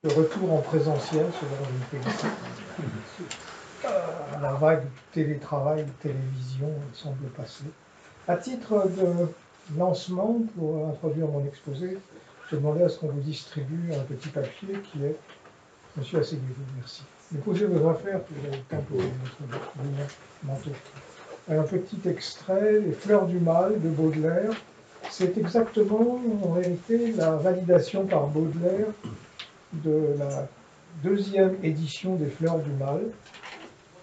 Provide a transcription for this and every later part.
Le retour en présentiel, c'est dans une félicite. La vague télétravail, télévision semble passer. À titre de lancement, pour introduire mon exposé, je demandais à ce qu'on vous distribue un petit papier qui est Monsieur Asseyez-vous, merci. Déposez vos affaires, vous avez le temps pour votre manteau. Un petit extrait, Les Fleurs du Mal de Baudelaire. C'est exactement, en vérité, la validation par Baudelaire de la deuxième édition des Fleurs du Mal.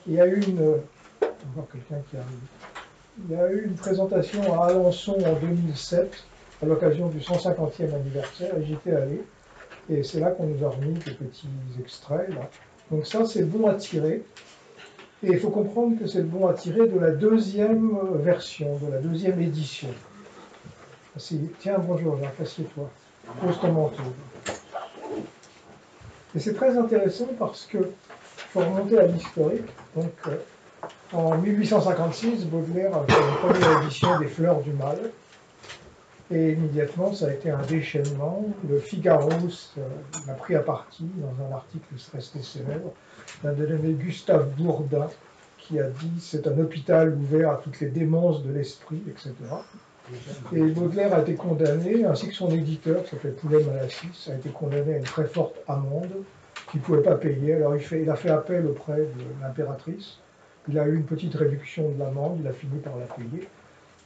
Il y a eu quelqu'un qui arrive. Il y a eu une présentation à Alençon en 2007, à l'occasion du 150e anniversaire, et j'étais allé. Et c'est là qu'on nous a remis des petits extraits. Là. Donc ça, c'est le bon à tirer. Et il faut comprendre que c'est le bon à tirer de la deuxième version, de la deuxième édition. Tiens, bonjour Jacques, assieds-toi. Pose ton manteau. Et c'est très intéressant parce que faut remonter à l'historique. Donc, en 1856, Baudelaire a fait une première édition des Fleurs du Mal. Et immédiatement, ça a été un déchaînement. Le Figaro l'a pris à partie dans un article resté célèbre d'un dénommé Gustave Bourdin qui a dit c'est un hôpital ouvert à toutes les démences de l'esprit, etc. Et Baudelaire a été condamné, ainsi que son éditeur, qui s'appelait Poulet-Malassis, a été condamné à une très forte amende qu'il ne pouvait pas payer. Alors il a fait appel auprès de l'impératrice. Il a eu une petite réduction de l'amende, il a fini par la payer.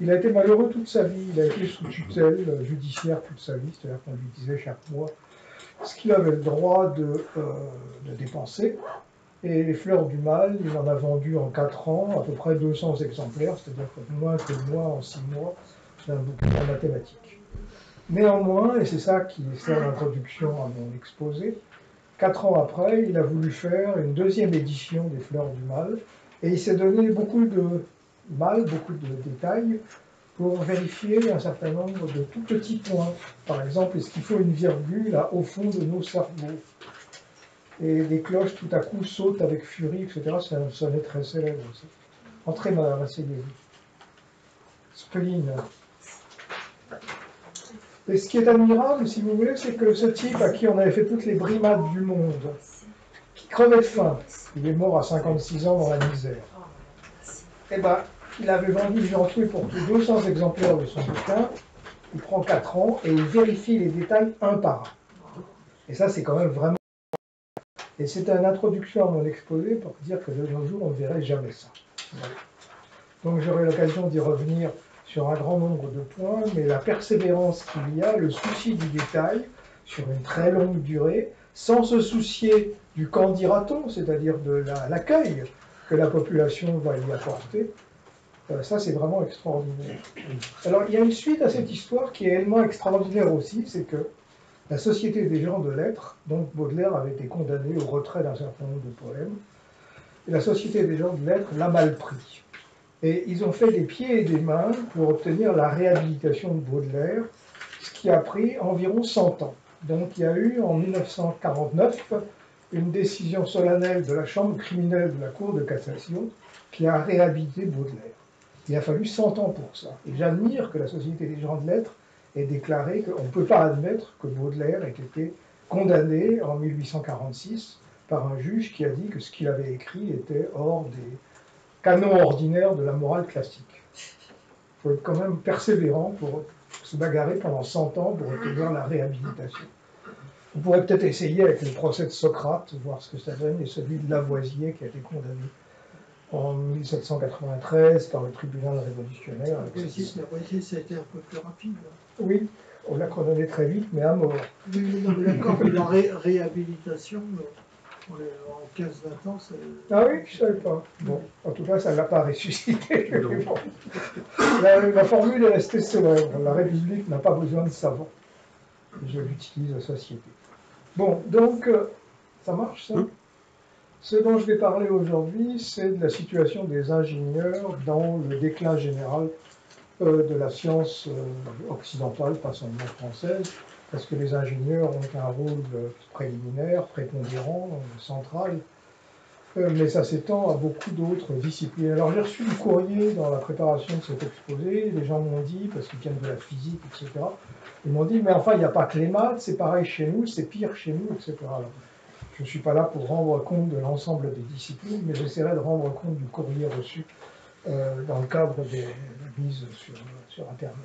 Il a été malheureux toute sa vie, il a été sous tutelle judiciaire toute sa vie, c'est-à-dire qu'on lui disait chaque mois ce qu'il avait le droit de dépenser. Et les Fleurs du Mal, il en a vendu en 4 ans à peu près 200 exemplaires, c'est-à-dire moins que moi en 6 mois d'un bouquin en mathématiques. Néanmoins, et c'est ça qui sert d'introduction à mon exposé, 4 ans après, il a voulu faire une deuxième édition des Fleurs du Mal, et il s'est donné beaucoup de mal, beaucoup de détails, pour vérifier un certain nombre de tout petits points. Par exemple, est-ce qu'il faut une virgule là, au fond de nos cerveaux? Et les cloches tout à coup sautent avec furie, etc. C'est un sonnet très célèbre aussi. Entrez, madame, asseyez-vous. Spleen. Et ce qui est admirable, si vous voulez, c'est que ce type à qui on avait fait toutes les brimades du monde, qui crevait de faim, il est mort à 56 ans dans la misère, eh ben, il avait vendu, j'ai entré pour tout 200 exemplaires de son bouquin, il prend 4 ans et il vérifie les détails un par un. Et ça, c'est quand même vraiment... Et c'est une introduction à mon exposé pour dire que de nos jours, on ne verrait jamais ça. Donc j'aurai l'occasion d'y revenir sur un grand nombre de points, mais la persévérance qu'il y a, le souci du détail, sur une très longue durée, sans se soucier du qu'en dira-t-on, c'est-à-dire de l'accueil que la population va y apporter, ça c'est vraiment extraordinaire. Alors il y a une suite à cette histoire qui est elle-même extraordinaire aussi, c'est que la Société des gens de lettres, donc Baudelaire avait été condamné au retrait d'un certain nombre de poèmes, et la Société des gens de lettres l'a mal pris. Et ils ont fait des pieds et des mains pour obtenir la réhabilitation de Baudelaire, ce qui a pris environ 100 ans. Donc il y a eu en 1949 une décision solennelle de la Chambre criminelle de la Cour de cassation qui a réhabilité Baudelaire. Il a fallu 100 ans pour ça. Et j'admire que la Société des gens de lettres ait déclaré qu'on ne peut pas admettre que Baudelaire ait été condamné en 1846 par un juge qui a dit que ce qu'il avait écrit était hors des canons ordinaires de la morale classique. Il faut être quand même persévérant pour se bagarrer pendant 100 ans pour obtenir la réhabilitation. On pourrait peut-être essayer avec le procès de Socrate, voir ce que ça donne, et celui de Lavoisier qui a été condamné en 1793 par le tribunal révolutionnaire. Lavoisier, ça a été un peu plus rapide. Oui, on l'a condamné très vite, mais à mort. Oui, non, mais d'accord, mais la réhabilitation, en 15-20 ans, c'est... Ah oui, je ne savais pas. Bon, en tout cas, ça ne l'a pas ressuscité. Bon. La formule est restée célèbre. La République n'a pas besoin de savants. Je l'utilise à société. Bon, donc, ça marche, ça? Ce dont je vais parler aujourd'hui, c'est de la situation des ingénieurs dans le déclin général de la science occidentale, pas seulement française, parce que les ingénieurs ont un rôle préliminaire, prépondérant, central. mais ça s'étend à beaucoup d'autres disciplines. Alors j'ai reçu du courrier dans la préparation de cet exposé, les gens m'ont dit, parce qu'ils viennent de la physique, etc., ils m'ont dit, mais enfin, il n'y a pas que les maths, c'est pareil chez nous, c'est pire chez nous, etc. Alors, je ne suis pas là pour rendre compte de l'ensemble des disciplines, mais j'essaierai de rendre compte du courrier reçu dans le cadre des mises sur Internet.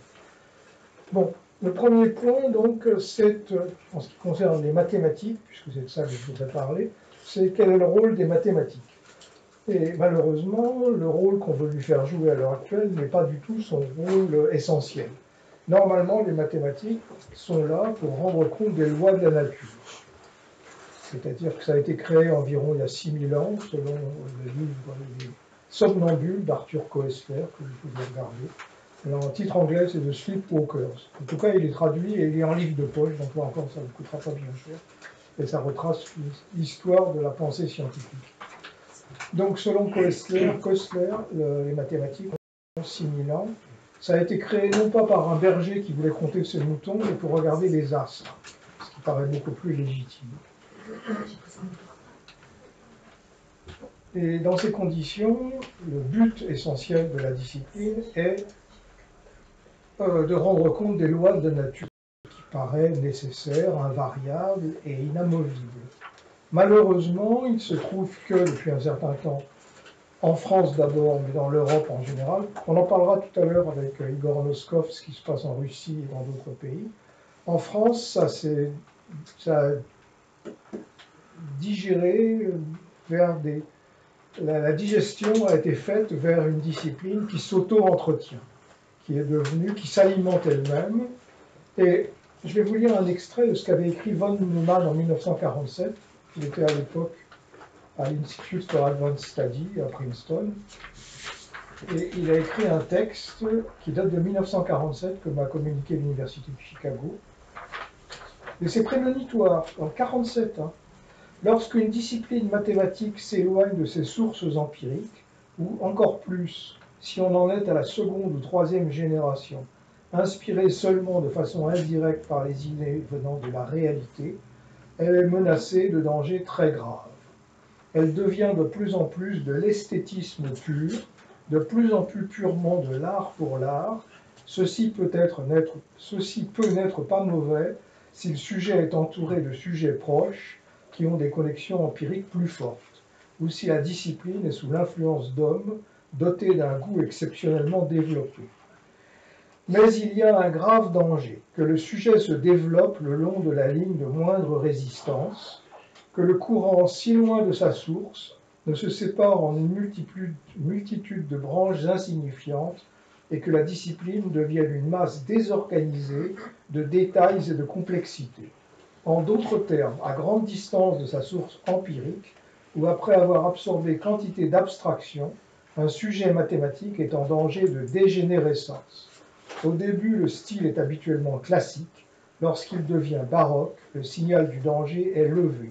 Bon, le premier point, donc, c'est, en ce qui concerne les mathématiques, puisque c'est de ça que je voudrais parler, c'est quel est le rôle des mathématiques. Et malheureusement, le rôle qu'on veut lui faire jouer à l'heure actuelle n'est pas du tout son rôle essentiel. Normalement, les mathématiques sont là pour rendre compte des lois de la nature. C'est-à-dire que ça a été créé environ il y a 6000 ans, selon le livre Les Somnambules d'Arthur Koestler, que vous pouvez regarder. Alors, en titre anglais, c'est The Sleepwalkers. En tout cas, il est traduit et il est en livre de poche, donc là encore, ça ne coûtera pas bien cher. Et ça retrace l'histoire de la pensée scientifique. Donc, selon Koestler, les mathématiques ont 6000 ans. Ça a été créé non pas par un berger qui voulait compter ses moutons, mais pour regarder les astres, ce qui paraît beaucoup plus légitime. Et dans ces conditions, le but essentiel de la discipline est de rendre compte des lois de nature qui paraît nécessaire, invariable et inamovible. Malheureusement, il se trouve que depuis un certain temps, en France d'abord, mais dans l'Europe en général, on en parlera tout à l'heure avec Igor Noskov, ce qui se passe en Russie et dans d'autres pays. En France, ça a digéré vers des... La digestion a été faite vers une discipline qui s'auto-entretient, qui s'alimente elle-même. Et je vais vous lire un extrait de ce qu'avait écrit von Neumann en 1947. Il était à l'époque à l'Institute for Advanced Study à Princeton. Et il a écrit un texte qui date de 1947, que m'a communiqué l'Université de Chicago. Et c'est prémonitoire, en 1947. Lorsqu'une discipline mathématique s'éloigne de ses sources empiriques, ou encore plus, si on en est à la seconde ou troisième génération, inspirée seulement de façon indirecte par les idées venant de la réalité, elle est menacée de dangers très graves. Elle devient de plus en plus de l'esthétisme pur, de plus en plus purement de l'art pour l'art. Ceci peut n'être pas mauvais si le sujet est entouré de sujets proches qui ont des connexions empiriques plus fortes, ou si la discipline est sous l'influence d'hommes dotés d'un goût exceptionnellement développé. Mais il y a un grave danger, que le sujet se développe le long de la ligne de moindre résistance, que le courant, si loin de sa source, ne se sépare en une multitude de branches insignifiantes et que la discipline devienne une masse désorganisée de détails et de complexité. En d'autres termes, à grande distance de sa source empirique, ou après avoir absorbé quantité d'abstraction, un sujet mathématique est en danger de dégénérescence. Au début, le style est habituellement classique. Lorsqu'il devient baroque, le signal du danger est levé.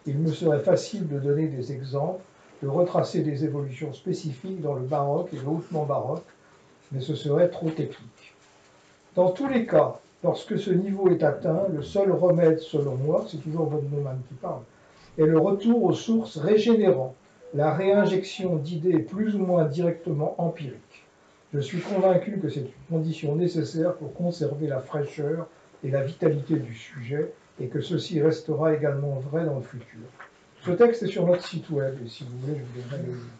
Il me serait facile de donner des exemples, de retracer des évolutions spécifiques dans le baroque et le hautement baroque, mais ce serait trop technique. Dans tous les cas, lorsque ce niveau est atteint, le seul remède, selon moi, c'est toujours von Neumann qui parle, est le retour aux sources régénérant, la réinjection d'idées plus ou moins directement empiriques. Je suis convaincu que c'est une condition nécessaire pour conserver la fraîcheur et la vitalité du sujet, et que ceci restera également vrai dans le futur. Ce texte est sur notre site web, et si vous voulez, je vous donnerai le lien.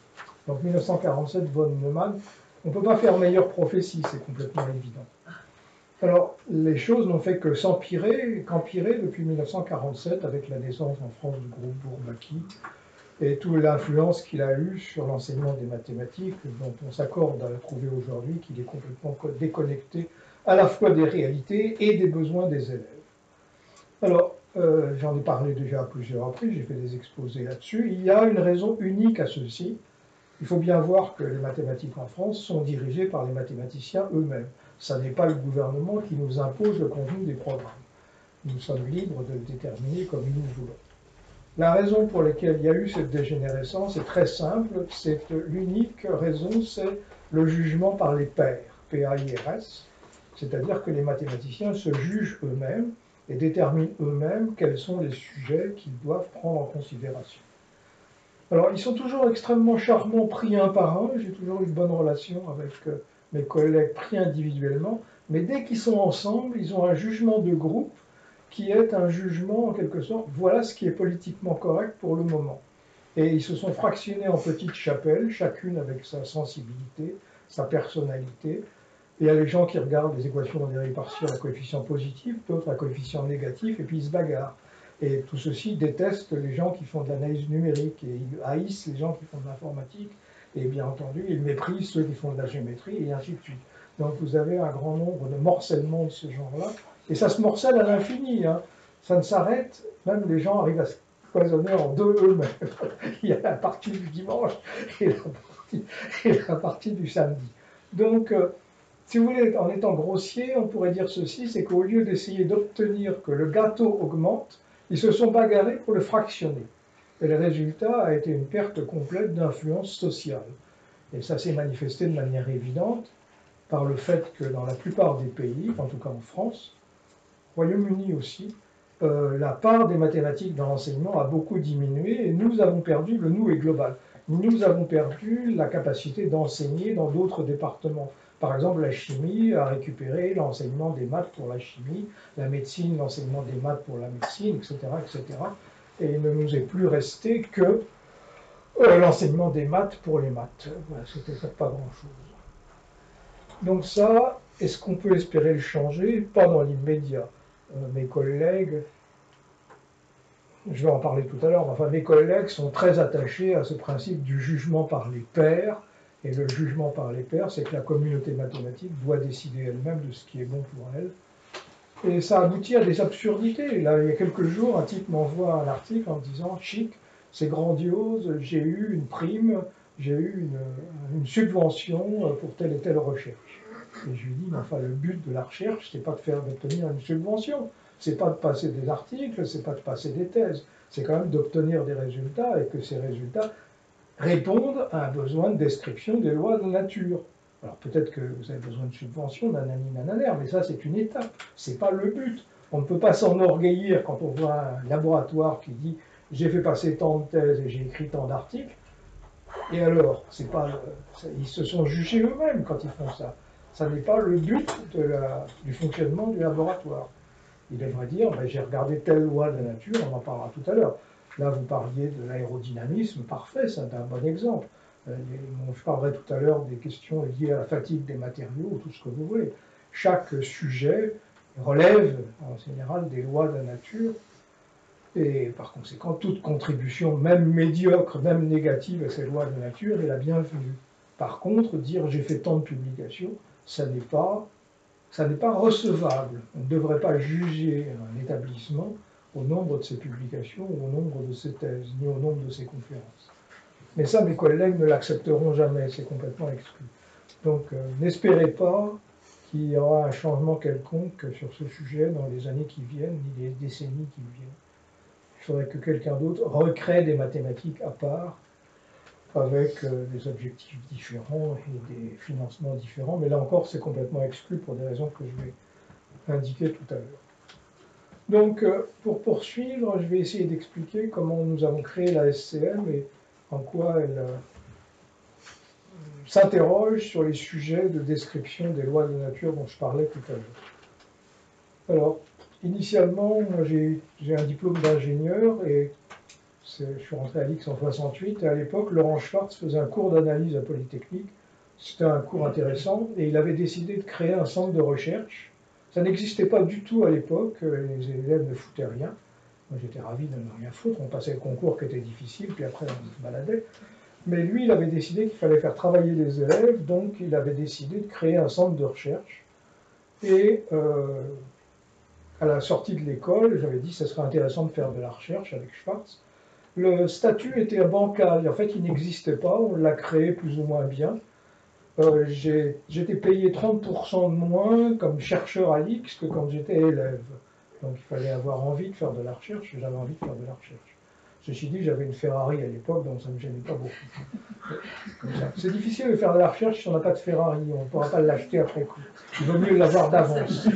Donc 1947, von Neumann. On ne peut pas faire meilleure prophétie, c'est complètement évident. Alors, les choses n'ont fait que qu'empirer depuis 1947, avec la naissance en France du groupe Bourbaki, et toute l'influence qu'il a eue sur l'enseignement des mathématiques, dont on s'accorde à trouver aujourd'hui qu'il est complètement déconnecté à la fois des réalités et des besoins des élèves. Alors, j'en ai parlé déjà à plusieurs reprises, j'ai fait des exposés là-dessus. Il y a une raison unique à ceci. Il faut bien voir que les mathématiques en France sont dirigées par les mathématiciens eux-mêmes. Ce n'est pas le gouvernement qui nous impose le contenu des programmes. Nous sommes libres de le déterminer comme nous voulons. La raison pour laquelle il y a eu cette dégénérescence est très simple. L'unique raison, c'est le jugement par les pairs, P-A-I-R-S, c'est-à-dire que les mathématiciens se jugent eux-mêmes et déterminent eux-mêmes quels sont les sujets qu'ils doivent prendre en considération. Alors, ils sont toujours extrêmement charmants, pris un par un. J'ai toujours eu de bonnes relations avec mes collègues pris individuellement. Mais dès qu'ils sont ensemble, ils ont un jugement de groupe qui est un jugement, en quelque sorte, voilà ce qui est politiquement correct pour le moment. Et ils se sont fractionnés en petites chapelles, chacune avec sa sensibilité, sa personnalité. Et il y a les gens qui regardent les équations en dérivée partielle à coefficient positif, d'autres à coefficient négatif, et puis ils se bagarrent. Et tout ceci déteste les gens qui font de l'analyse numérique, et ils haïssent les gens qui font de l'informatique, et bien entendu, ils méprisent ceux qui font de la géométrie, et ainsi de suite. Donc vous avez un grand nombre de morcellements de ce genre-là, et ça se morcelle à l'infini, hein. Ça ne s'arrête, même les gens arrivent à se cloisonner en deux eux-mêmes. Il y a la partie du dimanche et la partie du samedi. Donc, si vous voulez, en étant grossier, on pourrait dire ceci, c'est qu'au lieu d'essayer d'obtenir que le gâteau augmente, ils se sont bagarrés pour le fractionner. Et le résultat a été une perte complète d'influence sociale. Et ça s'est manifesté de manière évidente par le fait que dans la plupart des pays, en tout cas en France, Royaume-Uni aussi, la part des mathématiques dans l'enseignement a beaucoup diminué et nous avons perdu, le nous est global, nous avons perdu la capacité d'enseigner dans d'autres départements. Par exemple, la chimie a récupéré l'enseignement des maths pour la chimie, la médecine, l'enseignement des maths pour la médecine, etc., etc. Et il ne nous est plus resté que l'enseignement des maths pour les maths. Voilà, c'était pas grand-chose. Donc ça, est-ce qu'on peut espérer le changer? Pas dans l'immédiat. Mes collègues, je vais en parler tout à l'heure, mais enfin mes collègues sont très attachés à ce principe du jugement par les pairs. Et le jugement par les pairs, c'est que la communauté mathématique doit décider elle-même de ce qui est bon pour elle. Et ça aboutit à des absurdités. Là, il y a quelques jours, un type m'envoie un article en me disant « Chic, c'est grandiose, j'ai eu une prime, j'ai eu une subvention pour telle et telle recherche. » Et je lui dis « Mais enfin, le but de la recherche, c'est pas de faire d'obtenir une subvention. C'est pas de passer des articles, c'est pas de passer des thèses. C'est quand même d'obtenir des résultats et que ces résultats répondent à un besoin de description des lois de la nature. Alors peut-être que vous avez besoin de subventions, nanani, nananaire, mais ça c'est une étape, c'est pas le but. On ne peut pas s'enorgueillir quand on voit un laboratoire qui dit j'ai fait passer tant de thèses et j'ai écrit tant d'articles. Et alors, c'est pas, ils se sont jugés eux-mêmes quand ils font ça. Ça n'est pas le but du fonctionnement du laboratoire. Ils devraient dire ben, j'ai regardé telle loi de la nature, on en parlera tout à l'heure. Là, vous parliez de l'aérodynamisme, parfait, c'est un bon exemple. Je parlerai tout à l'heure des questions liées à la fatigue des matériaux, tout ce que vous voulez. Chaque sujet relève, en général, des lois de la nature, et par conséquent, toute contribution, même médiocre, même négative à ces lois de la nature, est la bienvenue. Par contre, dire j'ai fait tant de publications, ça n'est pas recevable. On ne devrait pas juger un établissement au nombre de ses publications, ou au nombre de ses thèses, ni au nombre de ses conférences. Mais ça, mes collègues ne l'accepteront jamais, c'est complètement exclu. Donc, n'espérez pas qu'il y aura un changement quelconque sur ce sujet dans les années qui viennent, ni les décennies qui viennent. Il faudrait que quelqu'un d'autre recrée des mathématiques à part, avec des objectifs différents et des financements différents, mais là encore, c'est complètement exclu pour des raisons que je vais indiquer tout à l'heure. Donc, pour poursuivre, je vais essayer d'expliquer comment nous avons créé la SCM et en quoi elle s'interroge sur les sujets de description des lois de nature dont je parlais tout à l'heure. Alors, initialement, moi j'ai un diplôme d'ingénieur et je suis rentré à l'X en 68 et à l'époque, Laurent Schwartz faisait un cours d'analyse à Polytechnique. C'était un cours intéressant et il avait décidé de créer un centre de recherche. Ça n'existait pas du tout à l'époque, les élèves ne foutaient rien. Moi j'étais ravi de ne rien foutre, on passait le concours qui était difficile, puis après on se baladait. Mais lui, il avait décidé qu'il fallait faire travailler les élèves, donc il avait décidé de créer un centre de recherche. Et à la sortie de l'école, j'avais dit que ce serait intéressant de faire de la recherche avec Schwartz. Le statut était bancal, en fait il n'existait pas, on l'a créé plus ou moins bien. J'étais payé 30% de moins comme chercheur à l'X que quand j'étais élève. Donc il fallait avoir envie de faire de la recherche, et j'avais envie de faire de la recherche. Ceci dit, j'avais une Ferrari à l'époque, donc ça ne me gênait pas beaucoup. C'est difficile de faire de la recherche si on n'a pas de Ferrari, on ne pourra pas l'acheter après coup. Il vaut mieux l'avoir d'avance.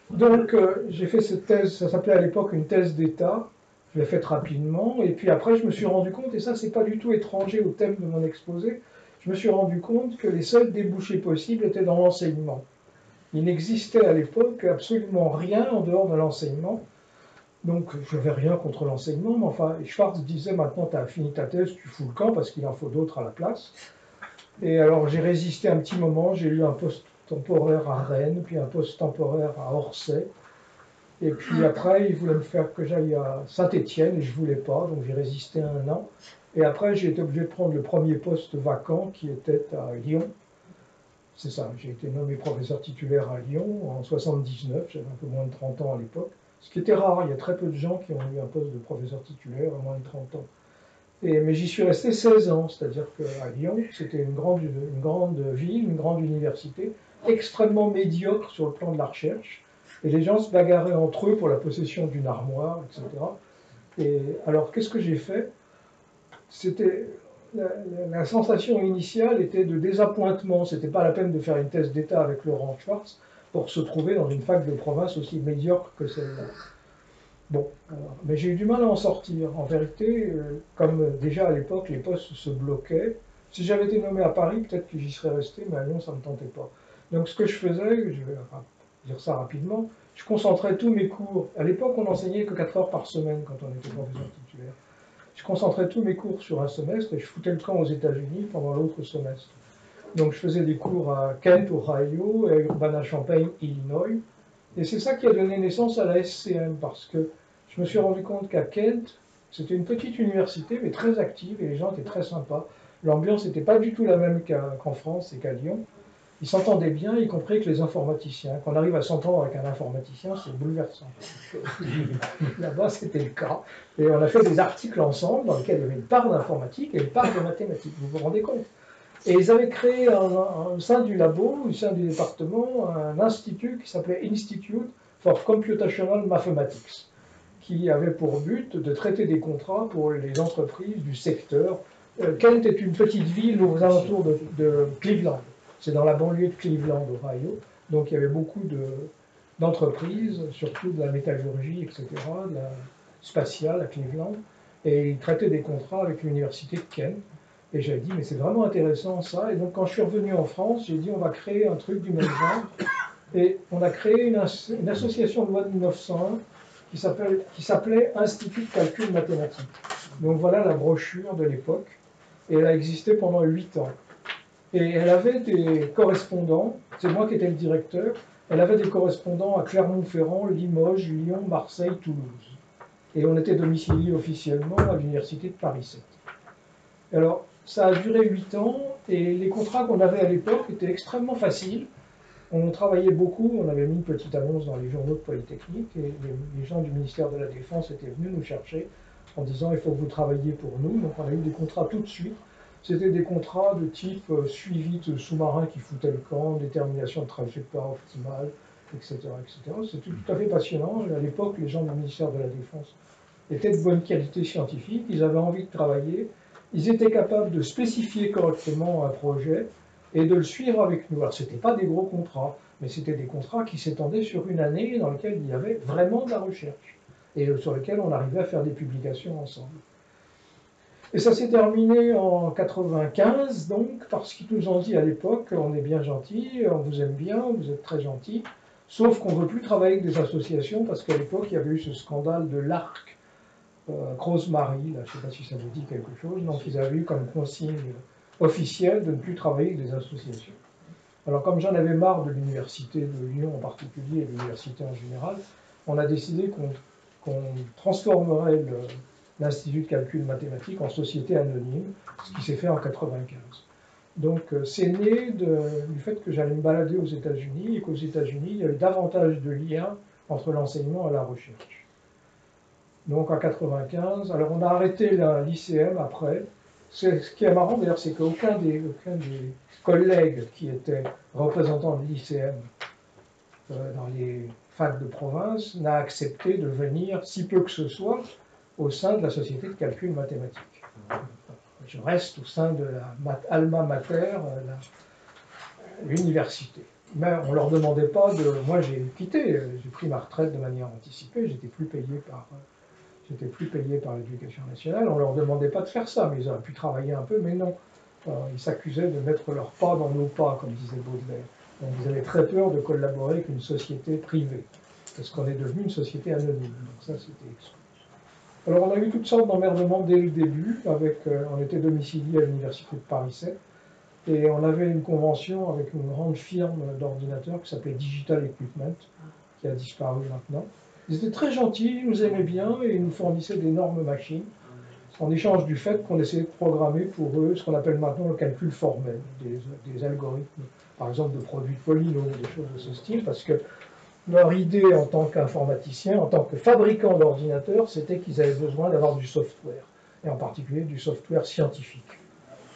Donc j'ai fait cette thèse, ça s'appelait à l'époque une thèse d'État. Je l'ai faite rapidement, et puis après, je me suis rendu compte, et ça, c'est pas du tout étranger au thème de mon exposé, je me suis rendu compte que les seuls débouchés possibles étaient dans l'enseignement. Il n'existait à l'époque absolument rien en dehors de l'enseignement. Donc, je n'avais rien contre l'enseignement, mais enfin, Schwartz disait maintenant, tu as fini ta thèse, tu fous le camp parce qu'il en faut d'autres à la place. Et alors, j'ai résisté un petit moment, j'ai eu un poste temporaire à Rennes, puis un poste temporaire à Orsay. Et puis après, il voulait me faire que j'aille à Saint-Étienne, et je ne voulais pas, donc j'ai résisté 1 an. Et après, j'ai été obligé de prendre le premier poste vacant qui était à Lyon. C'est ça, j'ai été nommé professeur titulaire à Lyon en 79, j'avais un peu moins de 30 ans à l'époque. Ce qui était rare, il y a très peu de gens qui ont eu un poste de professeur titulaire à moins de 30 ans. Mais j'y suis resté 16 ans, c'est-à-dire qu'à Lyon, c'était une grande ville, une grande université, extrêmement médiocre sur le plan de la recherche, et les gens se bagarraient entre eux pour la possession d'une armoire, etc. Et alors, qu'est-ce que j'ai fait? C'était la sensation initiale était de désappointement. C'était pas la peine de faire une thèse d'État avec Laurent Schwartz pour se trouver dans une fac de province aussi médiocre que celle-là. Bon, mais j'ai eu du mal à en sortir. En vérité, comme déjà à l'époque, les postes se bloquaient. Si j'avais été nommé à Paris, peut-être que j'y serais resté, mais à Lyon, ça ne me tentait pas. Donc ce que je faisais, je vais dire ça rapidement, je concentrais tous mes cours. À l'époque, on n'enseignait que 4 heures par semaine quand on était professeur titulaire. Je concentrais tous mes cours sur un semestre et je foutais le camp aux États-Unis pendant l'autre semestre. Donc je faisais des cours à Kent, Ohio, et à Urbana-Champaign, Illinois. Et c'est ça qui a donné naissance à la SCM, parce que je me suis rendu compte qu'à Kent, c'était une petite université, mais très active, et les gens étaient très sympas. L'ambiance n'était pas du tout la même qu'en France et qu'à Lyon. Ils s'entendaient bien, y compris avec les informaticiens. Quand on arrive à s'entendre avec un informaticien, c'est bouleversant. Là-bas, c'était le cas. Et on a fait des articles ensemble dans lesquels il y avait une part d'informatique et une part de mathématiques. Vous vous rendez compte? Et ils avaient créé au sein du labo, au sein du département, un institut qui s'appelait Institute for Computational Mathematics, qui avait pour but de traiter des contrats pour les entreprises du secteur. Kent est une petite ville aux alentours de Cleveland. C'est dans la banlieue de Cleveland, Ohio. Donc il y avait beaucoup d'entreprises, surtout de la métallurgie, etc., de la spatiale à Cleveland. Et ils traitaient des contrats avec l'université de Kent. Et j'ai dit, mais c'est vraiment intéressant ça. Et donc quand je suis revenu en France, j'ai dit, on va créer un truc du même genre. Et on a créé une association de loi de 1901 qui s'appelait Institut de calcul mathématique. Donc voilà la brochure de l'époque. Et elle a existé pendant 8 ans. Et elle avait des correspondants, c'est moi qui étais le directeur, elle avait des correspondants à Clermont-Ferrand, Limoges, Lyon, Marseille, Toulouse. Et on était domicilié officiellement à l'université de Paris 7. Alors, ça a duré 8 ans, et les contrats qu'on avait à l'époque étaient extrêmement faciles. On travaillait beaucoup, on avait mis une petite annonce dans les journaux de Polytechnique, et les gens du ministère de la Défense étaient venus nous chercher en disant il faut que vous travailliez pour nous. Donc on a eu des contrats tout de suite. C'était des contrats de type suivi de sous-marins qui foutaient le camp, détermination de trajectoire optimale, etc. etc. C'était tout à fait passionnant. À l'époque, les gens du ministère de la Défense étaient de bonne qualité scientifique, ils avaient envie de travailler, ils étaient capables de spécifier correctement un projet et de le suivre avec nous. Alors, ce n'étaient pas des gros contrats, mais c'était des contrats qui s'étendaient sur une année dans lesquels il y avait vraiment de la recherche et sur lesquels on arrivait à faire des publications ensemble. Et ça s'est terminé en 95, donc, parce qu'ils nous ont dit à l'époque, on est bien gentil, on vous aime bien, vous êtes très gentil, sauf qu'on ne veut plus travailler avec des associations, parce qu'à l'époque, il y avait eu ce scandale de l'ARC, Rosemary, là, je ne sais pas si ça vous dit quelque chose, donc ils avaient eu comme consigne officielle de ne plus travailler avec des associations. Alors comme j'en avais marre de l'université de Lyon en particulier et de l'université en général, on a décidé qu'on transformerait l'Institut de calcul mathématique en société anonyme, ce qui s'est fait en 95. Donc c'est né du fait que j'allais me balader aux États-Unis et qu'aux États-Unis, il y avait davantage de liens entre l'enseignement et la recherche. Donc en 95, alors on a arrêté l'ICM après. Ce qui est marrant d'ailleurs, c'est qu'aucun des collègues qui étaient représentants de l'ICM dans les facs de province n'a accepté de venir, si peu que ce soit, au sein de la Société de calcul mathématique. Je reste au sein de la alma mater, l'université. Mais on ne leur demandait pas de... Moi, j'ai quitté, j'ai pris ma retraite de manière anticipée, j'étais plus payé Ils n'étaient plus payés par l'éducation nationale. On ne leur demandait pas de faire ça, mais ils auraient pu travailler un peu, mais non. Ils s'accusaient de mettre leurs pas dans nos pas, comme disait Baudelaire. Donc ils avaient très peur de collaborer avec une société privée, parce qu'on est devenu une société anonyme. Donc ça, c'était exclu. Alors on a eu toutes sortes d'emmerdements dès le début, on était domicilié à l'université de Paris 7, et on avait une convention avec une grande firme d'ordinateurs qui s'appelait Digital Equipment, qui a disparu maintenant. Ils étaient très gentils, ils nous aimaient bien, et ils nous fournissaient d'énormes machines, en échange du fait qu'on essayait de programmer pour eux ce qu'on appelle maintenant le calcul formel, des algorithmes, par exemple de produits de polynômes, des choses de ce style, parce que leur idée en tant qu'informaticien, en tant que fabricant d'ordinateurs, c'était qu'ils avaient besoin d'avoir du software, et en particulier du software scientifique.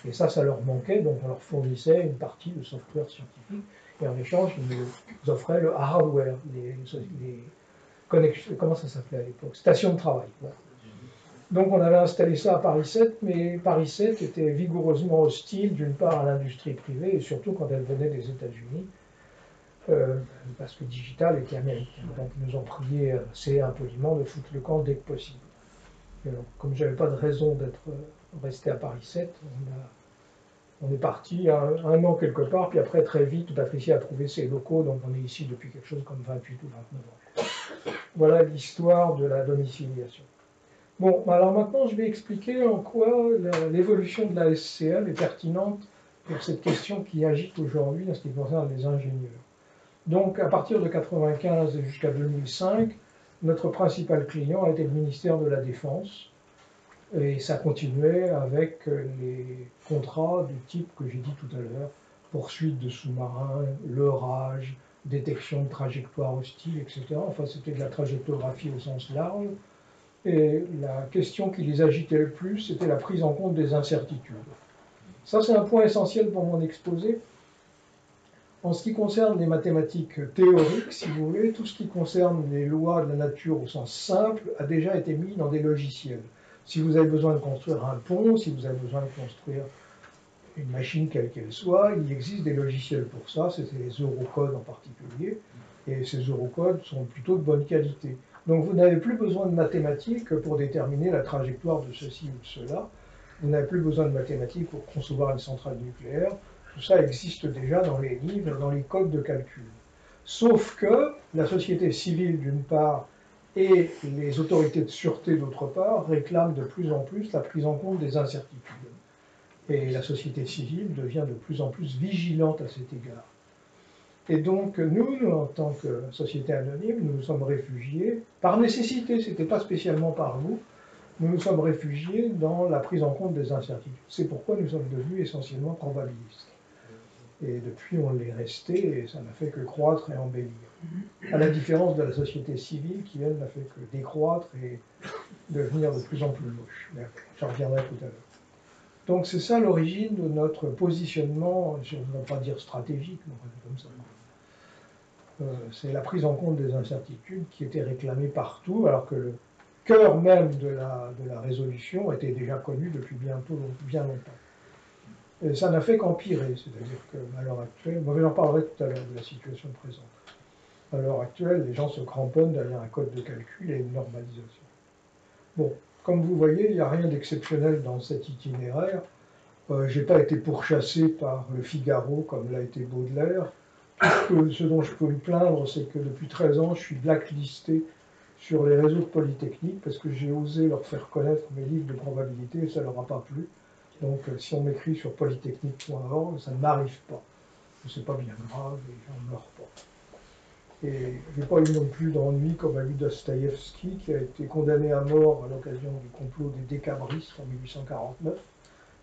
Et ça leur manquait, donc on leur fournissait une partie de software scientifique, et en échange, ils nous offraient le hardware, les connexions, comment ça s'appelait à l'époque, stations de travail. Voilà. Donc on avait installé ça à Paris 7, mais Paris 7 était vigoureusement hostile, d'une part à l'industrie privée, et surtout quand elle venait des États-Unis, parce que Digital était américain. Donc ils nous ont prié assez impoliment de foutre le camp dès que possible. Et donc, comme je n'avais pas de raison d'être resté à Paris 7, on est parti un an quelque part, puis après très vite, Patricia a trouvé ses locaux, donc on est ici depuis quelque chose comme 28 ou 29 ans. Voilà l'histoire de la domiciliation. Bon, alors maintenant je vais expliquer en quoi l'évolution de la SCL est pertinente pour cette question qui agite aujourd'hui en ce qui concerne les ingénieurs. Donc, à partir de 1995 jusqu'à 2005, notre principal client a été le ministère de la Défense. Et ça continuait avec les contrats du type que j'ai dit tout à l'heure, poursuite de sous-marins, leurrage, détection de trajectoires hostiles, etc. Enfin, c'était de la trajectographie au sens large. Et la question qui les agitait le plus, c'était la prise en compte des incertitudes. Ça, c'est un point essentiel pour mon exposé. En ce qui concerne les mathématiques théoriques, si vous voulez, tout ce qui concerne les lois de la nature au sens simple a déjà été mis dans des logiciels. Si vous avez besoin de construire un pont, si vous avez besoin de construire une machine quelle qu'elle soit, il existe des logiciels pour ça, c'est les eurocodes en particulier, et ces eurocodes sont plutôt de bonne qualité. Donc vous n'avez plus besoin de mathématiques pour déterminer la trajectoire de ceci ou de cela, vous n'avez plus besoin de mathématiques pour concevoir une centrale nucléaire, tout ça existe déjà dans les livres, dans les codes de calcul. Sauf que la société civile, d'une part, et les autorités de sûreté, d'autre part, réclament de plus en plus la prise en compte des incertitudes. Et la société civile devient de plus en plus vigilante à cet égard. Et donc, nous, en tant que société anonyme, nous nous sommes réfugiés, par nécessité, ce n'était pas spécialement par nous, nous nous sommes réfugiés dans la prise en compte des incertitudes. C'est pourquoi nous sommes devenus essentiellement probabilistes. Et depuis, on l'est resté, et ça n'a fait que croître et embellir. À la différence de la société civile, qui, elle, n'a fait que décroître et devenir de plus en plus moche. J'en reviendrai tout à l'heure. Donc c'est ça l'origine de notre positionnement, je ne vais pas dire stratégique, mais comme ça. C'est la prise en compte des incertitudes qui était réclamée partout, alors que le cœur même de la résolution était déjà connu depuis bien longtemps. Et ça n'a fait qu'empirer, c'est-à-dire qu'à l'heure actuelle, moi j'en parlerai tout à l'heure de la situation présente. À l'heure actuelle, les gens se cramponnent derrière un code de calcul et une normalisation. Bon, comme vous voyez, il n'y a rien d'exceptionnel dans cet itinéraire. Je n'ai pas été pourchassé par le Figaro comme l'a été Baudelaire. Ce dont je peux me plaindre, c'est que depuis 13 ans, je suis blacklisté sur les réseaux de Polytechnique parce que j'ai osé leur faire connaître mes livres de probabilité et ça ne leur a pas plu. Donc si on m'écrit sur polytechnique.org, ça ne m'arrive pas. C'est pas bien grave et j'en meurs pas. Et je n'ai pas eu non plus d'ennui comme a eu Dostoïevski, qui a été condamné à mort à l'occasion du complot des décabristes en 1849.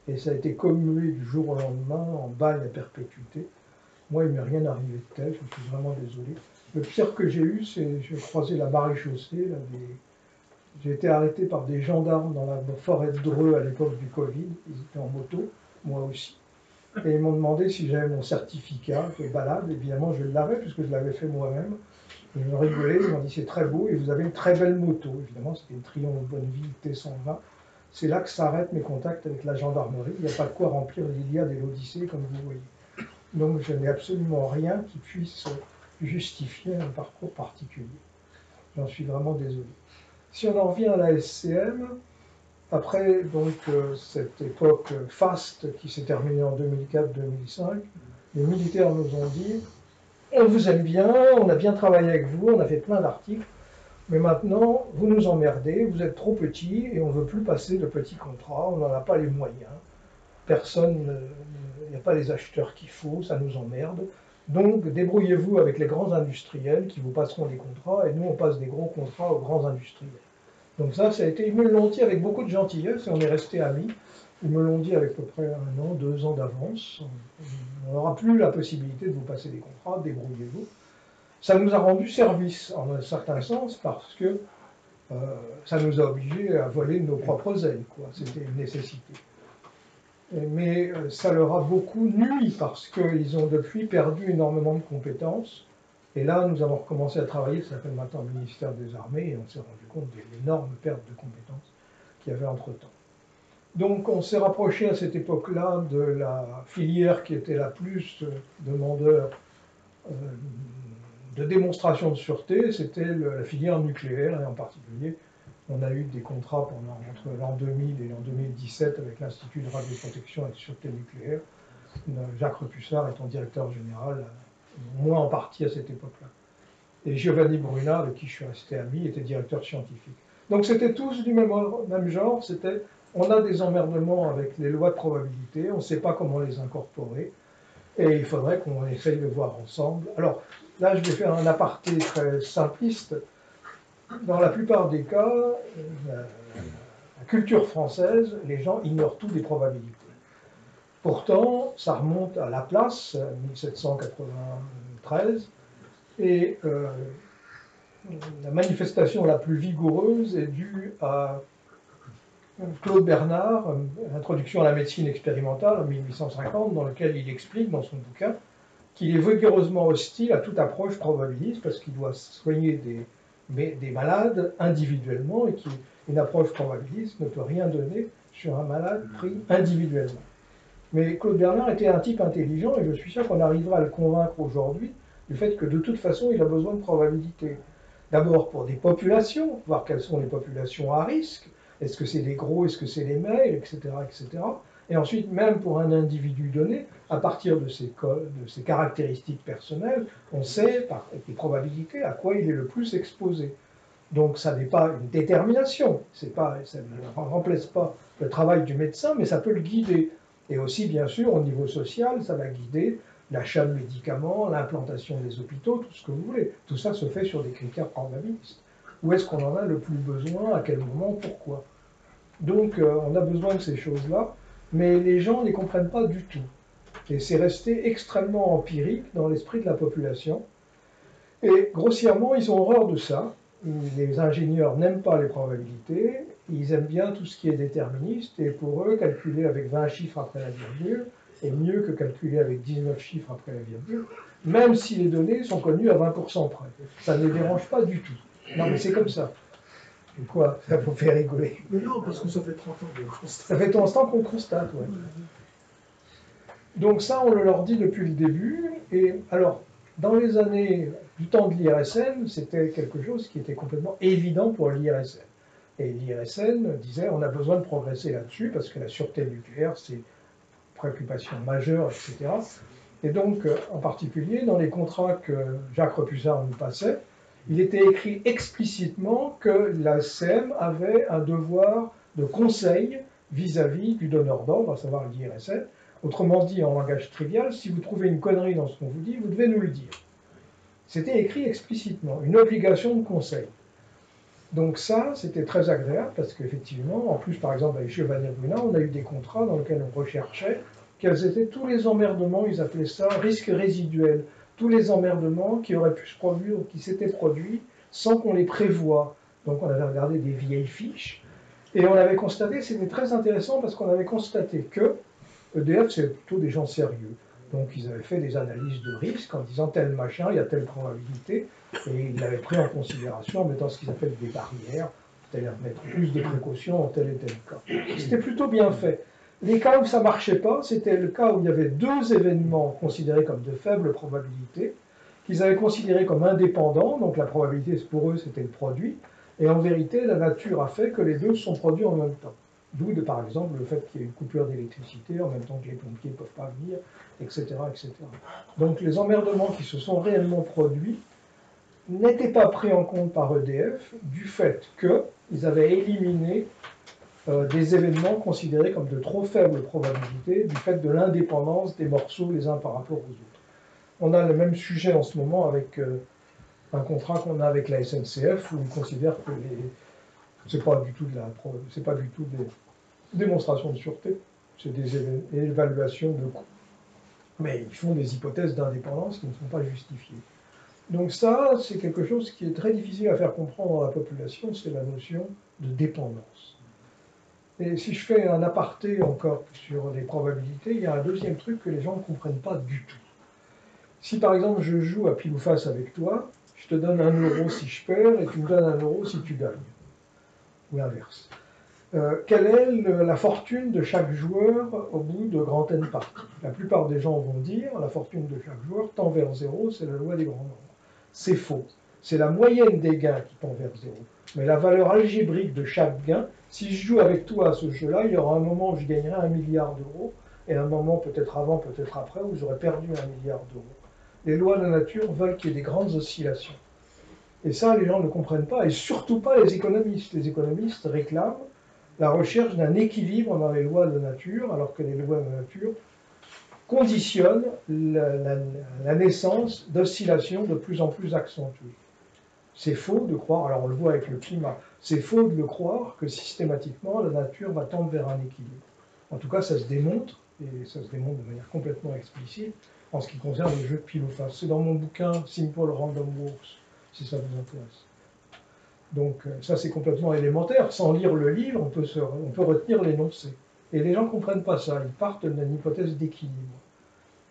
Et ça a été commué du jour au lendemain en bagne à perpétuité. Moi, il ne m'est rien arrivé de tel, je suis vraiment désolé. Le pire que j'ai eu, c'est j'ai croisé la maréchaussée. J'ai été arrêté par des gendarmes dans la forêt de Dreux à l'époque du Covid. Ils étaient en moto, moi aussi. Et ils m'ont demandé si j'avais mon certificat de balade. Évidemment, je l'avais, puisque je l'avais fait moi-même. Ils m'ont rigolé, ils m'ont dit c'est très beau et vous avez une très belle moto. Évidemment, c'était une Triomphe Bonneville T120. C'est là que s'arrêtent mes contacts avec la gendarmerie. Il n'y a pas de quoi remplir l'Iliade et l'Odyssée, comme vous voyez. Donc je n'ai absolument rien qui puisse justifier un parcours particulier. J'en suis vraiment désolé. Si on en revient à la SCM, après donc, cette époque faste qui s'est terminée en 2004-2005, les militaires nous ont dit « On vous aime bien, on a bien travaillé avec vous, on a fait plein d'articles, mais maintenant, vous nous emmerdez, vous êtes trop petits et on ne veut plus passer de petits contrats, on n'en a pas les moyens. Personne, il n'y a pas les acheteurs qu'il faut, ça nous emmerde. Donc, débrouillez-vous avec les grands industriels qui vous passeront des contrats, et nous, on passe des gros contrats aux grands industriels. » Donc ça a été, ils me l'ont dit avec beaucoup de gentillesse, et on est restés amis. Ils me l'ont dit avec à peu près 1 an, 2 ans d'avance. On n'aura plus la possibilité de vous passer des contrats, débrouillez-vous. Ça nous a rendu service, en un certain sens, parce que ça nous a obligés à voler de nos propres ailes, quoi. C'était une nécessité. Mais ça leur a beaucoup nui, parce qu'ils ont depuis perdu énormément de compétences. Et là, nous avons recommencé à travailler, ça s'appelle maintenant le ministère des Armées, et on s'est rendu compte de l'énorme perte de compétences qu'il y avait entre-temps. Donc on s'est rapproché à cette époque-là de la filière qui était la plus demandeur de démonstration de sûreté, c'était la filière nucléaire, et en particulier, on a eu des contrats entre l'an 2000 et l'an 2017 avec l'Institut de radioprotection et de sûreté nucléaire, Jacques Repussard étant directeur général, moins en partie à cette époque-là. Et Giovanni Bruna, avec qui je suis resté ami, était directeur scientifique. Donc c'était tous du même genre, c'était on a des emmerdements avec les lois de probabilité, on ne sait pas comment les incorporer, et il faudrait qu'on essaye de voir ensemble. Alors là, je vais faire un aparté très simpliste. Dans la plupart des cas, la culture française, les gens ignorent tout des probabilités. Pourtant, ça remonte à Laplace, 1793, et la manifestation la plus vigoureuse est due à Claude Bernard, Introduction à la médecine expérimentale en 1850, dans lequel il explique dans son bouquin qu'il est vigoureusement hostile à toute approche probabiliste parce qu'il doit soigner des malades individuellement et qu'une approche probabiliste ne peut rien donner sur un malade pris individuellement. Mais Claude Bernard était un type intelligent et je suis sûr qu'on arrivera à le convaincre aujourd'hui du fait que de toute façon il a besoin de probabilité. D'abord pour des populations, voir quelles sont les populations à risque, est-ce que c'est les gros, est-ce que c'est les maigres, etc., etc. Et ensuite, même pour un individu donné, à partir de ses caractéristiques personnelles, on sait, par des probabilités, à quoi il est le plus exposé. Donc ça n'est pas une détermination, ça ne remplace pas le travail du médecin, mais ça peut le guider. Et aussi, bien sûr, au niveau social, ça va guider l'achat de médicaments, l'implantation des hôpitaux, tout ce que vous voulez. Tout ça se fait sur des critères probabilistes. Où est-ce qu'on en a le plus besoin, à quel moment, pourquoi. Donc on a besoin de ces choses-là, mais les gens ne les comprennent pas du tout. Et c'est resté extrêmement empirique dans l'esprit de la population. Et grossièrement, ils ont horreur de ça. Les ingénieurs n'aiment pas les probabilités, ils aiment bien tout ce qui est déterministe, et pour eux, calculer avec 20 chiffres après la virgule est mieux que calculer avec 19 chiffres après la virgule, même si les données sont connues à 20% près. Ça ne les dérange pas du tout. Non, mais c'est comme ça. Quoi? Ça vous fait rigoler. Mais non, parce que ça fait 30 ans qu'on constate. Ça fait 30 ans qu'on constate, ouais. Donc ça, on le leur dit depuis le début. Et alors, dans les années du temps de l'IRSN, c'était quelque chose qui était complètement évident pour l'IRSN. Et l'IRSN disait, on a besoin de progresser là-dessus, parce que la sûreté nucléaire, c'est une préoccupation majeure, etc. Et donc, en particulier, dans les contrats que Jacques Repussard nous passait, il était écrit explicitement que la SCM avait un devoir de conseil vis-à-vis du donneur d'ordre, à savoir l'IRSN. Autrement dit, en langage trivial, si vous trouvez une connerie dans ce qu'on vous dit, vous devez nous le dire. C'était écrit explicitement, une obligation de conseil. Donc ça, c'était très agréable, parce qu'effectivement, en plus, par exemple, avec Giovanni Bruna, on a eu des contrats dans lesquels on recherchait quels étaient tous les emmerdements, ils appelaient ça risque résiduel, tous les emmerdements qui auraient pu se produire ou qui s'étaient produits sans qu'on les prévoie. Donc on avait regardé des vieilles fiches, et on avait constaté, c'était très intéressant, parce qu'on avait constaté que EDF, c'est plutôt des gens sérieux. Donc ils avaient fait des analyses de risque en disant tel machin, il y a telle probabilité, et ils l'avaient pris en considération en mettant ce qu'ils appellent des barrières, c'est-à-dire mettre plus de précautions dans tel et tel cas. C'était plutôt bien fait. Les cas où ça ne marchait pas, c'était le cas où il y avait deux événements considérés comme de faible probabilité, qu'ils avaient considérés comme indépendants, donc la probabilité pour eux c'était le produit, Et en vérité, la nature a fait que les deux sont produits en même temps. D'où, par exemple, le fait qu'il y ait une coupure d'électricité en même temps que les pompiers ne peuvent pas venir, etc., etc. Donc les emmerdements qui se sont réellement produits n'étaient pas pris en compte par EDF du fait qu'ils avaient éliminé des événements considérés comme de trop faible probabilité du fait de l'indépendance des morceaux les uns par rapport aux autres. On a le même sujet en ce moment avec un contrat qu'on a avec la SNCF où ils considèrent que c'est pas du tout des démonstrations de sûreté, c'est des évaluations de coûts. Mais ils font des hypothèses d'indépendance qui ne sont pas justifiées. Donc ça, c'est quelque chose qui est très difficile à faire comprendre à la population, c'est la notion de dépendance. Et si je fais un aparté encore sur les probabilités, il y a un deuxième truc que les gens ne comprennent pas du tout. Si par exemple je joue à pile ou face avec toi, je te donne 1 euro si je perds et tu me donnes 1 euro si tu gagnes. Ou l'inverse. Quelle est la fortune de chaque joueur au bout de grand N parties? La plupart des gens vont dire la fortune de chaque joueur tend vers 0, c'est la loi des grands nombres. C'est faux. C'est la moyenne des gains qui tend vers 0. Mais la valeur algébrique de chaque gain, si je joue avec toi à ce jeu-là, il y aura un moment où je gagnerai 1 milliard d'euros, et un moment peut-être avant, peut-être après, où j'aurai perdu 1 milliard d'euros. Les lois de la nature veulent qu'il y ait des grandes oscillations. Et ça, les gens ne comprennent pas, et surtout pas les économistes. Les économistes réclament la recherche d'un équilibre dans les lois de nature, alors que les lois de nature conditionnent la naissance d'oscillations de plus en plus accentuées. C'est faux de croire, alors on le voit avec le climat, c'est faux de le croire que systématiquement la nature va tendre vers un équilibre. En tout cas, ça se démontre, et ça se démontre de manière complètement explicite, en ce qui concerne le jeu de pile ou face. C'est dans mon bouquin Simple Random Walks, si ça vous intéresse. Donc ça c'est complètement élémentaire. Sans lire le livre, on peut retenir l'énoncé. Et les gens ne comprennent pas ça, ils partent d'une hypothèse d'équilibre.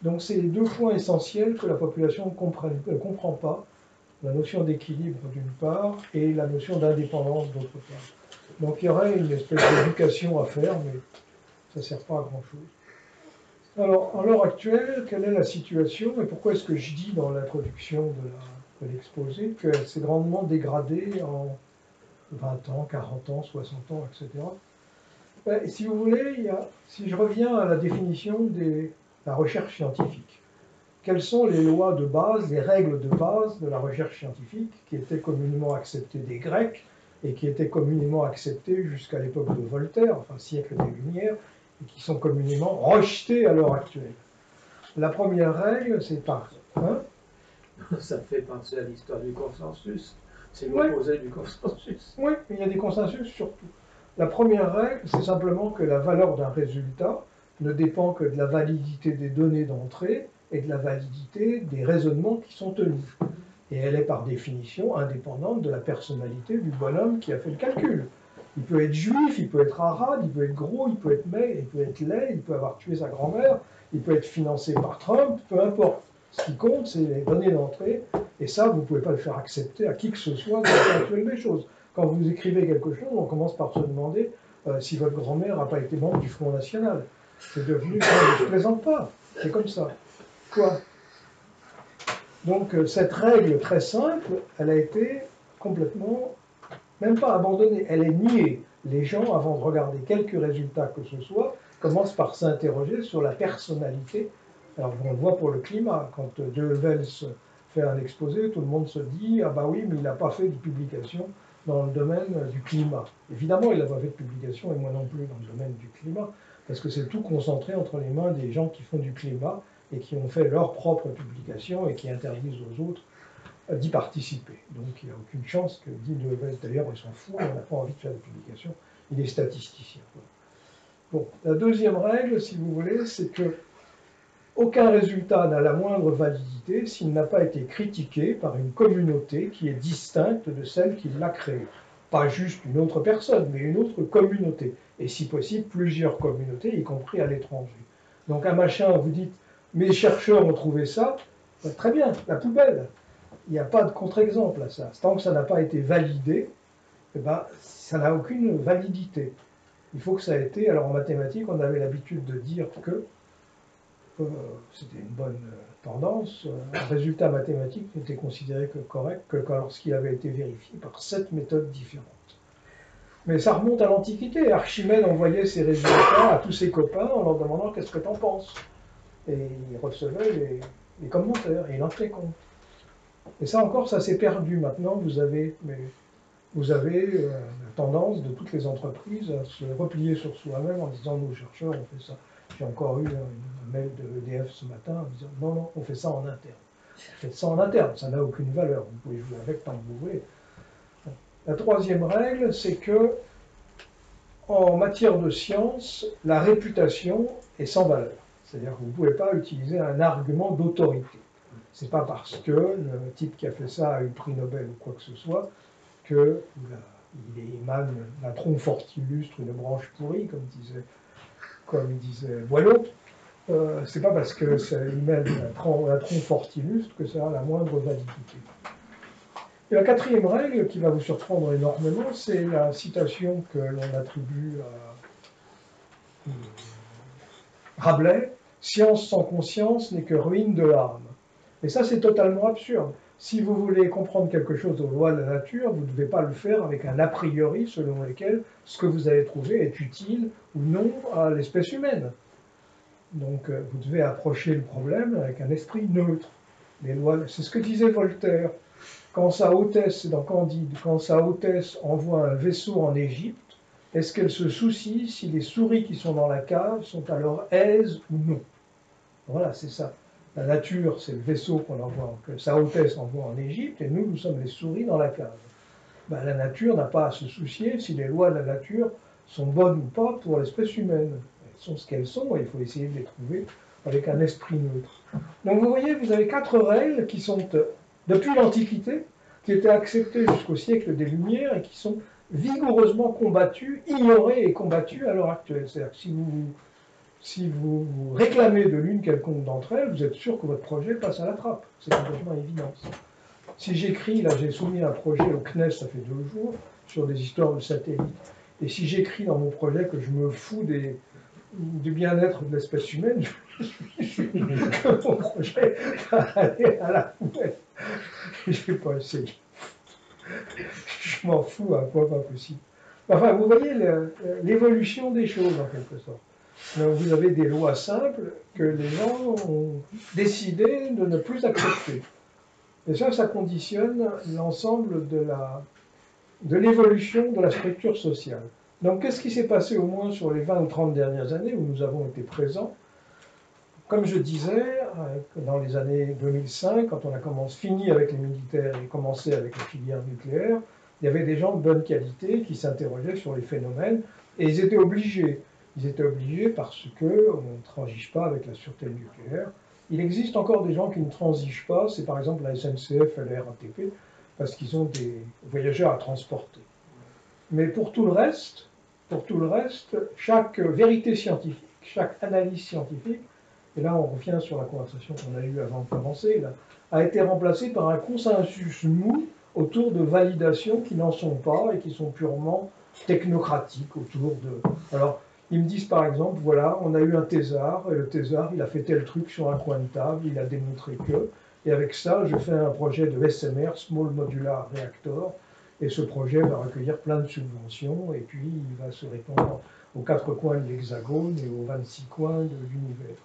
Donc c'est les deux points essentiels que la population ne comprend pas, la notion d'équilibre d'une part et la notion d'indépendance d'autre part. Donc il y aurait une espèce d'éducation à faire, mais ça ne sert pas à grand-chose. Alors, à l'heure actuelle, quelle est la situation et pourquoi est-ce que je dis dans l'introduction de l'exposé que c'est grandement dégradé en 20 ans, 40 ans, 60 ans, etc. Ben, si vous voulez, si je reviens à la définition de la recherche scientifique, quelles sont les lois de base, les règles de base de la recherche scientifique qui étaient communément acceptées des Grecs et qui étaient communément acceptées jusqu'à l'époque de Voltaire, enfin siècle des Lumières, et qui sont communément rejetées à l'heure actuelle? La première règle, c'est par... Hein? Ça fait penser à l'histoire du consensus. C'est l'opposé du consensus. Oui, il y a des consensus surtout. La première règle, c'est simplement que la valeur d'un résultat ne dépend que de la validité des données d'entrée et de la validité des raisonnements qui sont tenus. Et elle est par définition indépendante de la personnalité du bonhomme qui a fait le calcul. Il peut être juif, il peut être arabe, il peut être gros, il peut être maigre, il peut être laid, il peut avoir tué sa grand-mère, il peut être financé par Trump, peu importe. Ce qui compte, c'est les données d'entrée, et ça, vous ne pouvez pas le faire accepter à qui que ce soit dans l'actuelle des choses. Quand vous écrivez quelque chose, on commence par se demander si votre grand-mère n'a pas été membre du Front National. C'est devenu... Non, je ne plaisante pas, c'est comme ça. Quoi? Donc cette règle très simple, elle a été complètement, même pas abandonnée, elle est niée. Les gens, avant de regarder quelques résultats que ce soit, commencent par s'interroger sur la personnalité. Alors on le voit pour le climat, quand De Vels fait un exposé, tout le monde se dit « Ah bah oui, mais il n'a pas fait de publication dans le domaine du climat ». Évidemment, il n'a pas fait de publication, et moi non plus, dans le domaine du climat, parce que c'est tout concentré entre les mains des gens qui font du climat, et qui ont fait leur propre publication et qui interdisent aux autres d'y participer. Donc il n'y a aucune chance que Guy Deleuze, d'ailleurs, il s'en fout, il n'a pas envie de faire de publication, il est statisticien. Bon, la deuxième règle, si vous voulez, c'est que aucun résultat n'a la moindre validité s'il n'a pas été critiqué par une communauté qui est distincte de celle qui l'a créé. Pas juste une autre personne, mais une autre communauté. Et si possible, plusieurs communautés, y compris à l'étranger. Donc un machin, vous dites, mes chercheurs ont trouvé ça, ben, très bien, la poubelle. Il n'y a pas de contre-exemple à ça. Tant que ça n'a pas été validé, eh ben, ça n'a aucune validité. Il faut que ça ait été... Alors en mathématiques, on avait l'habitude de dire que c'était une bonne tendance, un résultat mathématique n'était considéré que correct que lorsqu'il avait été vérifié par 7 méthodes différentes. Mais ça remonte à l'Antiquité. Archimède envoyait ses résultats à tous ses copains en leur demandant qu'est-ce que t'en penses. Et il recevait les commentaires, et il en tenait compte. Et ça encore, ça s'est perdu. Maintenant, vous avez la tendance de toutes les entreprises à se replier sur soi-même en disant, nous chercheurs, on fait ça. J'ai encore eu un mail de EDF ce matin en disant, non, non, on fait ça en interne. Faites ça en interne, ça n'a aucune valeur. Vous pouvez jouer avec tant que vous voulez. La troisième règle, c'est que en matière de science, la réputation est sans valeur. C'est-à-dire que vous ne pouvez pas utiliser un argument d'autorité. Ce n'est pas parce que le type qui a fait ça a eu le prix Nobel ou quoi que ce soit qu'il émane d'un tronc fort illustre, une branche pourrie, comme disait Boileau. C'est pas parce que ça émane un tronc fort illustre que ça a la moindre validité. Et la quatrième règle, qui va vous surprendre énormément, c'est la citation que l'on attribue à Rabelais, « Science sans conscience n'est que ruine de l'âme ». Et ça, c'est totalement absurde. Si vous voulez comprendre quelque chose aux lois de la nature, vous ne devez pas le faire avec un a priori selon lequel ce que vous avez trouvé est utile ou non à l'espèce humaine. Donc, vous devez approcher le problème avec un esprit neutre. Les lois, c'est ce que disait Voltaire. Quand sa hautesse, c'est dans Candide, quand sa hautesse envoie un vaisseau en Égypte, est-ce qu'elle se soucie si les souris qui sont dans la cave sont à leur aise ou non? Voilà, c'est ça. La nature, c'est le vaisseau que sa hautesse envoie en Égypte, et nous, nous sommes les souris dans la cave. Ben, la nature n'a pas à se soucier si les lois de la nature sont bonnes ou pas pour l'espèce humaine. Elles sont ce qu'elles sont, et il faut essayer de les trouver avec un esprit neutre. Donc vous voyez, vous avez 4 règles qui sont, depuis l'Antiquité, qui étaient acceptées jusqu'au siècle des Lumières, et qui sont vigoureusement combattues, ignorées et combattues à l'heure actuelle. C'est-à-dire que si vous réclamez de l'une quelconque d'entre elles, vous êtes sûr que votre projet passe à la trappe. C'est complètement évident. Si j'écris, là j'ai soumis un projet au CNES, ça fait 2 jours, sur des histoires de satellites, et si j'écris dans mon projet que je me fous du bien-être de l'espèce humaine, je suis que mon projet va aller à la poubelle. Je ne vais pas essayer. Je m'en fous à quoi pas possible. Enfin, vous voyez l'évolution des choses en quelque sorte. Donc, vous avez des lois simples que les gens ont décidé de ne plus accepter. Et ça conditionne l'ensemble de l'évolution de la structure sociale. Donc, qu'est-ce qui s'est passé au moins sur les 20 ou 30 dernières années où nous avons été présents? Comme je disais, dans les années 2005, quand on a fini avec les militaires et commencé avec la filière nucléaire, il y avait des gens de bonne qualité qui s'interrogeaient sur les phénomènes, et ils étaient obligés. Ils étaient obligés parce qu'on ne transige pas avec la sûreté nucléaire. Il existe encore des gens qui ne transigent pas, c'est par exemple la SNCF et la RATP, parce qu'ils ont des voyageurs à transporter. Mais pour tout le reste, chaque vérité scientifique, chaque analyse scientifique, et là on revient sur la conversation qu'on a eue avant de commencer, là, a été remplacée par un consensus mou autour de validations qui n'en sont pas et qui sont purement technocratiques autour de... Alors, ils me disent par exemple, voilà, on a eu un thésard, et le thésard, il a fait tel truc sur un coin de table, il a démontré que, et avec ça, je fais un projet de SMR, Small Modular Reactor, et ce projet va recueillir plein de subventions, et puis il va se répandre aux 4 coins de l'Hexagone et aux 26 coins de l'univers.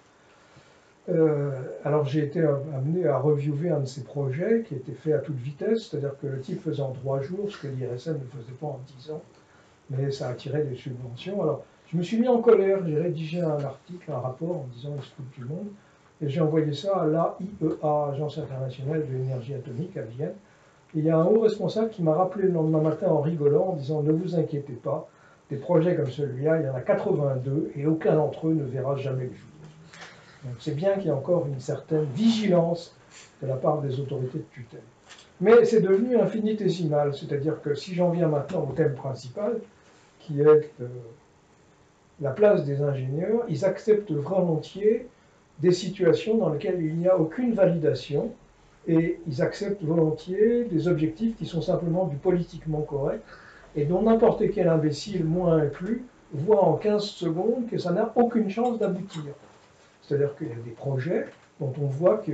Alors j'ai été amené à reviewer un de ces projets qui était fait à toute vitesse, c'est-à-dire que le type faisait en 3 jours ce que l'IRSN ne faisait pas en 10 ans, mais ça attirait des subventions. Alors je me suis mis en colère, j'ai rédigé un article, un rapport en disant il se fout du monde, et j'ai envoyé ça à l'AIEA, Agence internationale de l'énergie atomique à Vienne. Et il y a un haut responsable qui m'a rappelé le lendemain matin en rigolant, en disant ne vous inquiétez pas, des projets comme celui-là, il y en a 82 et aucun d'entre eux ne verra jamais le jour. Donc c'est bien qu'il y ait encore une certaine vigilance de la part des autorités de tutelle. Mais c'est devenu infinitésimal, c'est-à-dire que si j'en viens maintenant au thème principal, qui est la place des ingénieurs, ils acceptent volontiers des situations dans lesquelles il n'y a aucune validation, et ils acceptent volontiers des objectifs qui sont simplement du politiquement correct, et dont n'importe quel imbécile, moins inclus, voit en 15 secondes que ça n'a aucune chance d'aboutir. C'est-à-dire qu'il y a des projets dont on voit que...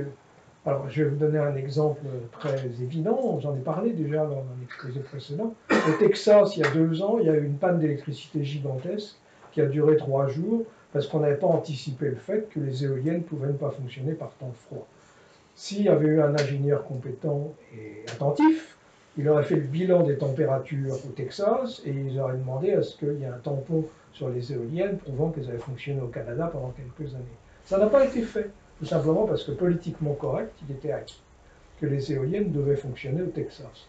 Alors, je vais vous donner un exemple très évident, j'en ai parlé déjà dans un exposé précédent. Au Texas, il y a 2 ans, il y a eu une panne d'électricité gigantesque qui a duré 3 jours, parce qu'on n'avait pas anticipé le fait que les éoliennes pouvaient ne pas fonctionner par temps froid. S'il y avait eu un ingénieur compétent et attentif, il aurait fait le bilan des températures au Texas et il aurait demandé à ce qu'il y ait un tampon sur les éoliennes prouvant qu'elles avaient fonctionné au Canada pendant quelques années. Ça n'a pas été fait, tout simplement parce que politiquement correct, il était acquis que les éoliennes devaient fonctionner au Texas.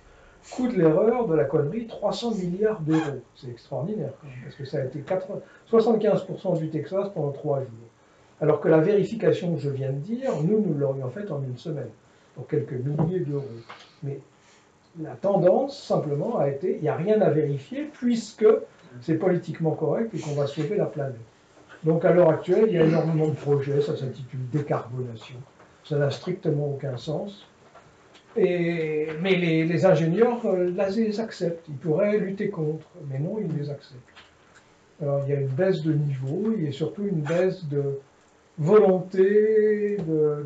Coût de l'erreur, de la connerie, 300 milliards d'euros. C'est extraordinaire, quand même, parce que ça a été 75% du Texas pendant 3 jours. Alors que la vérification que je viens de dire, nous l'aurions faite en 1 semaine, pour quelques milliers d'euros. Mais la tendance, simplement, a été, il n'y a rien à vérifier, puisque c'est politiquement correct et qu'on va sauver la planète. Donc à l'heure actuelle, il y a énormément de projets, ça s'intitule décarbonation. Ça n'a strictement aucun sens. Mais les ingénieurs les acceptent. Ils pourraient lutter contre, mais non, ils les acceptent. Alors il y a une baisse de niveau, il y a surtout une baisse de volonté de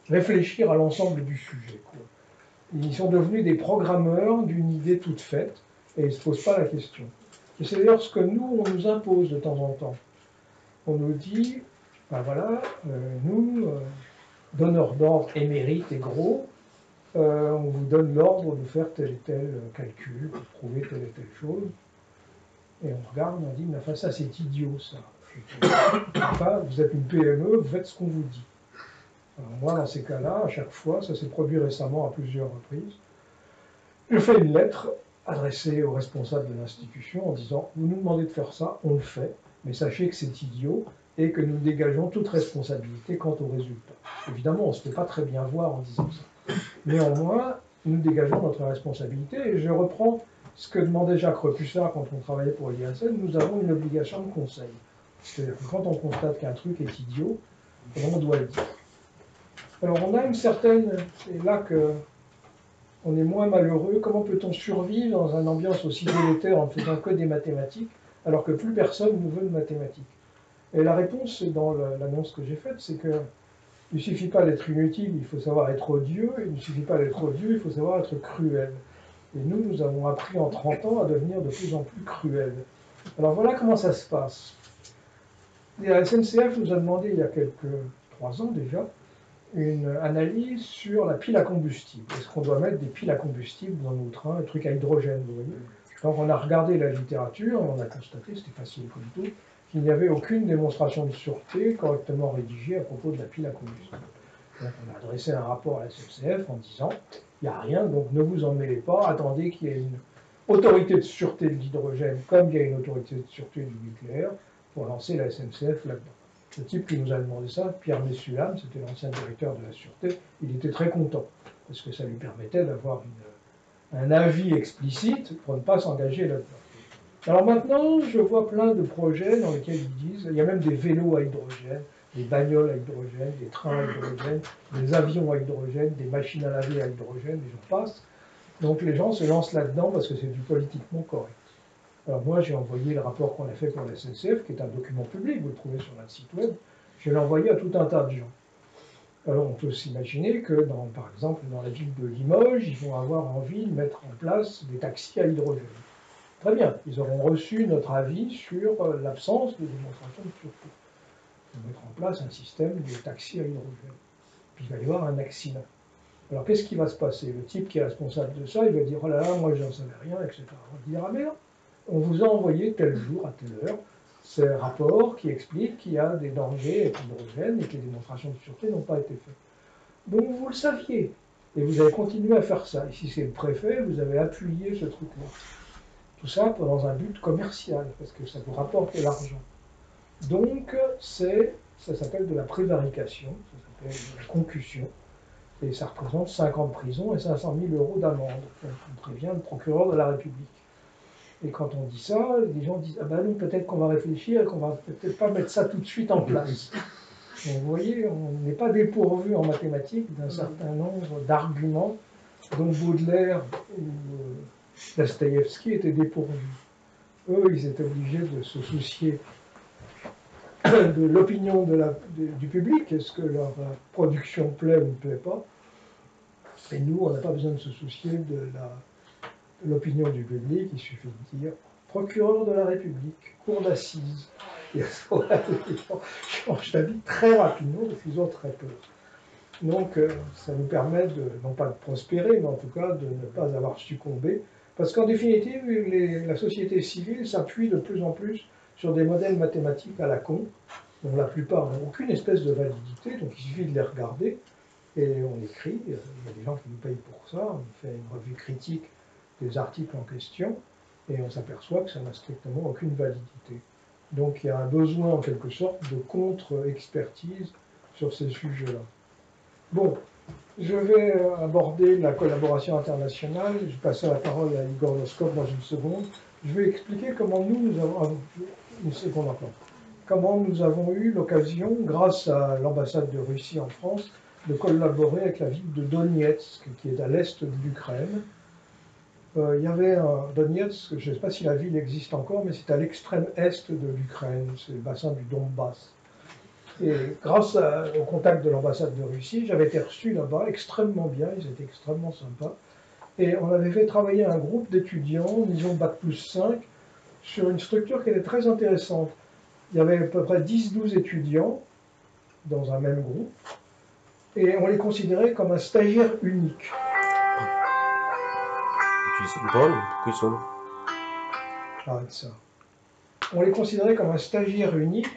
réfléchir à l'ensemble du sujet, quoi. Ils sont devenus des programmeurs d'une idée toute faite, et ils ne se posent pas la question. Et c'est d'ailleurs ce que nous, on nous impose de temps en temps. On nous dit, ben voilà, nous, donneurs d'ordre émérites et gros, on vous donne l'ordre de faire tel et tel calcul, pour prouver telle et telle chose. Et on regarde, on dit, mais enfin ça c'est idiot ça. Enfin, vous êtes une PME, vous faites ce qu'on vous dit. Alors moi, dans ces cas-là, à chaque fois, ça s'est produit récemment à plusieurs reprises, je fais une lettre adressée aux responsables de l'institution en disant, vous nous demandez de faire ça, on le fait, mais sachez que c'est idiot et que nous dégageons toute responsabilité quant aux résultats. Évidemment, on ne se fait pas très bien voir en disant ça. Néanmoins, nous dégageons notre responsabilité et je reprends ce que demandait Jacques Repussat quand on travaillait pour l'INSEE, nous avons une obligation de conseil. C'est-à-dire que quand on constate qu'un truc est idiot, on doit le dire. Alors on a une certaine, c'est là qu'on est moins malheureux, comment peut-on survivre dans une ambiance aussi délétère en ne faisant que des mathématiques, alors que plus personne ne veut de mathématiques? Et la réponse, dans l'annonce que j'ai faite, c'est que il ne suffit pas d'être inutile, il faut savoir être odieux, et il ne suffit pas d'être odieux, il faut savoir être cruel. Et nous avons appris en 30 ans à devenir de plus en plus cruels. Alors voilà comment ça se passe. Et la SNCF nous a demandé, il y a 3 ans déjà, une analyse sur la pile à combustible. Est-ce qu'on doit mettre des piles à combustible dans nos trains, un truc à hydrogène, vous voyez? Donc on a regardé la littérature, et on a constaté, c'était facile comme tout, qu'il n'y avait aucune démonstration de sûreté correctement rédigée à propos de la pile à combustible. Donc on a adressé un rapport à la SNCF en disant, il n'y a rien, donc ne vous en mêlez pas, attendez qu'il y ait une autorité de sûreté de l'hydrogène, comme il y a une autorité de sûreté du nucléaire, pour lancer la SNCF là-dedans. Le type qui nous a demandé ça, Pierre Messulam, c'était l'ancien directeur de la sûreté, il était très content, parce que ça lui permettait d'avoir un avis explicite pour ne pas s'engager là-dedans. Alors maintenant, je vois plein de projets dans lesquels ils disent, il y a même des vélos à hydrogène, des bagnoles à hydrogène, des trains à hydrogène, des avions à hydrogène, des machines à laver à hydrogène, et j'en passe. Donc les gens se lancent là-dedans parce que c'est du politiquement correct. Alors moi, j'ai envoyé le rapport qu'on a fait pour la SNCF, qui est un document public, vous le trouvez sur notre site web, je l'ai envoyé à tout un tas de gens. Alors on peut s'imaginer que, par exemple, dans la ville de Limoges, ils vont avoir envie de mettre en place des taxis à hydrogène. Très bien, ils auront reçu notre avis sur l'absence de démonstration de sûreté. Ils vont mettre en place un système de taxi à hydrogène. Puis il va y avoir un accident. Alors qu'est-ce qui va se passer? Le type qui est responsable de ça, il va dire, oh là là, moi j'en savais rien, etc. On va dire, ah mais non, on vous a envoyé tel jour, à telle heure, ce rapport qui explique qu'il y a des dangers avec l'hydrogène et que les démonstrations de sûreté n'ont pas été faites. Donc vous le saviez, et vous avez continué à faire ça. Et si c'est le préfet, vous avez appuyé ce truc-là. Tout ça dans un but commercial, parce que ça vous rapporte de l'argent. Donc, ça s'appelle de la prévarication, ça s'appelle de la concussion, et ça représente 5 ans de prison et 500 000 € d'amende. On prévient le procureur de la République. Et quand on dit ça, les gens disent, ah ben non, peut-être qu'on va réfléchir et qu'on va peut-être pas mettre ça tout de suite en place. Donc vous voyez, on n'est pas dépourvu en mathématiques d'un certain nombre d'arguments dont Baudelaire ou Dostoïevski étaient dépourvus. Eux, ils étaient obligés de se soucier de l'opinion du public, est-ce que leur production plaît ou ne plaît pas. Et nous, on n'a pas besoin de se soucier de l'opinion du public, il suffit de dire procureur de la République, cour d'assises. Et à ce moment-là, les gens changent d'avis très rapidement parce qu'ils ont très peur. Donc, ça nous permet non pas de prospérer, mais en tout cas de ne pas avoir succombé. Parce qu'en définitive, la société civile s'appuie de plus en plus sur des modèles mathématiques à la con, dont la plupart n'ont aucune espèce de validité, donc il suffit de les regarder, et on écrit, il y a des gens qui nous payent pour ça, on fait une revue critique des articles en question, et on s'aperçoit que ça n'a strictement aucune validité. Donc il y a un besoin en quelque sorte de contre-expertise sur ces sujets-là. Bon, je vais aborder la collaboration internationale, je vais passer la parole à Igor Noskov dans une seconde. Je vais expliquer comment nous avons... Une seconde encore. Comment nous avons eu l'occasion, grâce à l'ambassade de Russie en France, de collaborer avec la ville de Donetsk, qui est à l'est de l'Ukraine. Il y avait un Donetsk, je ne sais pas si la ville existe encore, mais c'est à l'extrême est de l'Ukraine, c'est le bassin du Donbass. Et grâce au contact de l'ambassade de Russie, j'avais été reçu là-bas extrêmement bien, ils étaient extrêmement sympas. Et on avait fait travailler un groupe d'étudiants, disons Bac+5, sur une structure qui était très intéressante. Il y avait à peu près 10-12 étudiants dans un même groupe, et on les considérait comme un stagiaire unique. Arrête ça. On les considérait comme un stagiaire unique,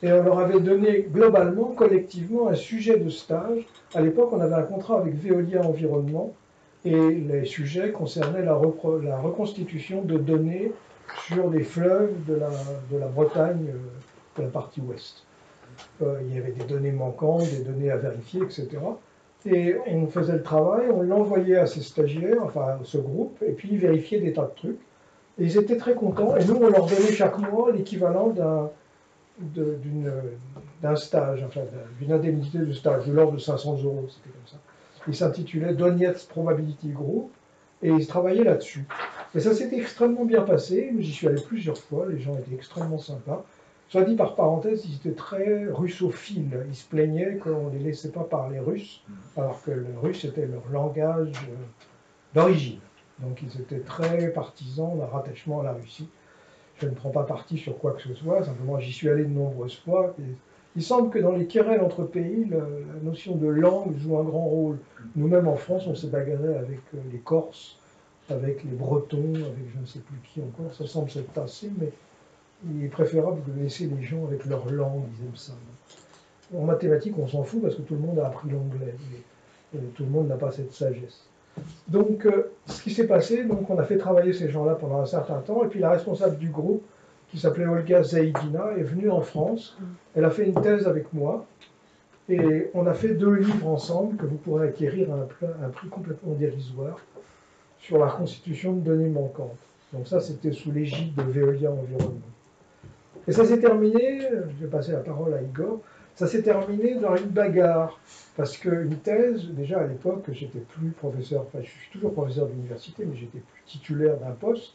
et on leur avait donné globalement, collectivement, un sujet de stage. À l'époque, on avait un contrat avec Veolia Environnement, et les sujets concernaient la reconstitution de données sur les fleuves de la Bretagne, de la partie ouest. Il y avait des données manquantes, des données à vérifier, etc. Et on faisait le travail, on l'envoyait à ces stagiaires, enfin à ce groupe, et puis ils vérifiaient des tas de trucs. Et ils étaient très contents, et nous, on leur donnait chaque mois l'équivalent d'un stage, enfin d'une indemnité de stage, de l'ordre de 500 €, c'était comme ça. Il s'intitulait Donetsk Probability Group, et ils travaillaient là-dessus. Et ça s'était extrêmement bien passé, j'y suis allé plusieurs fois, les gens étaient extrêmement sympas. Soit dit par parenthèse, ils étaient très russophiles, ils se plaignaient qu'on ne les laissait pas parler russe, alors que le russe était leur langage d'origine. Donc ils étaient très partisans d'un rattachement à la Russie. Je ne prends pas parti sur quoi que ce soit, simplement j'y suis allé de nombreuses fois. Et il semble que dans les querelles entre pays, la notion de langue joue un grand rôle. Nous-mêmes en France, on s'est bagarré avec les Corses, avec les Bretons, avec je ne sais plus qui encore. Ça semble s'être tassé, mais il est préférable de laisser les gens avec leur langue, ils aiment ça. En mathématiques, on s'en fout parce que tout le monde a appris l'anglais. Et tout le monde n'a pas cette sagesse. Donc, ce qui s'est passé, donc, on a fait travailler ces gens-là pendant un certain temps, et puis la responsable du groupe, qui s'appelait Olga Zaïdina, est venue en France. Elle a fait une thèse avec moi, et on a fait 2 livres ensemble que vous pourrez acquérir à un prix complètement dérisoire sur la reconstitution de données manquantes. Donc ça, c'était sous l'égide de Veolia Environnement. Et ça s'est terminé, je vais passer la parole à Igor, ça s'est terminé dans une bagarre. Parce qu'une thèse, déjà à l'époque, j'étais plus professeur, enfin je suis toujours professeur d'université, mais j'étais plus titulaire d'un poste.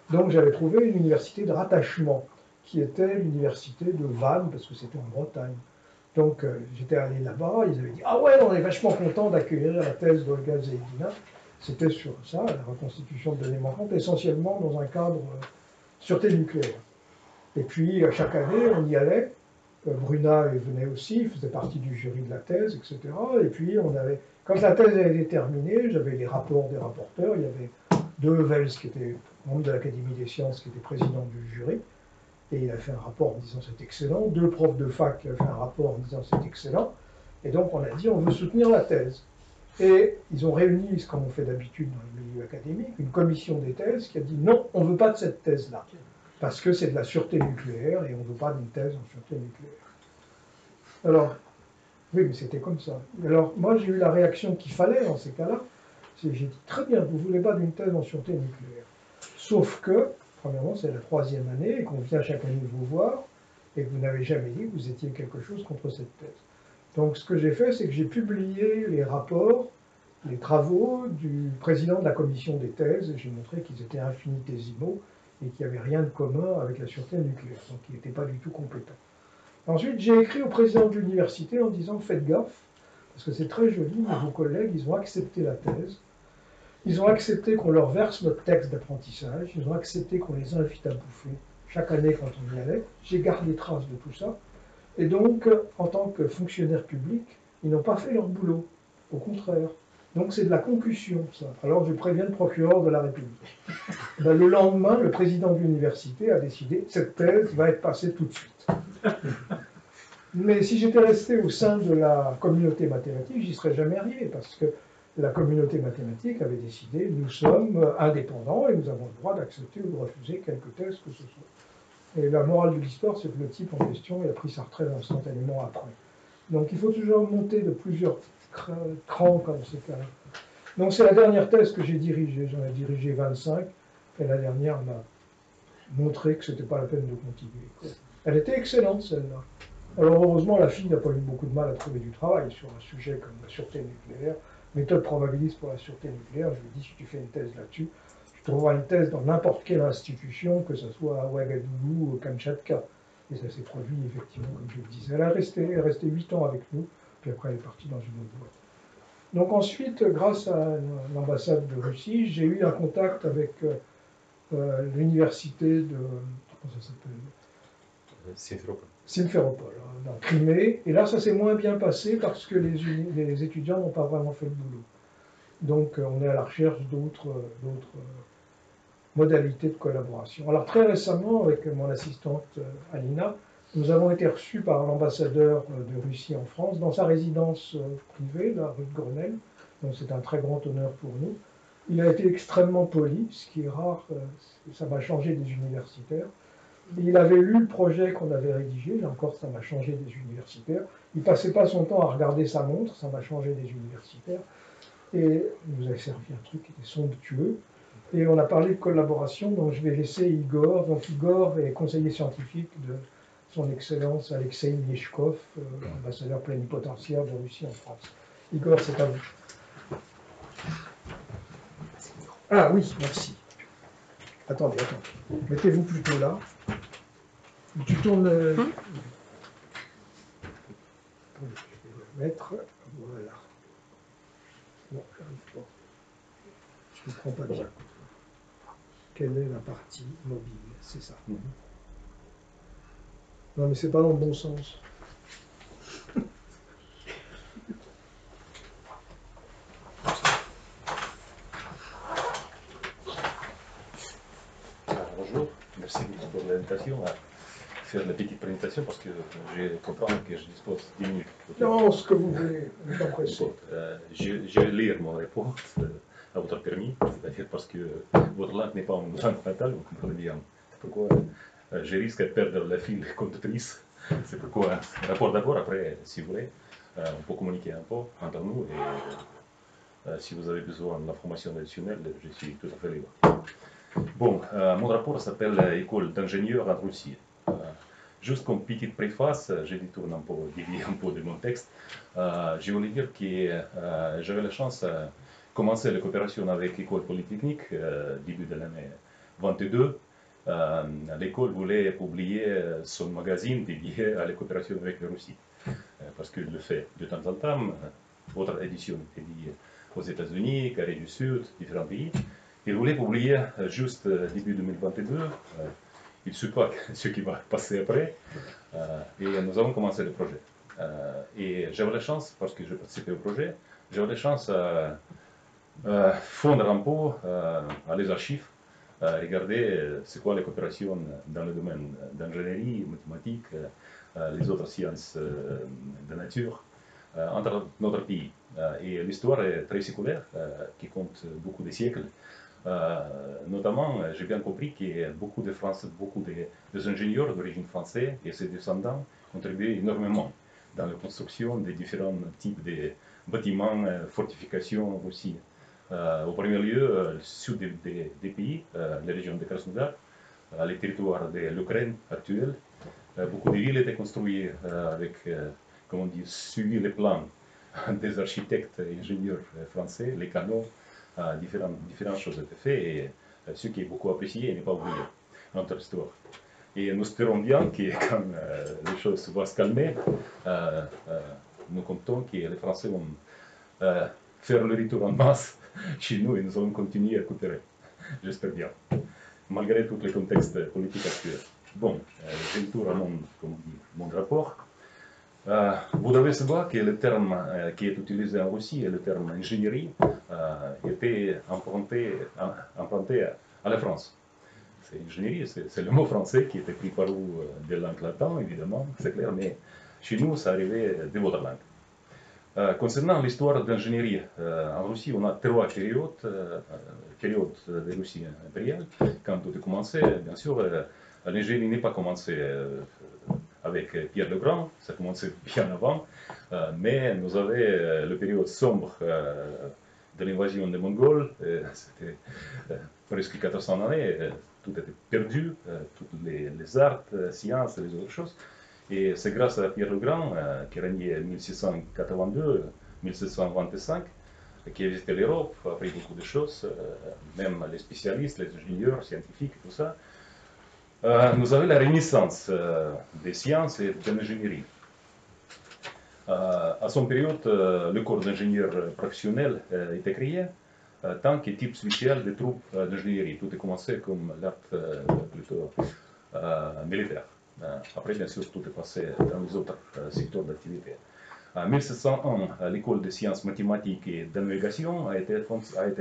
Donc j'avais trouvé une université de rattachement, qui était l'université de Vannes, parce que c'était en Bretagne. Donc j'étais allé là-bas, ils avaient dit « Ah ouais, on est vachement content d'accueillir la thèse d'Olga Zaïdina ». C'était sur ça, la reconstitution de données manquantes, essentiellement dans un cadre sûreté nucléaire. Et puis, chaque année, on y allait. Bruna venait aussi, il faisait partie du jury de la thèse, etc. Et puis, quand la thèse a été terminée, j'avais les rapports des rapporteurs. Il y avait De Hevels, qui était membre de l'Académie des sciences, qui était président du jury. Et il a fait un rapport en disant c'est excellent. 2 profs de fac qui avaient fait un rapport en disant c'est excellent. Et donc, on a dit on veut soutenir la thèse. Et ils ont réuni, ce qu'on fait d'habitude dans le milieu académique, une commission des thèses qui a dit non, on ne veut pas de cette thèse-là. Parce que c'est de la sûreté nucléaire et on ne veut pas d'une thèse en sûreté nucléaire. Alors, oui, mais c'était comme ça. Alors, moi, j'ai eu la réaction qu'il fallait dans ces cas-là. J'ai dit, très bien, vous ne voulez pas d'une thèse en sûreté nucléaire. Sauf que, premièrement, c'est la 3e année et qu'on vient chaque année vous voir et que vous n'avez jamais dit que vous étiez quelque chose contre cette thèse. Donc, ce que j'ai fait, c'est que j'ai publié les rapports, les travaux du président de la commission des thèses et j'ai montré qu'ils étaient infinitésimaux et qu'il n'y avait rien de commun avec la sûreté nucléaire, donc il n'était pas du tout compétent. Ensuite, j'ai écrit au président de l'université en disant faites gaffe, parce que c'est très joli, mais vos collègues, ils ont accepté la thèse, ils ont accepté qu'on leur verse notre texte d'apprentissage, ils ont accepté qu'on les invite à bouffer chaque année quand on y allait. J'ai gardé trace de tout ça. Et donc, en tant que fonctionnaire public, ils n'ont pas fait leur boulot. Au contraire. Donc c'est de la concussion, ça. Alors je préviens le procureur de la République. Ben, le lendemain, le président de l'université a décidé cette thèse va être passée tout de suite. Mais si j'étais resté au sein de la communauté mathématique, j'y serais jamais arrivé, parce que la communauté mathématique avait décidé nous sommes indépendants et nous avons le droit d'accepter ou de refuser quelque thèse que ce soit. Et la morale de l'histoire, c'est que le type en question il a pris sa retraite instantanément après. Donc il faut toujours monter de plusieurs crans comme ces cas-là. Donc c'est la dernière thèse que j'ai dirigée, j'en ai dirigé 25, et la dernière m'a montré que ce n'était pas la peine de continuer, quoi. Elle était excellente celle-là. Alors heureusement la fille n'a pas eu beaucoup de mal à trouver du travail sur un sujet comme la sûreté nucléaire, méthode probabiliste pour la sûreté nucléaire. Je lui ai dit si tu fais une thèse là-dessus, tu trouveras une thèse dans n'importe quelle institution, que ce soit à Ouagadougou ou au Kamchatka. Et ça s'est produit effectivement, comme je le disais. Elle est restée 8 ans avec nous, puis après elle est partie dans une autre boîte. Donc ensuite, grâce à l'ambassade de Russie, j'ai eu un contact avec l'université de... Comment ça s'appelle ? Simferopol, dans Crimée. Et là, ça s'est moins bien passé parce que les étudiants n'ont pas vraiment fait le boulot. Donc on est à la recherche d'autres modalités de collaboration. Alors très récemment, avec mon assistante Alina, nous avons été reçus par l'ambassadeur de Russie en France dans sa résidence privée, la rue de Grenelle. Donc c'est un très grand honneur pour nous. Il a été extrêmement poli, ce qui est rare, ça m'a changé des universitaires. Et il avait lu le projet qu'on avait rédigé, là encore ça m'a changé des universitaires. Il ne passait pas son temps à regarder sa montre, ça m'a changé des universitaires. Et il nous avait servi un truc qui était somptueux. Et on a parlé de collaboration, donc je vais laisser Igor. Donc Igor est conseiller scientifique de son Excellence Alexei Lieshkov, ambassadeur plénipotentiaire de Russie en France. Igor, c'est à vous. Ah oui, merci. Attendez. Mettez-vous plutôt là. Tu tournes le... Attendez, je vais le mettre. Voilà. Non, j'arrive pas. Je ne comprends pas bien. Quelle est la partie mobile? C'est ça. Non, mais c'est pas dans le bon sens. Bonjour, merci beaucoup pour l'invitation à faire la petite présentation parce que je comprends que je dispose de 10 minutes. Non, ce que vous voulez, ne pas pressé. Je vais lire mon rapport à votre permis, c'est-à-dire parce que votre langue n'est pas une langue natale, vous comprenez bien. C'est pourquoi je risque de perdre la file conductrice. C'est pourquoi un rapport d'abord, après, si vous voulez, on peut communiquer un peu entre nous et si vous avez besoin d'informations additionnelles, je suis tout à fait libre. Bon, mon rapport s'appelle École d'ingénieurs en Russie. Juste comme petite préface, je détourne un peu, dévie un peu de mon texte. Je voulais dire que j'avais la chance de commencer la coopération avec l'École Polytechnique début de l'année 22. L'école voulait publier son magazine dédié à la coopération avec la Russie. Parce qu'il le fait de temps en temps. Votre édition est dédiée aux États-Unis, Corée du Sud, différents pays. Il voulait publier juste début 2022. Il ne sait pas ce qui va passer après. Et nous avons commencé le projet. Et j'avais la chance, parce que je participais au projet, j'avais la chance à fondre un peu à les archives, regarder c'est quoi les coopérations dans le domaine d'ingénierie, mathématiques, les autres sciences de nature entre notre pays. Et l'histoire est très séculaire, qui compte beaucoup de siècles. Notamment, j'ai bien compris que beaucoup de Français, beaucoup des ingénieurs d'origine française et ses descendants contribuaient énormément dans la construction des différents types de bâtiments, fortifications aussi. Au premier lieu, le sud des pays, la région de Krasnodar, les territoires de l'Ukraine actuelle. Beaucoup de villes étaient construites avec, comment dire, suivi les plans des architectes et ingénieurs français, les canaux. Différentes choses étaient faites et ce qui est beaucoup apprécié et n'est pas oublié dans notre histoire. Et nous espérons bien que quand les choses vont se calmer, nous comptons que les Français vont faire le retour en masse chez nous et nous allons continuer à coopérer. J'espère bien, malgré tous les contextes politiques actuels. Bon, j'ai le tour à mon rapport. Vous devez savoir que le terme qui est utilisé en Russie, le terme ingénierie, était implanté à la France. C'est ingénierie, c'est le mot français qui était pris par vous des langues latines, évidemment, c'est clair, mais chez nous, ça arrivait de votre langue. Concernant l'histoire d'ingénierie, en Russie, on a trois périodes de Russie impériale. Quand tout a commencé, bien sûr, l'ingénierie n'est pas commencée avec Pierre le Grand, ça a commencé bien avant, mais nous avons la période sombre de l'invasion des Mongols, c'était presque 400 années, tout était perdu, toutes les arts, sciences et les autres choses. Et c'est grâce à Pierre le Grand, qui régnait en 1682-1725, qui a visité l'Europe, a appris beaucoup de choses, même les spécialistes, les ingénieurs, scientifiques, tout ça. Nous avons la renaissance des sciences et de l'ingénierie. À son période, le corps d'ingénieur professionnel était créé tant que type spécial des troupes d'ingénierie. Tout a commencé comme l'art plutôt militaire. Après, bien sûr, tout est passé dans les autres secteurs d'activité. En 1701, l'école de sciences mathématiques et de navigation a été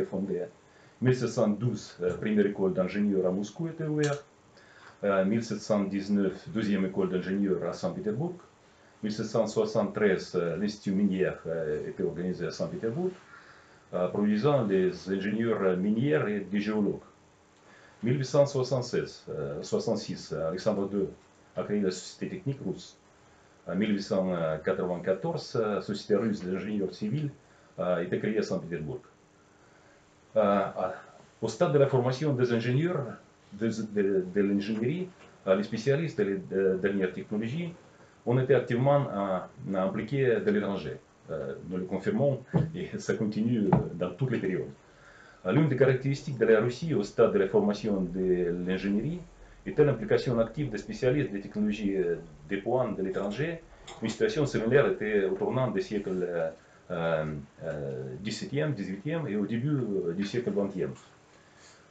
fondée. En 1712, première école d'ingénieurs à Moscou était ouverte. En 1719, deuxième école d'ingénieurs à Saint-Pétersbourg. En 1773, l'Institut minier était organisé à Saint-Pétersbourg, produisant des ingénieurs miniers et des géologues. En 1866, Alexandre II a créé la Société technique russe. En 1894, la Société russe d'ingénieurs civils a été créée à Saint-Pétersbourg. Au stade de la formation des ingénieurs de l'ingénierie, les spécialistes des dernières technologies, on était activement impliqués de l'étranger. Nous le confirmons et ça continue dans toutes les périodes. L'une des caractéristiques de la Russie au stade de la formation de l'ingénierie était l'implication active des spécialistes des technologies de pointe de l'étranger. Une situation similaire était au tournant des siècles XVIIe, XVIIIe et au début du siècle XXe.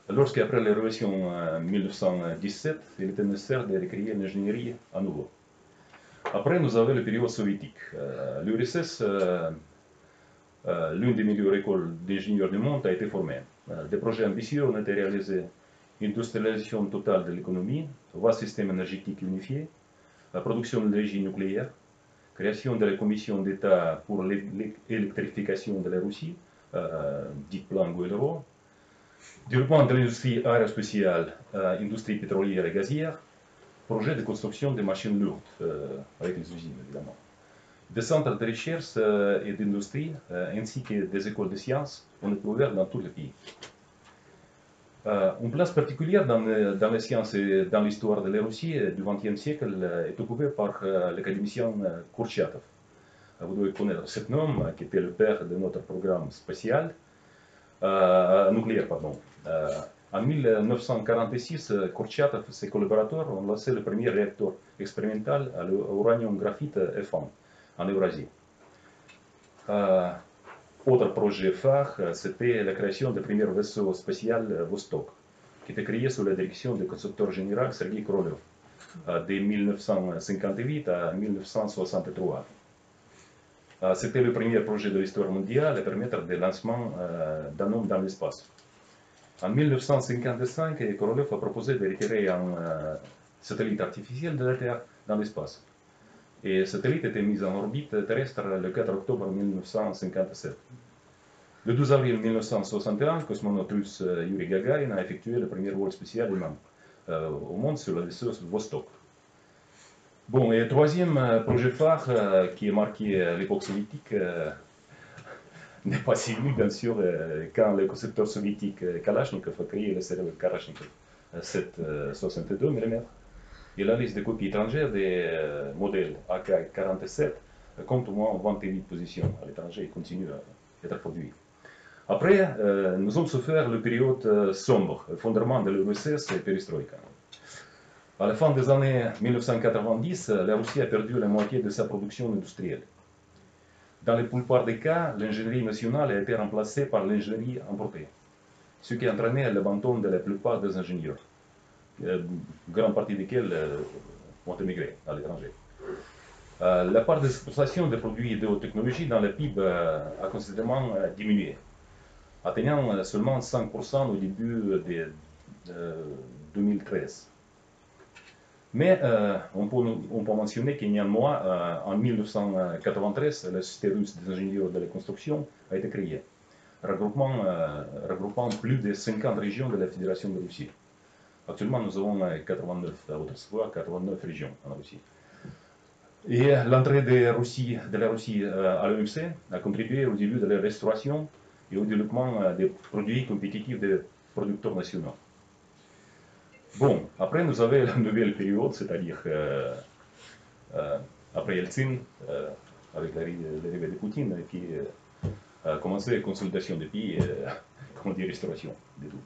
Lorsqu'après la révolution en 1917, il était nécessaire de recréer l'ingénierie à nouveau. Après, nous avons la période soviétique. L'URSS, l'une des meilleures écoles d'ingénieurs du monde, a été formée. Des projets ambitieux ont été réalisés. Industrialisation totale de l'économie, vaste système énergétique unifié, la production d'énergie nucléaire, création de la commission d'État pour l'électrification de la Russie, dite plan Goëlero, développement de l'industrie aérospatiale, industrie pétrolière et gazière, projet de construction de machines lourdes, avec les usines évidemment, des centres de recherche et d'industrie, ainsi que des écoles de sciences, ont été ouvertes dans tous les pays. Une place particulière dans les sciences et dans l'histoire de la Russie du XXe siècle est occupée par l'académicien Kurchatov. Vous devez connaître cet homme qui était le père de notre programme spatial, nucléaire, pardon. En 1946, Kurchatov et ses collaborateurs ont lancé le premier réacteur expérimental à l'uranium-graphite F1 en Eurasie. Autre projet phare, c'était la création du premier vaisseau spatial Vostok, qui était créé sous la direction du constructeur général Sergei Korolev, de 1958 à 1963. C'était le premier projet de l'histoire mondiale à permettre le lancement d'un homme dans l'espace. En 1955, Korolev a proposé de retirer un satellite artificiel de la Terre dans l'espace. Et le satellite était mis en orbite terrestre le 4 octobre 1957. Le 12 avril 1961, cosmonaute russe Yuri Gagarin a effectué le premier vol spatial humain au monde sur le vaisseau Vostok. Bon, et le troisième projet phare qui a marqué l'époque soviétique n'est pas si vieux, bien sûr, quand le concepteur soviétique Kalachnikov a créé le célèbre Kalachnikov 7,62 mm. Et la liste de copies étrangères des modèles AK-47 compte au moins 28 positions à l'étranger et continue à être produit. Après, nous avons souffert la période sombre, fondement de l'URSS et perestroïka. À la fin des années 1990, la Russie a perdu la moitié de sa production industrielle. Dans la plupart des cas, l'ingénierie nationale a été remplacée par l'ingénierie importée, ce qui a entraîné l'abandon de la plupart des ingénieurs, grande partie desquels ont émigré à l'étranger. La part d'exportation des produits de haute technologie dans le PIB a considérablement diminué, atteignant seulement 5% au début de 2013. Mais on peut mentionner qu'il y a un mois, en 1993, la Société russe des ingénieurs de la construction a été créée, regroupant plus de 50 régions de la Fédération de Russie. Actuellement, nous avons 89, autrefois 89 régions en Russie. Et l'entrée de la Russie à l'OMC a contribué au début de la restauration et au développement des produits compétitifs des producteurs nationaux. Bon, après nous avons la nouvelle période, c'est-à-dire après Yeltsin, avec l'arrivée de Poutine, qui a commencé la consolidation des pays, comment dire, restauration de tout.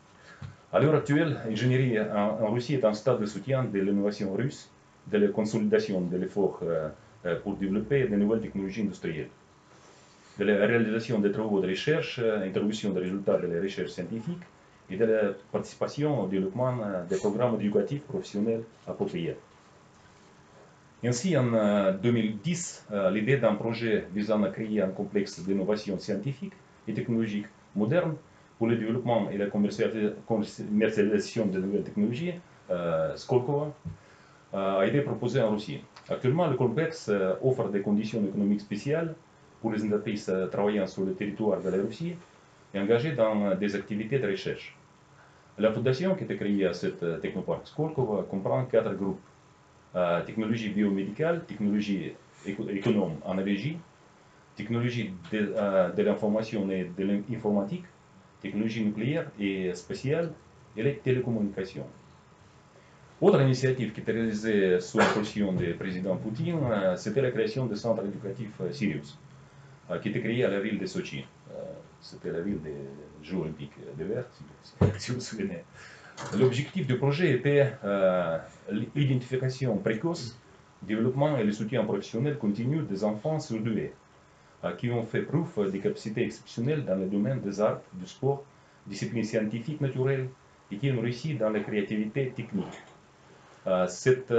À l'heure actuelle, l'ingénierie en Russie est un stade de soutien de l'innovation russe, de la consolidation de l'effort pour développer de nouvelles technologies industrielles, de la réalisation des travaux de recherche, introduction des résultats de la recherche scientifique et de la participation au développement des programmes éducatifs professionnels appropriés. Ainsi, en 2010, l'idée d'un projet visant à créer un complexe d'innovation scientifique et technologique moderne pour le développement et la commercialisation de nouvelles technologies, Skolkovo, a été proposé en Russie. Actuellement, le complexe offre des conditions économiques spéciales pour les entreprises travaillant sur le territoire de la Russie et engagées dans des activités de recherche. La fondation qui a été créée à cette technoparc Skolkovo comprend 4 groupes. Technologie biomédicale, technologie économe en énergie, technologie de l'information et de l'informatique, technologie nucléaire et spatiale et les télécommunications. Autre initiative qui était réalisée sous l'impulsion du président Poutine, c'était la création du centre éducatif Sirius, qui était créé à la ville de Sochi. C'était la ville des Jeux olympiques d'hiver, si vous vous souvenez. L'objectif du projet était l'identification précoce, développement et le soutien professionnel continu des enfants surdoués, qui ont fait preuve de capacités exceptionnelles dans le domaine des arts, du sport, disciplines scientifiques naturelles, et qui ont réussi dans la créativité technique. Cette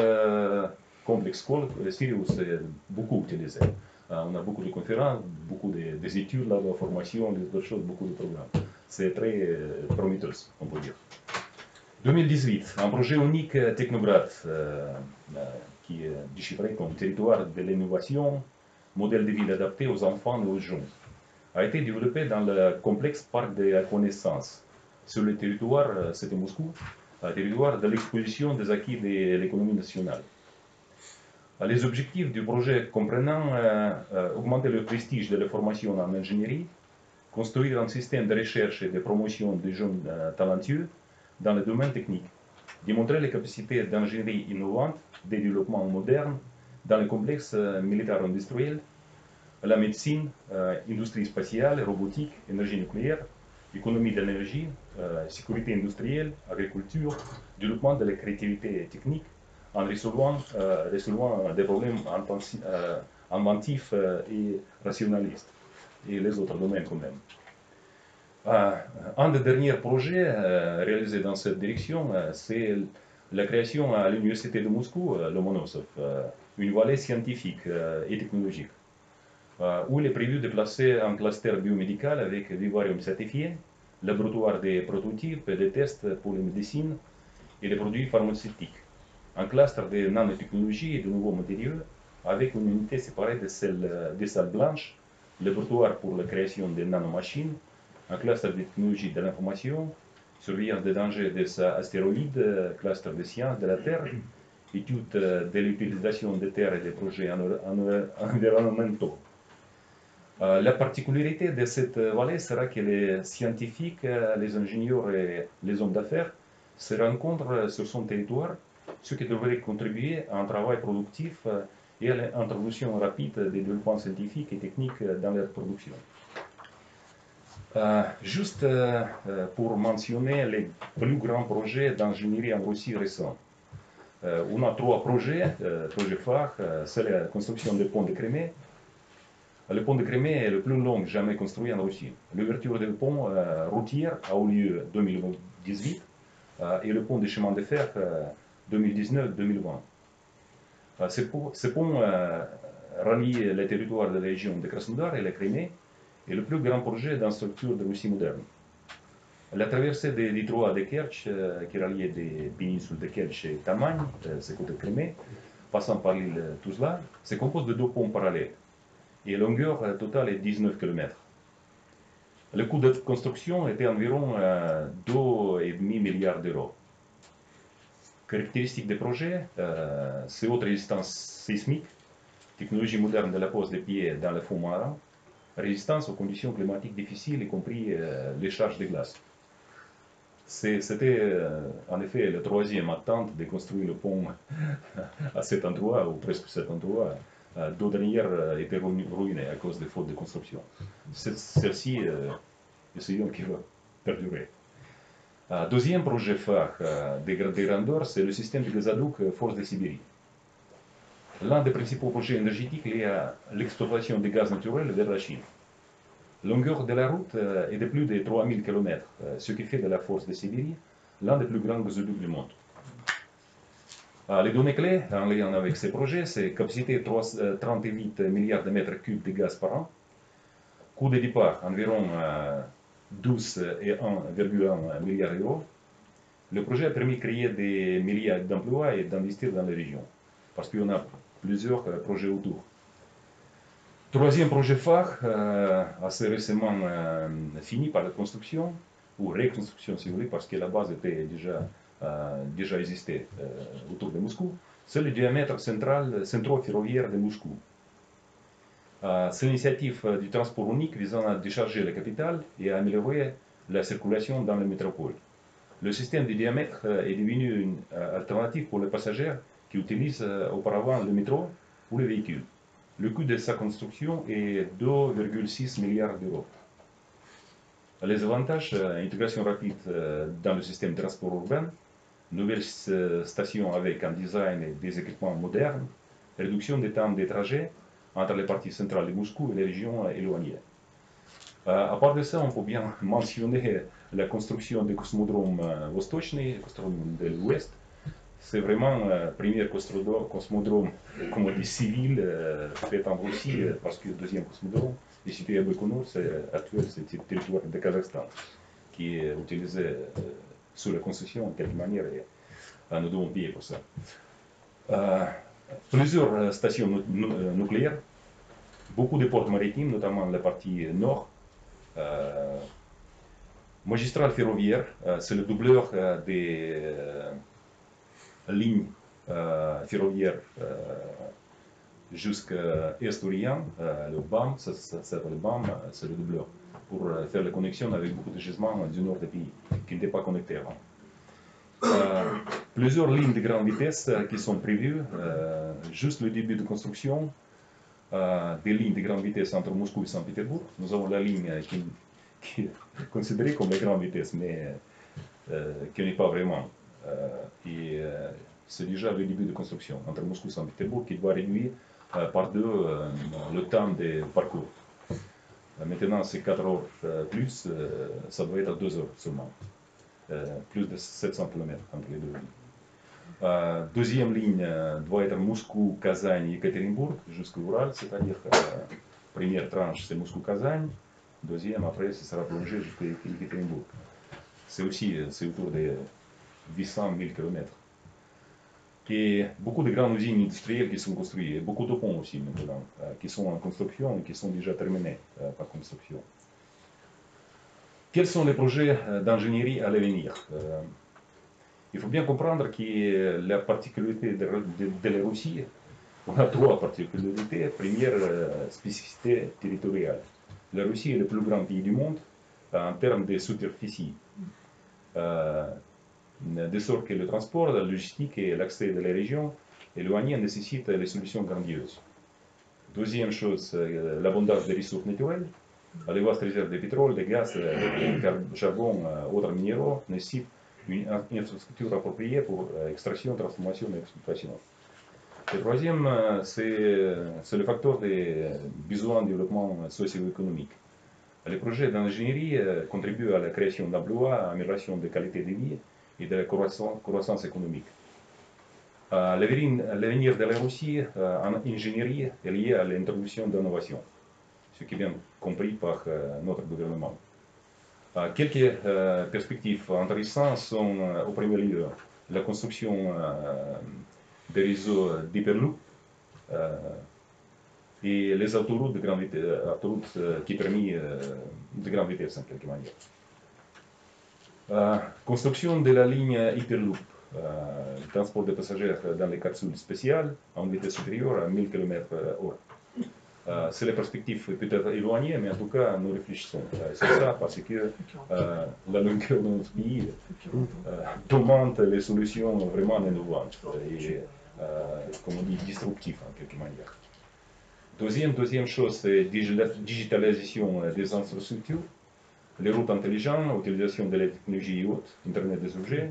complexe école, Sirius, est beaucoup utilisé. On a beaucoup de conférences, beaucoup d'études, de formation, d'autres choses, beaucoup de programmes. C'est très prometteur, on peut dire. 2018, un projet unique Technograd, qui est déchiffré comme territoire de l'innovation, modèle de ville adapté aux enfants et aux jeunes, a été développé dans le complexe Parc de la Connaissance, sur le territoire, c'était Moscou, territoire de l'exposition des acquis de l'économie nationale. Les objectifs du projet comprenant augmenter le prestige de la formation en ingénierie, construire un système de recherche et de promotion des jeunes talentueux dans le domaine technique, démontrer les capacités d'ingénierie innovante, de développement moderne dans le complexe militaire industriel, la médecine, industrie spatiale, robotique, énergie nucléaire, économie de l'énergie, sécurité industrielle, agriculture, développement de la créativité technique, en résolvant des problèmes inventifs et rationalistes, et les autres domaines quand même. Un des derniers projets réalisés dans cette direction, c'est la création à l'Université de Moscou, Lomonosov, une vallée scientifique et technologique, où il est prévu de placer un cluster biomédical avec vivarium certifié, laboratoire des prototypes et des tests pour les médecines et les produits pharmaceutiques, un cluster de nanotechnologie et de nouveaux matériaux, avec une unité séparée des salles blanches, laboratoire pour la création des nanomachines, un cluster de technologie de l'information, surveillance des dangers des astéroïdes, cluster de sciences de la Terre, étude de l'utilisation des terres et des projets environnementaux. La particularité de cette vallée sera que les scientifiques, les ingénieurs et les hommes d'affaires se rencontrent sur son territoire, ce qui devrait contribuer à un travail productif et à l'introduction rapide des développements scientifiques et techniques dans leur production. Juste pour mentionner les plus grands projets d'ingénierie en Russie récents. On a trois projets phares. C'est la construction du pont de Crimée. Le pont de Crimée est le plus long jamais construit en Russie. L'ouverture du pont routier a eu lieu en 2018 et le pont des chemins de fer 2019-2020. Ce pont relie les territoires de la région de Krasnodar et la Crimée est le plus grand projet d'infrastructure de Russie moderne. La traversée des détroits de Kerch, qui reliait des péninsules de Kerch et Taman, c'est côté Crimée, passant par l'île Tuzla, se compose de deux ponts parallèles. Et la longueur totale est 19 km. Le coût de construction était environ 2,5 milliards d'euros. Caractéristiques des projets, c'est haute résistance sismique, technologie moderne de la pose des pieds dans le fond marin, résistance aux conditions climatiques difficiles, y compris les charges de glace. C'était en effet la troisième attente de construire le pont à cet endroit, ou presque cet endroit. Deux dernières étaient ruinées à cause des fautes de construction. Celle-ci, essayons qu'elle va perdurer. Deuxième projet phare de grandeur, c'est le système de gazoduc Force de Sibérie. L'un des principaux projets énergétiques liés à l'exploitation du gaz naturel vers la Chine. La longueur de la route est de plus de 3000 km, ce qui fait de la Force de Sibérie l'un des plus grands gazoducs du monde. Les données clés en lien avec ces projets, c'est capacité 38 milliards de mètres cubes de gaz par an, coût de départ environ 12,1 milliards d'euros. Le projet a permis de créer des milliers d'emplois et d'investir dans les régions, parce qu'il y en a plusieurs projets autour. Troisième projet phare, assez récemment fini par la construction, ou reconstruction si vous voulez, parce que la base était déjà existait autour de Moscou, c'est le diamètre central ferroviaire de Moscou. C'est l'initiative du transport unique visant à décharger la capitale et à améliorer la circulation dans la métropole. Le système de diamètre est devenu une alternative pour les passagers qui utilisent auparavant le métro ou les véhicules. Le coût de sa construction est 2,6 milliards d'euros. Les avantages, intégration rapide dans le système de transport urbain, nouvelles stations avec un design et des équipements modernes, réduction des temps de trajet entre les parties centrales de Moscou et les régions éloignées. À part de ça, on peut bien mentionner la construction du cosmodrome Vostochny, cosmodrome de l'Ouest. C'est vraiment le premier cosmodrome, comme on dit, civil, fait en Russie, parce que le deuxième cosmodrome est situé à Baïkonour, actuel, c'est le territoire de Kazakhstan, qui est utilisé sous la concession de quelque manière, et nous devons payer pour ça. Plusieurs stations nucléaires, beaucoup de ports maritimes, notamment la partie nord. Magistral ferroviaire, c'est le doubleur des lignes ferroviaires jusqu'à Est-Orient, le BAM, ça s'appelle le BAM, c'est le doubleur, pour faire la connexion avec beaucoup de gisements du nord du pays qui n'étaient pas connectés avant. Plusieurs lignes de grande vitesse qui sont prévues, juste le début de construction, des lignes de grande vitesse entre Moscou et Saint-Pétersbourg. Nous avons la ligne qui est considérée comme la grande vitesse, mais qui n'est pas vraiment. C'est déjà le début de construction entre Moscou et Saint-Pétersbourg qui doit réduire par deux le temps de parcours. Maintenant, c'est 4 heures plus, ça doit être 2 heures seulement. Plus de 700 km entre les deux lignes. Deuxième ligne doit être Moscou-Kazagne et Ekaterinbourg jusqu'à Ural, c'est-à-dire première tranche c'est Moscou-Kazagne, deuxième après ce sera prolongé jusqu'à Ekaterinbourg. C'est autour de 800 000 km. Et beaucoup de grandes usines industrielles qui sont construites, beaucoup de ponts aussi maintenant, qui sont en construction et qui sont déjà terminés par construction. Quels sont les projets d'ingénierie à l'avenir? Il faut bien comprendre que la particularité de la Russie, on a trois particularités. Première, spécificité territoriale. La Russie est le plus grand pays du monde en termes de superficie. De sorte que le transport, la logistique et l'accès de la région éloignée nécessitent des solutions grandioses. Deuxième chose, l'abondance des ressources naturelles. Les vastes réserves de pétrole, de gaz, de charbon, autres minéraux nécessitent une infrastructure appropriée pour extraction, transformation et exploitation. Le troisième, c'est le facteur des besoins de développement socio-économique. Les projets d'ingénierie contribuent à la création d'emplois, à l'amélioration de qualité de vie et de la croissance économique. L'avenir de la Russie en ingénierie est lié à l'introduction d'innovations, ce qui est bien compris par notre gouvernement. Quelques perspectives intéressantes sont au premier lieu la construction des réseaux d'hyperloop et les autoroutes de grande vitesse, qui permettent de grande vitesse en quelque manière. Construction de la ligne hyperloop, transport de passagers dans les capsules spéciales en vitesse supérieure à 1000 km/h. C'est la perspective peut-être éloignée, mais en tout cas, nous réfléchissons. C'est ça parce que la longueur de notre pays demande les solutions vraiment innovantes et, comme on dit, disruptives en quelque manière. Deuxième chose, c'est la digitalisation des infrastructures, les routes intelligentes, l'utilisation de la technologie haute, Internet des objets,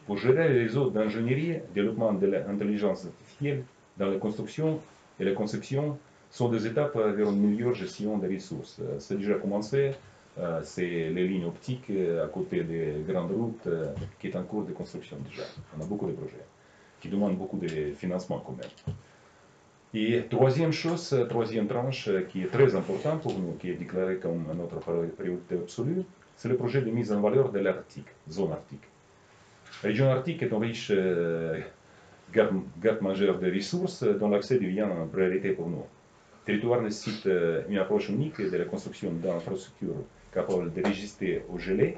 pour gérer les réseaux d'ingénierie, développement de l'intelligence artificielle dans la construction et la conception sont des étapes vers une meilleure gestion des ressources. C'est déjà commencé, c'est les lignes optiques à côté des grandes routes qui est en cours de construction déjà. On a beaucoup de projets qui demandent beaucoup de financement quand même. Et troisième tranche qui est très importante pour nous, qui est déclarée comme notre priorité absolue, c'est le projet de mise en valeur de l'Arctique, zone arctique. La région arctique est une riche garde majeure de ressources dont l'accès devient une priorité pour nous. Le territoire nécessite une approche unique de la construction d'infrastructures capables de résister aux gelées,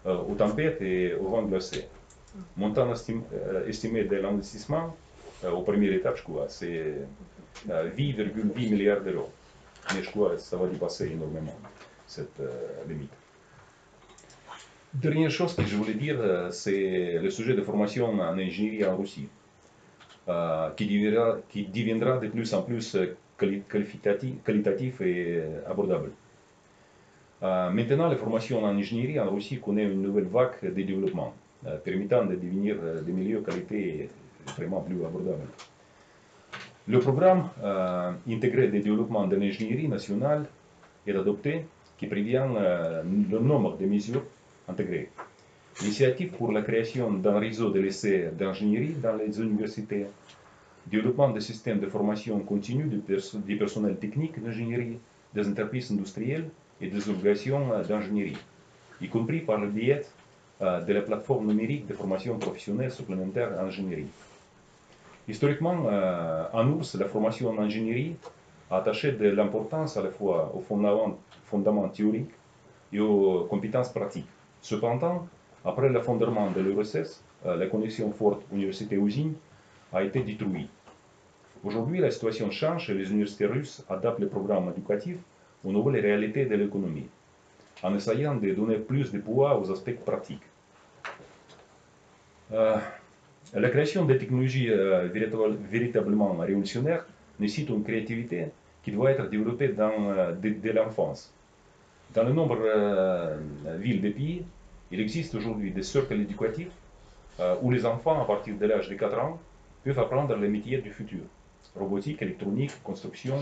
aux tempêtes et aux vents glacés. Montant estimé de l'investissement, aux premières étapes, je crois, c'est 8,8 milliards d'euros. Mais je crois que ça va dépasser énormément cette limite. Dernière chose que je voulais dire, c'est le sujet de formation en ingénierie en Russie, qui deviendra de plus en plus qualitatif et abordable. Maintenant, la formation en ingénierie en Russie connaît une nouvelle vague de développement, permettant de devenir de meilleure qualité et vraiment plus abordable. Le programme intégré de développement de l'ingénierie nationale est adopté, qui prévient le nombre de mesures intégrées. L'initiative pour la création d'un réseau de lycées d'ingénierie dans les universités, développement de systèmes de formation continue du personnel technique d'ingénierie, des entreprises industrielles et des organisations d'ingénierie, y compris par le biais de la plateforme numérique de formation professionnelle supplémentaire en ingénierie. Historiquement, en URSS, la formation en ingénierie a attaché de l'importance à la fois aux fondements théoriques et aux compétences pratiques. Cependant, après le fondement de l'URSS, la connexion forte université-usine a été détruite. Aujourd'hui, la situation change et les universités russes adaptent les programmes éducatifs aux nouvelles réalités de l'économie, en essayant de donner plus de poids aux aspects pratiques. La création de technologies véritablement révolutionnaires nécessite une créativité qui doit être développée dès l'enfance. Dans de nombreuses villes des pays, il existe aujourd'hui des cercles éducatifs où les enfants, à partir de l'âge de 4 ans, peuvent apprendre les métiers du futur: robotique, électronique, construction,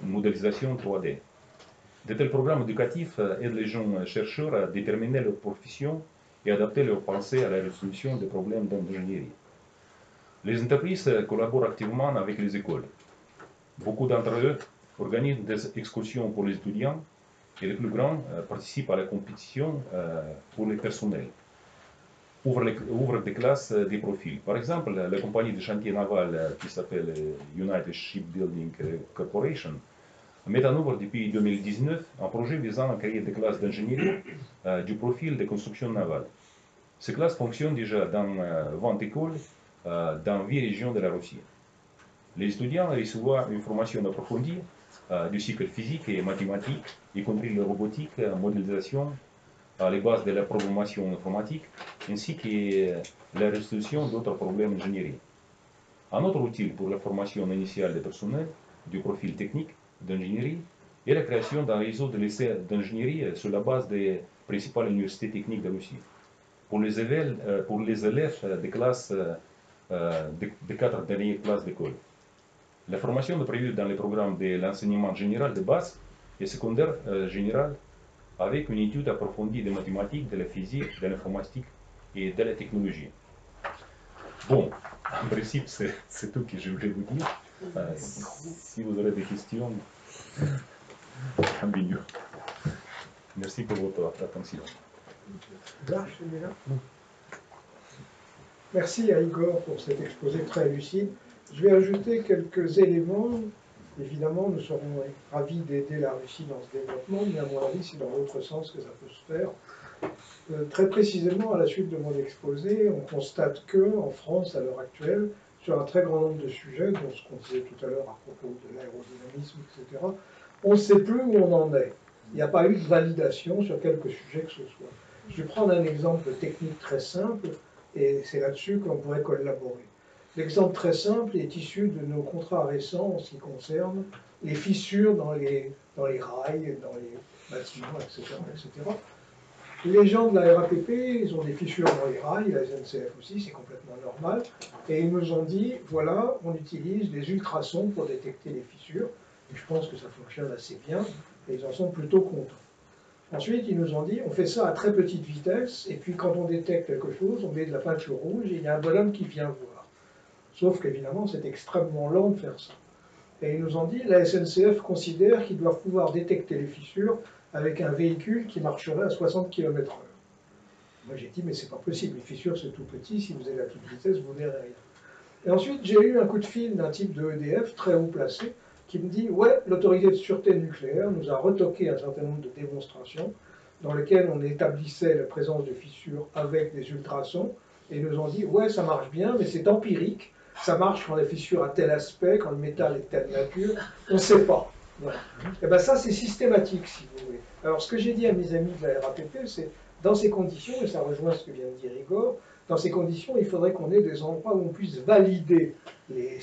modélisation 3D. De tels programmes éducatifs aident les jeunes chercheurs à déterminer leur profession et adapter leur pensée à la résolution des problèmes d'ingénierie. Les entreprises collaborent activement avec les écoles. Beaucoup d'entre eux organisent des excursions pour les étudiants et les plus grands participent à la compétition pour les personnels. Ouvrent des classes des profils. Par exemple, la compagnie de chantier naval qui s'appelle United Shipbuilding Corporation met en œuvre depuis 2019 un projet visant à créer des classes d'ingénierie du profil de construction navale. Ces classes fonctionnent déjà dans 20 écoles dans 8 régions de la Russie. Les étudiants reçoivent une formation approfondie du cycle physique et mathématique, y compris la robotique, la modélisation, les bases de la programmation informatique, ainsi que la résolution d'autres problèmes d'ingénierie. Un autre outil pour la formation initiale des personnels du profil technique d'ingénierie est la création d'un réseau de lycées d'ingénierie sur la base des principales universités techniques de Russie. pour les élèves des classes, des 4 dernières classes d'école. La formation est prévue dans le programme de l'enseignement général de base et secondaire général, avec une étude approfondie des mathématiques, de la physique, de l'informatique et de la technologie. Bon, en principe, c'est tout que je voulais vous dire. Si vous aurez des questions, bienvenue. Merci pour votre attention. Merci à Igor pour cet exposé très lucide. Je vais ajouter quelques éléments. Évidemment, nous serons ravis d'aider la Russie dans ce développement, mais à mon avis, c'est dans l'autre sens que ça peut se faire. Très précisément, à la suite de mon exposé, on constate qu'en France, à l'heure actuelle, sur un très grand nombre de sujets, dont ce qu'on disait tout à l'heure à propos de l'aérodynamisme, etc., on ne sait plus où on en est. Il n'y a pas eu de validation sur quelque sujet que ce soit. Je vais prendre un exemple technique très simple, et c'est là-dessus qu'on pourrait collaborer. L'exemple très simple est issu de nos contrats récents en ce qui concerne les fissures dans les rails, dans les bâtiments, etc., etc. Les gens de la RATP, ils ont des fissures dans les rails, la SNCF aussi, c'est complètement normal. Et ils nous ont dit, voilà, on utilise des ultrasons pour détecter les fissures. Et je pense que ça fonctionne assez bien, et ils en sont plutôt contents. Ensuite, ils nous ont dit, on fait ça à très petite vitesse, et puis quand on détecte quelque chose, on met de la peinture rouge, et il y a un bonhomme qui vient voir. Sauf qu'évidemment, c'est extrêmement lent de faire ça. Et ils nous ont dit, la SNCF considère qu'ils doivent pouvoir détecter les fissures avec un véhicule qui marcherait à 60 km/h. Moi j'ai dit, mais c'est pas possible, les fissures c'est tout petit, si vous allez à toute vitesse, vous verrez rien. Et ensuite, j'ai eu un coup de fil d'un type de EDF, très haut placé, qui me dit, ouais, l'autorité de sûreté nucléaire nous a retoqué un certain nombre de démonstrations dans lesquelles on établissait la présence de fissures avec des ultrasons, et ils nous ont dit, ouais, ça marche bien, mais c'est empirique, ça marche quand la fissure a tel aspect, quand le métal est de telle nature, on ne sait pas. Voilà. Et bien ça, c'est systématique, si vous voulez. Alors, ce que j'ai dit à mes amis de la RATP, c'est, dans ces conditions, et ça rejoint ce que vient de dire Igor, dans ces conditions, il faudrait qu'on ait des endroits où on puisse valider les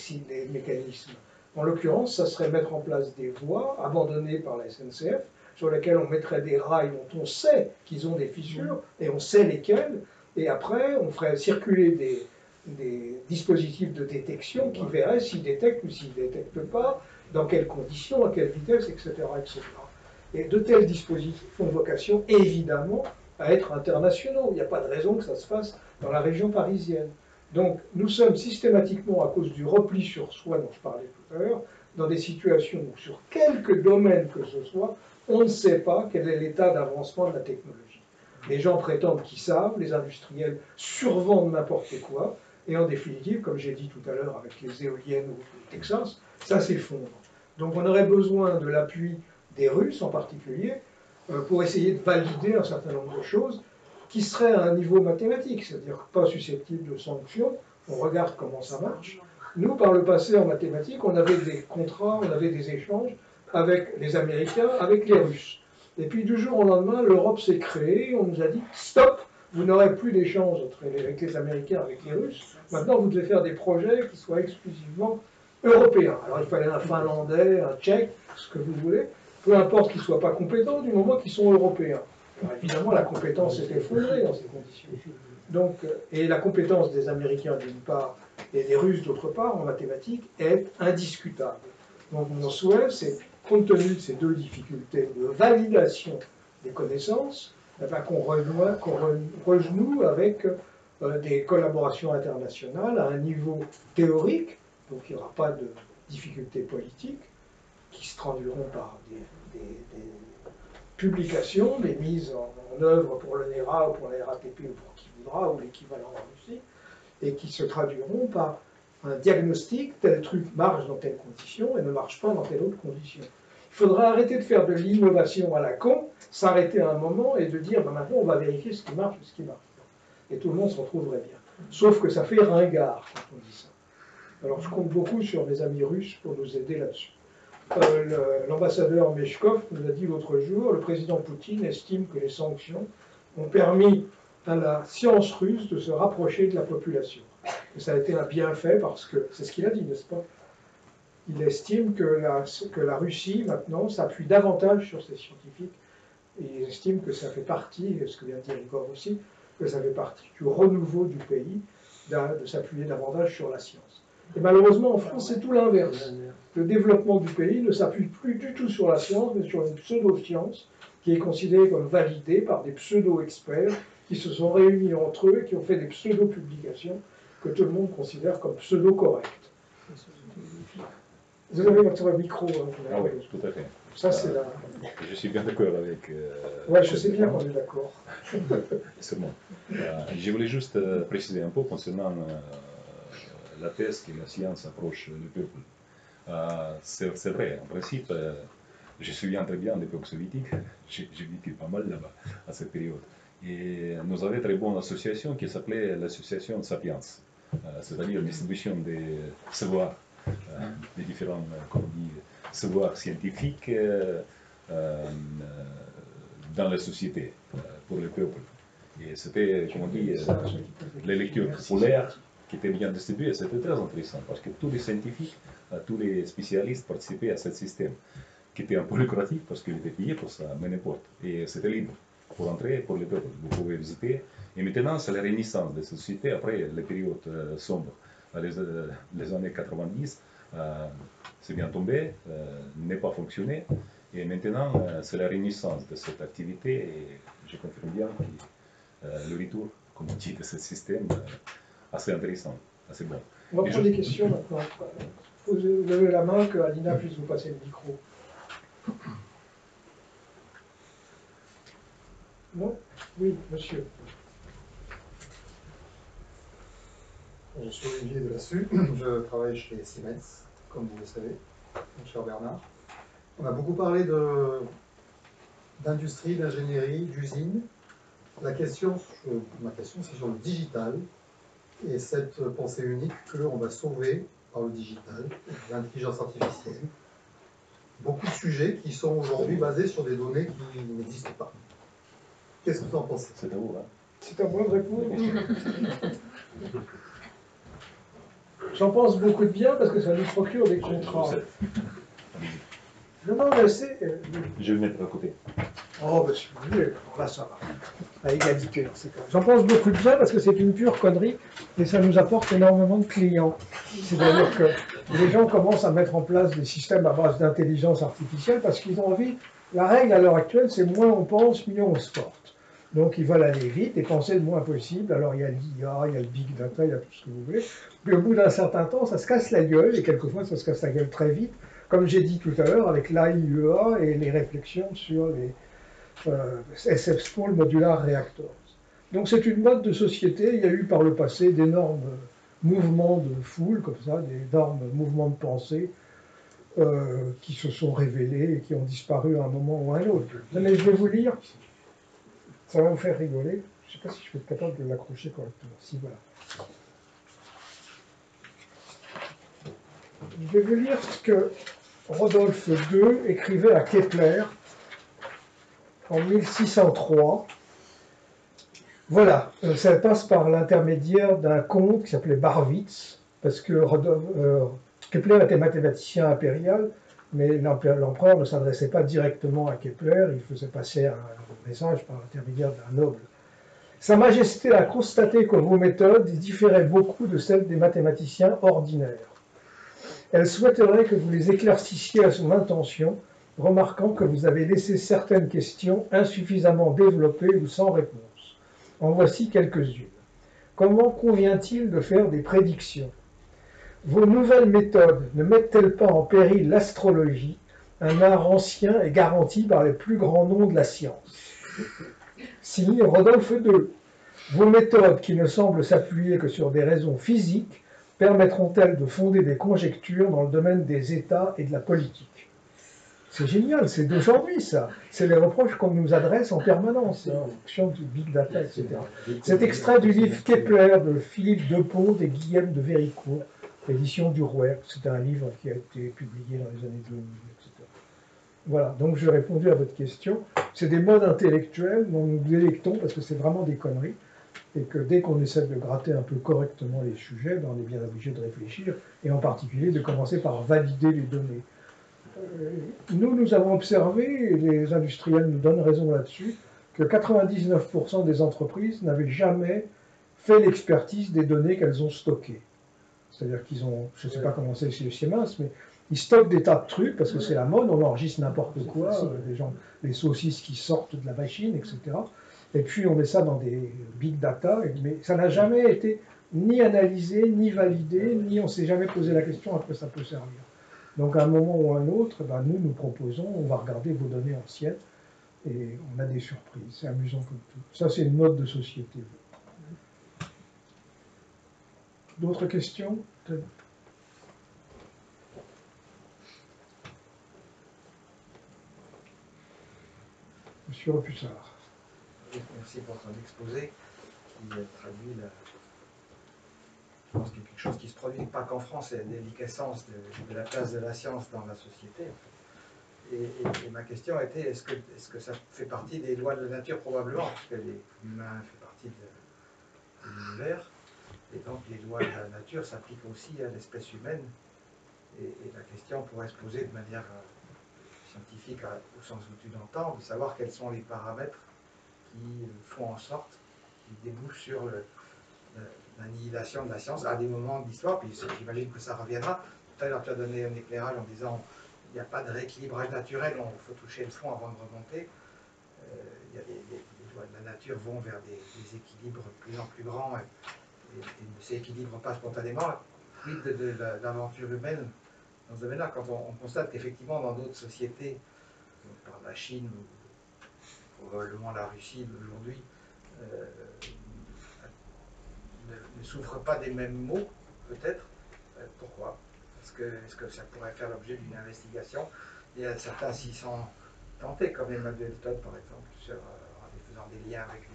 mécanismes. En l'occurrence, ça serait mettre en place des voies abandonnées par la SNCF, sur lesquelles on mettrait des rails dont on sait qu'ils ont des fissures, et on sait lesquelles, et après, on ferait circuler des dispositifs de détection qui verraient s'ils détectent ou s'ils ne détectent pas, dans quelles conditions, à quelle vitesse, etc., etc. Et de tels dispositifs ont vocation, évidemment, à être internationaux. Il n'y a pas de raison que ça se fasse dans la région parisienne. Donc, nous sommes systématiquement, à cause du repli sur soi dont je parlais tout à l'heure, dans des situations où, sur quelques domaines que ce soit, on ne sait pas quel est l'état d'avancement de la technologie. Les gens prétendent qu'ils savent, les industriels survendent n'importe quoi, et en définitive, comme j'ai dit tout à l'heure avec les éoliennes au Texas, ça s'effondre. Donc on aurait besoin de l'appui des Russes en particulier pour essayer de valider un certain nombre de choses qui seraient à un niveau mathématique, c'est-à-dire pas susceptibles de sanctions. On regarde comment ça marche. Nous, par le passé, en mathématiques, on avait des contrats, on avait des échanges avec les Américains, avec les Russes. Et puis du jour au lendemain, l'Europe s'est créée, on nous a dit « Stop, vous n'aurez plus d'échanges avec les Américains, avec les Russes. Maintenant, vous devez faire des projets qui soient exclusivement européens. » Alors il fallait un Finlandais, un Tchèque, ce que vous voulez, peu importe qu'ils ne soient pas compétents, du moment qu'ils sont européens. Alors évidemment, la compétence s'est effondrée dans ces conditions. Donc, et la compétence des Américains d'une part et des Russes d'autre part en mathématiques est indiscutable. Donc mon souhait, c'est, compte tenu de ces deux difficultés de validation des connaissances, qu'on renoue avec des collaborations internationales à un niveau théorique, donc il n'y aura pas de difficultés politiques, qui se traduiront par des publications, des mises en œuvre pour le NERA ou pour la RATP ou pour qui voudra, ou l'équivalent en Russie, et qui se traduiront par un diagnostic, tel truc marche dans telle condition et ne marche pas dans telle autre condition. Il faudra arrêter de faire de l'innovation à la con, s'arrêter à un moment et de dire ben maintenant on va vérifier ce qui marche et ce qui marche pas. Et tout le monde se retrouverait bien. Sauf que ça fait ringard quand on dit ça. Alors je compte beaucoup sur mes amis russes pour nous aider là-dessus. L'ambassadeur Meshkov nous a dit l'autre jour, le président Poutine estime que les sanctions ont permis à la science russe de se rapprocher de la population. Et ça a été un bienfait parce que, c'est ce qu'il a dit, n'est-ce pas? Il estime que la Russie, maintenant, s'appuie davantage sur ses scientifiques, et il estime que ça fait partie, ce que vient de dire Igor aussi, que ça fait partie du renouveau du pays, de s'appuyer davantage sur la science. Et malheureusement, en France, c'est tout l'inverse. Le développement du pays ne s'appuie plus du tout sur la science, mais sur une pseudo-science qui est considérée comme validée par des pseudo-experts qui se sont réunis entre eux et qui ont fait des pseudo-publications que tout le monde considère comme pseudo-correctes. Vous avez votre micro. Ah oui, tout à fait. Ça, c'est la... Je suis bien d'accord avec... ouais, je sais bien qu'on est d'accord. Sûrement. Je voulais juste préciser un peu concernant la thèse que la science approche le peuple. C'est vrai, en principe, je me souviens très bien de l'époque soviétique, j'ai vécu pas mal là-bas à cette période. Et nous avions une très bonne association qui s'appelait l'association Sapiens, c'est-à-dire distribution des savoirs, des différents, comme on dit, savoirs scientifiques dans la société, pour le peuple. Et c'était, comme on dit, les lectures populaires qui étaient bien distribuées, c'était très intéressant parce que tous les scientifiques, tous les spécialistes participaient à ce système qui était un peu lucratif parce qu'il était payé pour ça, mais n'importe. Et c'était libre pour entrer pour le peuple. Vous pouvez visiter. Et maintenant, c'est la renaissance de cette société après les périodes sombres. Les années 90, c'est bien tombé, n'est pas fonctionné. Et maintenant, c'est la renaissance de cette activité. Et je confirme bien que le retour, comme on dit, de ce système, assez intéressant, assez bon. On va prendre des questions maintenant. Vous levez la main, que Alina puisse vous passer le micro. Non? Oui, monsieur. Je suis Olivier Delassus, je travaille chez Siemens, comme vous le savez, mon cher Bernard. On a beaucoup parlé d'industrie, d'ingénierie, d'usine. Ma question, c'est sur le digital et cette pensée unique qu'on va sauver par le digital, l'intelligence artificielle. Beaucoup de sujets qui sont aujourd'hui basés sur des données qui n'existent pas. Qu'est-ce que vous en pensez? C'est à vous, hein? C'est à moi de répondre. J'en pense beaucoup de bien parce que ça nous procure des contrats. Non, mais c'est... Je vais le mettre à côté. Oh, ben si vous voulez, là ça va. À égalité, dans ces cas. J'en pense beaucoup de bien parce que c'est une pure connerie et ça nous apporte énormément de clients. C'est-à-dire que les gens commencent à mettre en place des systèmes à base d'intelligence artificielle parce qu'ils ont envie. La règle à l'heure actuelle, c'est moins on pense, mieux on se porte. Donc ils veulent aller vite et penser le moins possible. Alors il y a l'IA, il y a le big data, il y a tout ce que vous voulez. Puis au bout d'un certain temps, ça se casse la gueule et quelquefois ça se casse la gueule très vite. Comme j'ai dit tout à l'heure, avec l'AIEA et les réflexions sur les SF Small Modular Reactors. Donc c'est une mode de société. Il y a eu par le passé d'énormes mouvements de foule, comme ça, d'énormes mouvements de pensée qui se sont révélés et qui ont disparu à un moment ou à un autre. Mais je vais vous lire, ça va vous faire rigoler. Je ne sais pas si je vais être capable de l'accrocher correctement. Si, voilà. Je vais vous lire ce que Rodolphe II écrivait à Kepler en 1603. Voilà, ça passe par l'intermédiaire d'un comte qui s'appelait Barwitz, parce que Kepler était mathématicien impérial, mais l'empereur ne s'adressait pas directement à Kepler, il faisait passer un message par l'intermédiaire d'un noble. Sa Majesté a constaté que vos méthodes différaient beaucoup de celles des mathématiciens ordinaires. Elle souhaiterait que vous les éclaircissiez à son intention, remarquant que vous avez laissé certaines questions insuffisamment développées ou sans réponse. En voici quelques-unes. Comment convient-il de faire des prédictions? Vos nouvelles méthodes ne mettent-elles pas en péril l'astrologie, un art ancien et garanti par les plus grands noms de la science? Signé Rodolphe II. Vos méthodes, qui ne semblent s'appuyer que sur des raisons physiques, permettront-elles de fonder des conjectures dans le domaine des États et de la politique? C'est génial, c'est d'aujourd'hui ça. C'est les reproches qu'on nous adresse en permanence, en fonction du big data, etc. C'est extrait du livre Kepler de Philippe Deponte et Guillaume de Véricourt, édition du Rouergue. C'est un livre qui a été publié dans les années 2000, etc. Voilà, donc j'ai répondu à votre question. C'est des modes intellectuels dont nous délectons parce que c'est vraiment des conneries. Et que dès qu'on essaie de gratter un peu correctement les sujets, ben on est bien obligé de réfléchir, et en particulier de commencer par valider les données. Nous avons observé, et les industriels nous donnent raison là-dessus, que 99% des entreprises n'avaient jamais fait l'expertise des données qu'elles ont stockées. C'est-à-dire qu'ils ont, je ne sais pas comment c'est chez Siemens, mais ils stockent des tas de trucs parce que c'est la mode, on enregistre n'importe quoi, les saucisses qui sortent de la machine, etc. Et puis on met ça dans des big data, mais ça n'a jamais été ni analysé, ni validé, ni on ne s'est jamais posé la question à quoi ça peut servir. Donc à un moment ou à un autre, ben, nous proposons, on va regarder vos données anciennes et on a des surprises. C'est amusant comme tout. Ça, c'est une mode de société. D'autres questions? Monsieur Repussard. Merci pour ton exposé qui traduit je pense qu'il y a quelque chose qui se produit pas qu'en France, c'est la déliquescence de la place de la science dans la société. Et ma question était, est-ce que ça fait partie des lois de la nature? Probablement, parce que l'humain fait partie de l'univers, et donc les lois de la nature s'appliquent aussi à l'espèce humaine. Et la question pourrait se poser de manière scientifique, au sens où tu l'entends, de savoir quels sont les paramètres qui font en sorte qu'ils débouchent sur l'annihilation de la science à des moments de l'histoire, puis j'imagine que ça reviendra. Tout à l'heure, tu as donné un éclairage en disant il n'y a pas de rééquilibrage naturel, il faut toucher le fond avant de remonter. Il y a les lois de la nature vont vers des équilibres de plus en plus grands et ne s'équilibrent pas spontanément. Quid de l'aventure humaine dans ce domaine-là, quand on constate qu'effectivement dans d'autres sociétés, par la Chine ou probablement la Russie d'aujourd'hui, ne souffrent pas des mêmes maux, peut-être. Pourquoi? Est-ce que ça pourrait faire l'objet d'une investigation? Il y a certains s'y sont tentés, comme Emmanuel Todd, par exemple, en faisant des liens avec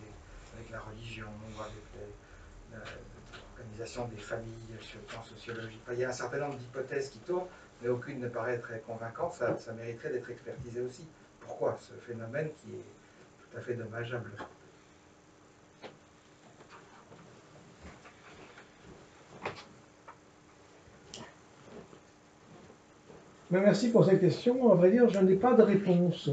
la religion ou avec l'organisation des familles sur le plan sociologique. Enfin, il y a un certain nombre d'hypothèses qui tournent, mais aucune ne paraît très convaincante. Ça mériterait d'être expertisé aussi. Pourquoi ce phénomène qui est tout à fait dommageable? Mais merci pour cette question. À vrai dire, je n'ai pas de réponse.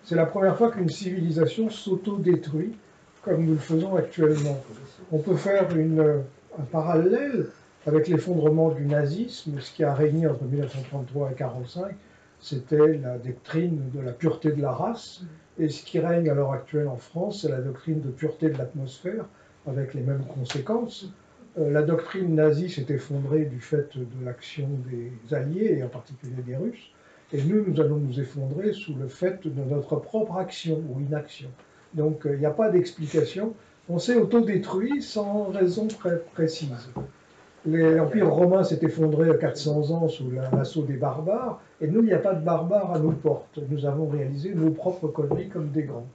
C'est la première fois qu'une civilisation s'auto-détruit, comme nous le faisons actuellement. On peut faire un parallèle avec l'effondrement du nazisme. Ce qui a régné entre 1933 et 1945, c'était la doctrine de la pureté de la race. Et ce qui règne à l'heure actuelle en France, c'est la doctrine de pureté de l'atmosphère, avec les mêmes conséquences. La doctrine nazie s'est effondrée du fait de l'action des Alliés, et en particulier des Russes, et nous allons nous effondrer sous le fait de notre propre action ou inaction. Donc il n'y a pas d'explication. On s'est autodétruit sans raison très précise. L'Empire romain s'est effondré à 400 ans sous l'assaut des barbares, et nous, il n'y a pas de barbares à nos portes. Nous avons réalisé nos propres conneries comme des grands.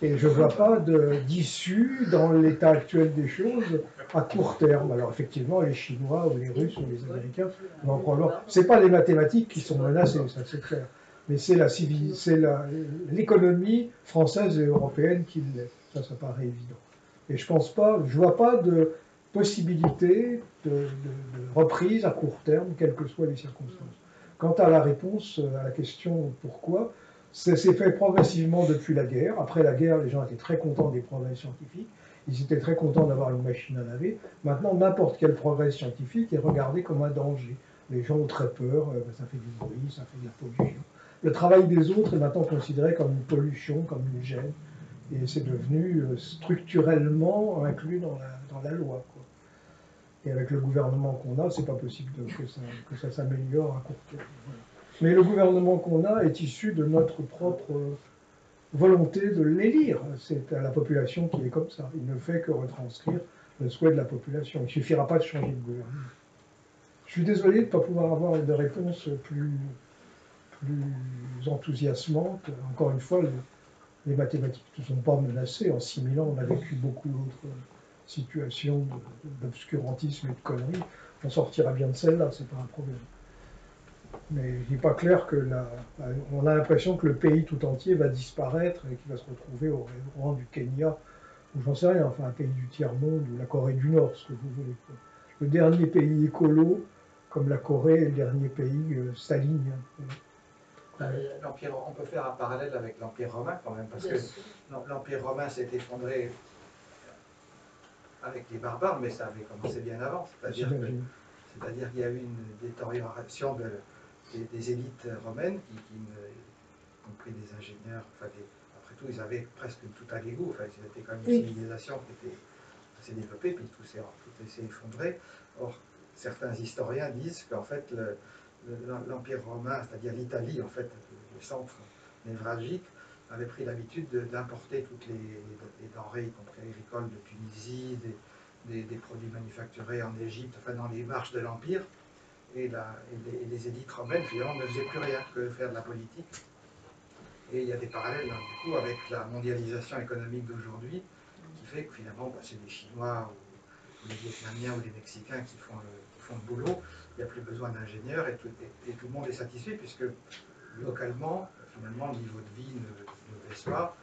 Et je ne vois pas d'issue dans l'état actuel des choses à court terme. Alors effectivement, les Chinois ou les Russes ou les Américains vont probablement... Ce n'est pas les mathématiques qui sont menacées, ça c'est clair. Mais c'est l'économie française et européenne qui l'est. Ça paraît évident. Et je pense pas, je vois pas de possibilité de reprise à court terme, quelles que soient les circonstances. Quant à la réponse à la question pourquoi, ça s'est fait progressivement depuis la guerre. Après la guerre, les gens étaient très contents des progrès scientifiques. Ils étaient très contents d'avoir une machine à laver. Maintenant, n'importe quel progrès scientifique est regardé comme un danger. Les gens ont très peur, ça fait du bruit, ça fait de la pollution. Le travail des autres est maintenant considéré comme une pollution, comme une gêne. Et c'est devenu structurellement inclus dans la loi, quoi. Et avec le gouvernement qu'on a, c'est pas possible que ça s'améliore à court terme. Voilà. Mais le gouvernement qu'on a est issu de notre propre volonté de l'élire. C'est à la population qui est comme ça. Il ne fait que retranscrire le souhait de la population. Il ne suffira pas de changer de gouvernement. Je suis désolé de ne pas pouvoir avoir une réponse plus enthousiasmante. Encore une fois, les mathématiques ne sont pas menacées. En 6000 ans, on a vécu beaucoup d'autres situations d'obscurantisme et de conneries. On sortira bien de celle-là, c'est pas un problème. Mais il n'est pas clair que on a l'impression que le pays tout entier va disparaître et qu'il va se retrouver au rang du Kenya, ou j'en sais rien, enfin un pays du tiers-monde, ou la Corée du Nord, ce que vous voulez. Le dernier pays écolo, comme la Corée, est le dernier pays stalinien. On peut faire un parallèle avec l'Empire romain quand même, parce que l'Empire romain s'est effondré avec les barbares, mais ça avait commencé bien avant. C'est-à-dire qu'il y a eu une détérioration des élites romaines, y compris des ingénieurs. Enfin, après tout, ils avaient presque tout à l'égout. Enfin, c'était quand même une civilisation qui était assez développée, puis tout s'est effondré. Or, certains historiens disent qu'en fait, l'Empire romain, c'est-à-dire l'Italie, en fait, le centre névralgique, avait pris l'habitude d'importer toutes les denrées, y compris agricoles, de Tunisie, des produits manufacturés en Égypte, enfin dans les marches de l'Empire, et les élites romaines, finalement, ne faisaient plus rien que faire de la politique. Et il y a des parallèles, hein, du coup, avec la mondialisation économique d'aujourd'hui, qui fait que finalement, c'est les Chinois ou les Vietnamiens ou les Mexicains qui font le boulot. Il n'y a plus besoin d'ingénieurs et tout le monde est satisfait, puisque localement, finalement, le niveau de vie ne baisse pas,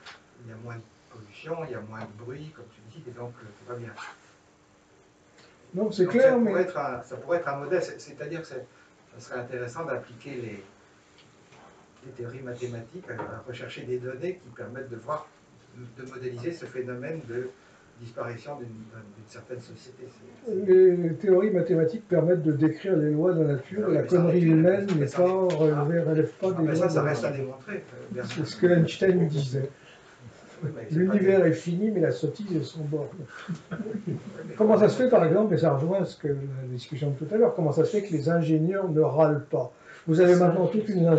il y a moins de pollution, il y a moins de bruit, comme tu dis, et donc tout va bien. Non, c'est clair, ça pourrait être un modèle, c'est-à-dire que ça serait intéressant d'appliquer les théories mathématiques à rechercher des données qui permettent de modéliser ce phénomène de disparition d'une certaine société. Les théories mathématiques permettent de décrire les lois de la nature, et la connerie humaine ne relève pas des lois. Ça reste à démontrer. C'est ce que Einstein disait. L'univers est fini, mais la sottise est sans borne. Comment ça se fait, par exemple, et ça rejoint la discussion de tout à l'heure, comment ça se fait que les ingénieurs ne râlent pas? Vous avez maintenant toute une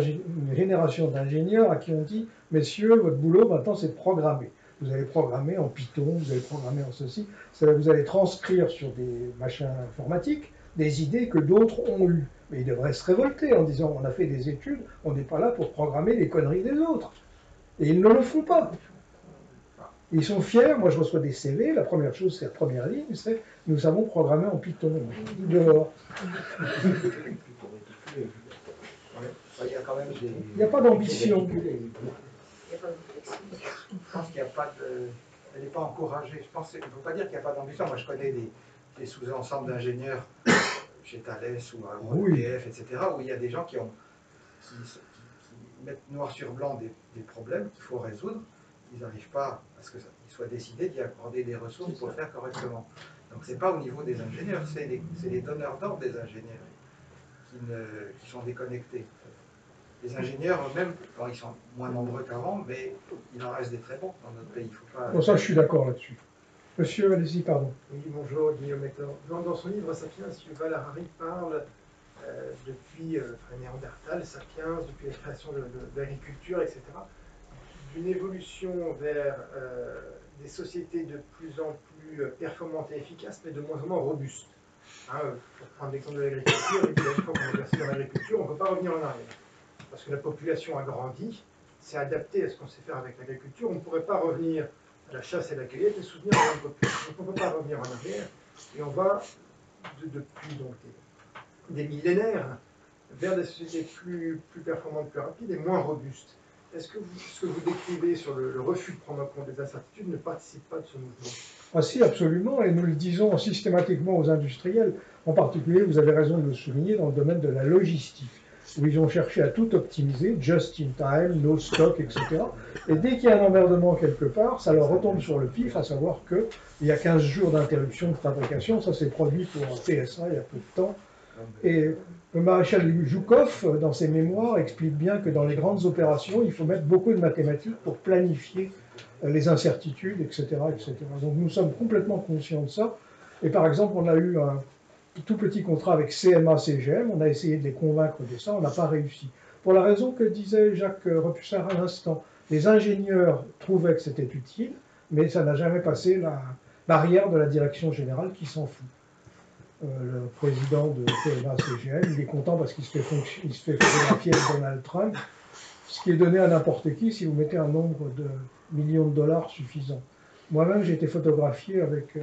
génération d'ingénieurs à qui on dit, messieurs, votre boulot maintenant c'est de programmer. Vous allez programmer en Python, vous allez programmer en ceci, vous allez transcrire sur des machins informatiques des idées que d'autres ont eues. Mais ils devraient se révolter en disant, on a fait des études, on n'est pas là pour programmer les conneries des autres. Et ils ne le font pas. Ils sont fiers, moi je reçois des CV, la première chose, c'est la première ligne, c'est « nous savons programmer en Python ». Dehors. Il n'y a pas d'ambition. Je pense qu'il n'y a pas de... Elle n'est pas encouragée. Je pense, il ne faut pas dire qu'il n'y a pas d'ambition. Moi, je connais des sous-ensembles d'ingénieurs chez Thales ou à EDF, etc., où il y a des gens qui mettent noir sur blanc des problèmes qu'il faut résoudre. Ils n'arrivent pas à ce qu'il soit décidé d'y accorder des ressources pour le faire correctement. Donc, ce n'est pas au niveau des ingénieurs, c'est les donneurs d'ordre des ingénieurs qui sont déconnectés. Les ingénieurs eux-mêmes, ils sont moins nombreux qu'avant, mais il en reste des très bons dans notre pays. Il faut pas... Bon, ça, je suis d'accord là-dessus. Monsieur, allez-y, pardon. Oui, bonjour, Guillaume Hector. Dans son livre Sapiens, Yuval Harari parle depuis Néandertal, Sapiens, depuis la création de l'agriculture, etc., d'une évolution vers des sociétés de plus en plus performantes et efficaces, mais de moins en moins robustes. Hein, pour prendre l'exemple de l'agriculture, une fois qu'on est versé dans l'agriculture, on ne peut pas revenir en arrière. Parce que la population a grandi, c'est adapté à ce qu'on sait faire avec l'agriculture. On ne pourrait pas revenir à la chasse et la cueillette et soutenir la même population. Donc on ne peut pas revenir en arrière. Et on va, depuis donc des millénaires, vers des sociétés plus performantes, plus rapides et moins robustes. Est-ce que ce que vous décrivez sur le refus de prendre en compte des incertitudes ne participe pas de ce mouvement? Ah si, absolument, et nous le disons systématiquement aux industriels. En particulier, vous avez raison de le souligner, dans le domaine de la logistique, où ils ont cherché à tout optimiser, just in time, no stock, etc. Et dès qu'il y a un emmerdement quelque part, ça leur retombe sur le pif, à savoir qu'il y a 15 jours d'interruption de fabrication, ça s'est produit pour PSA il y a peu de temps. Et le maréchal Joukov, dans ses mémoires, explique bien que dans les grandes opérations, il faut mettre beaucoup de mathématiques pour planifier les incertitudes, etc., etc. Donc nous sommes complètement conscients de ça. Et par exemple, on a eu un tout petit contrat avec CMA-CGM, on a essayé de les convaincre de ça, on n'a pas réussi. Pour la raison que disait Jacques Repussard à l'instant, les ingénieurs trouvaient que c'était utile, mais ça n'a jamais passé la barrière de la direction générale qui s'en fout. Le président de CMA-CGM, il est content parce qu'il se fait photographier avec Donald Trump, ce qui est donné à n'importe qui si vous mettez un nombre de millions de dollars suffisant. Moi-même, j'ai été photographié avec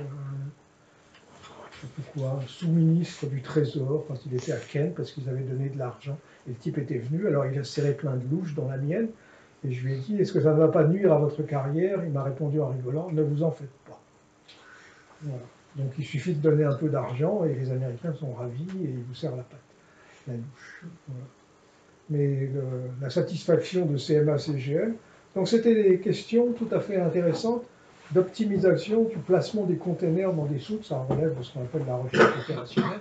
un sous-ministre du Trésor quand il était à Kent parce qu'ils avaient donné de l'argent. Et le type était venu, alors il a serré plein de louches dans la mienne, et je lui ai dit, est-ce que ça ne va pas nuire à votre carrière? Il m'a répondu en rigolant, ne vous en faites pas. Voilà. Donc il suffit de donner un peu d'argent et les Américains sont ravis et ils vous serrent la patte, la louche. Voilà. mais la satisfaction de CMA-CGM. Donc c'était des questions tout à fait intéressantes d'optimisation du placement des containers dans des soutes, ça relève de ce qu'on appelle la recherche opérationnelle,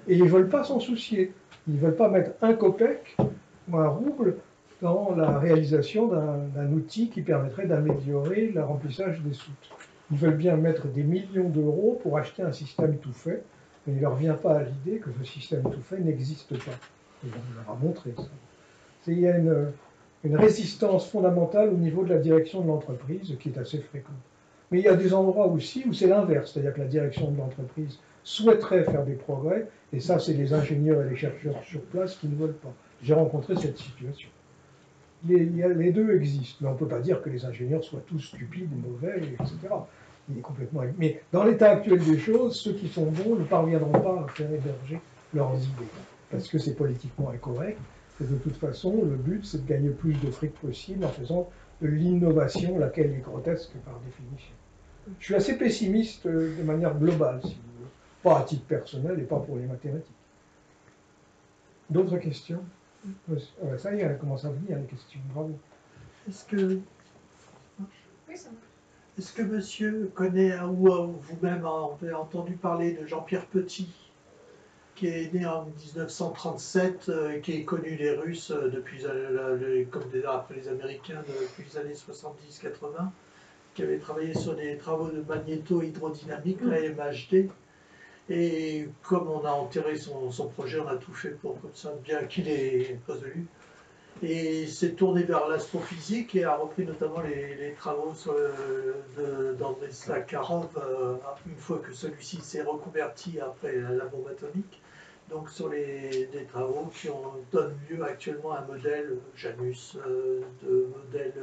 et ils ne veulent pas s'en soucier. Ils ne veulent pas mettre un copec ou un rouble dans la réalisation d'un outil qui permettrait d'améliorer le remplissage des soutes. Ils veulent bien mettre des millions d'euros pour acheter un système tout fait, mais il ne leur vient pas à l'idée que ce système tout fait n'existe pas. Et on leur a montré ça. Il y a une résistance fondamentale au niveau de la direction de l'entreprise qui est assez fréquente. Mais il y a des endroits aussi où c'est l'inverse, c'est-à-dire que la direction de l'entreprise souhaiterait faire des progrès, et ça, c'est les ingénieurs et les chercheurs sur place qui ne veulent pas. J'ai rencontré cette situation. Les deux existent, mais on ne peut pas dire que les ingénieurs soient tous stupides, mauvais, etc. Il est complètement... Mais dans l'état actuel des choses, ceux qui sont bons ne parviendront pas à faire héberger leurs idées, parce que c'est politiquement incorrect, et de toute façon, le but, c'est de gagner plus de fric possible en faisant de l'innovation, laquelle est grotesque par définition. Je suis assez pessimiste de manière globale, si vous voulez. Pas à titre personnel et pas pour les mathématiques. D'autres questions? Ça y est, elle commence à venir, les questions. Bravo. Est-ce que... Est-ce que monsieur connaît, ou vous-même avez entendu parler de Jean-Pierre Petit, qui est né en 1937, qui est connu des Russes depuis, comme après les Américains depuis les années 70-80, qui avait travaillé sur des travaux de magnéto-hydrodynamique, la MHD. Et comme on a enterré son projet, on a tout fait pour comme ça, bien qu'il ait résolu. Et il s'est tourné vers l'astrophysique et a repris notamment les travaux d'Andrei Sakharov, une fois que celui-ci s'est reconverti après la bombe atomique. Donc sur des travaux qui donnent lieu actuellement à un modèle Janus, de modèle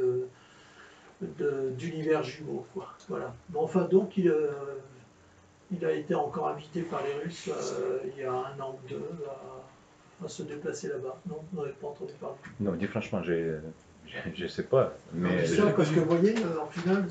d'univers jumeaux, quoi. Voilà. Bon, enfin donc il a été encore invité par les Russes il y a 1 an ou 2 à se déplacer là-bas. Non, vous n'avez pas entendu parler. Non, dis franchement, je sais pas. Mais c'est ça, parce que vous voyez, en final,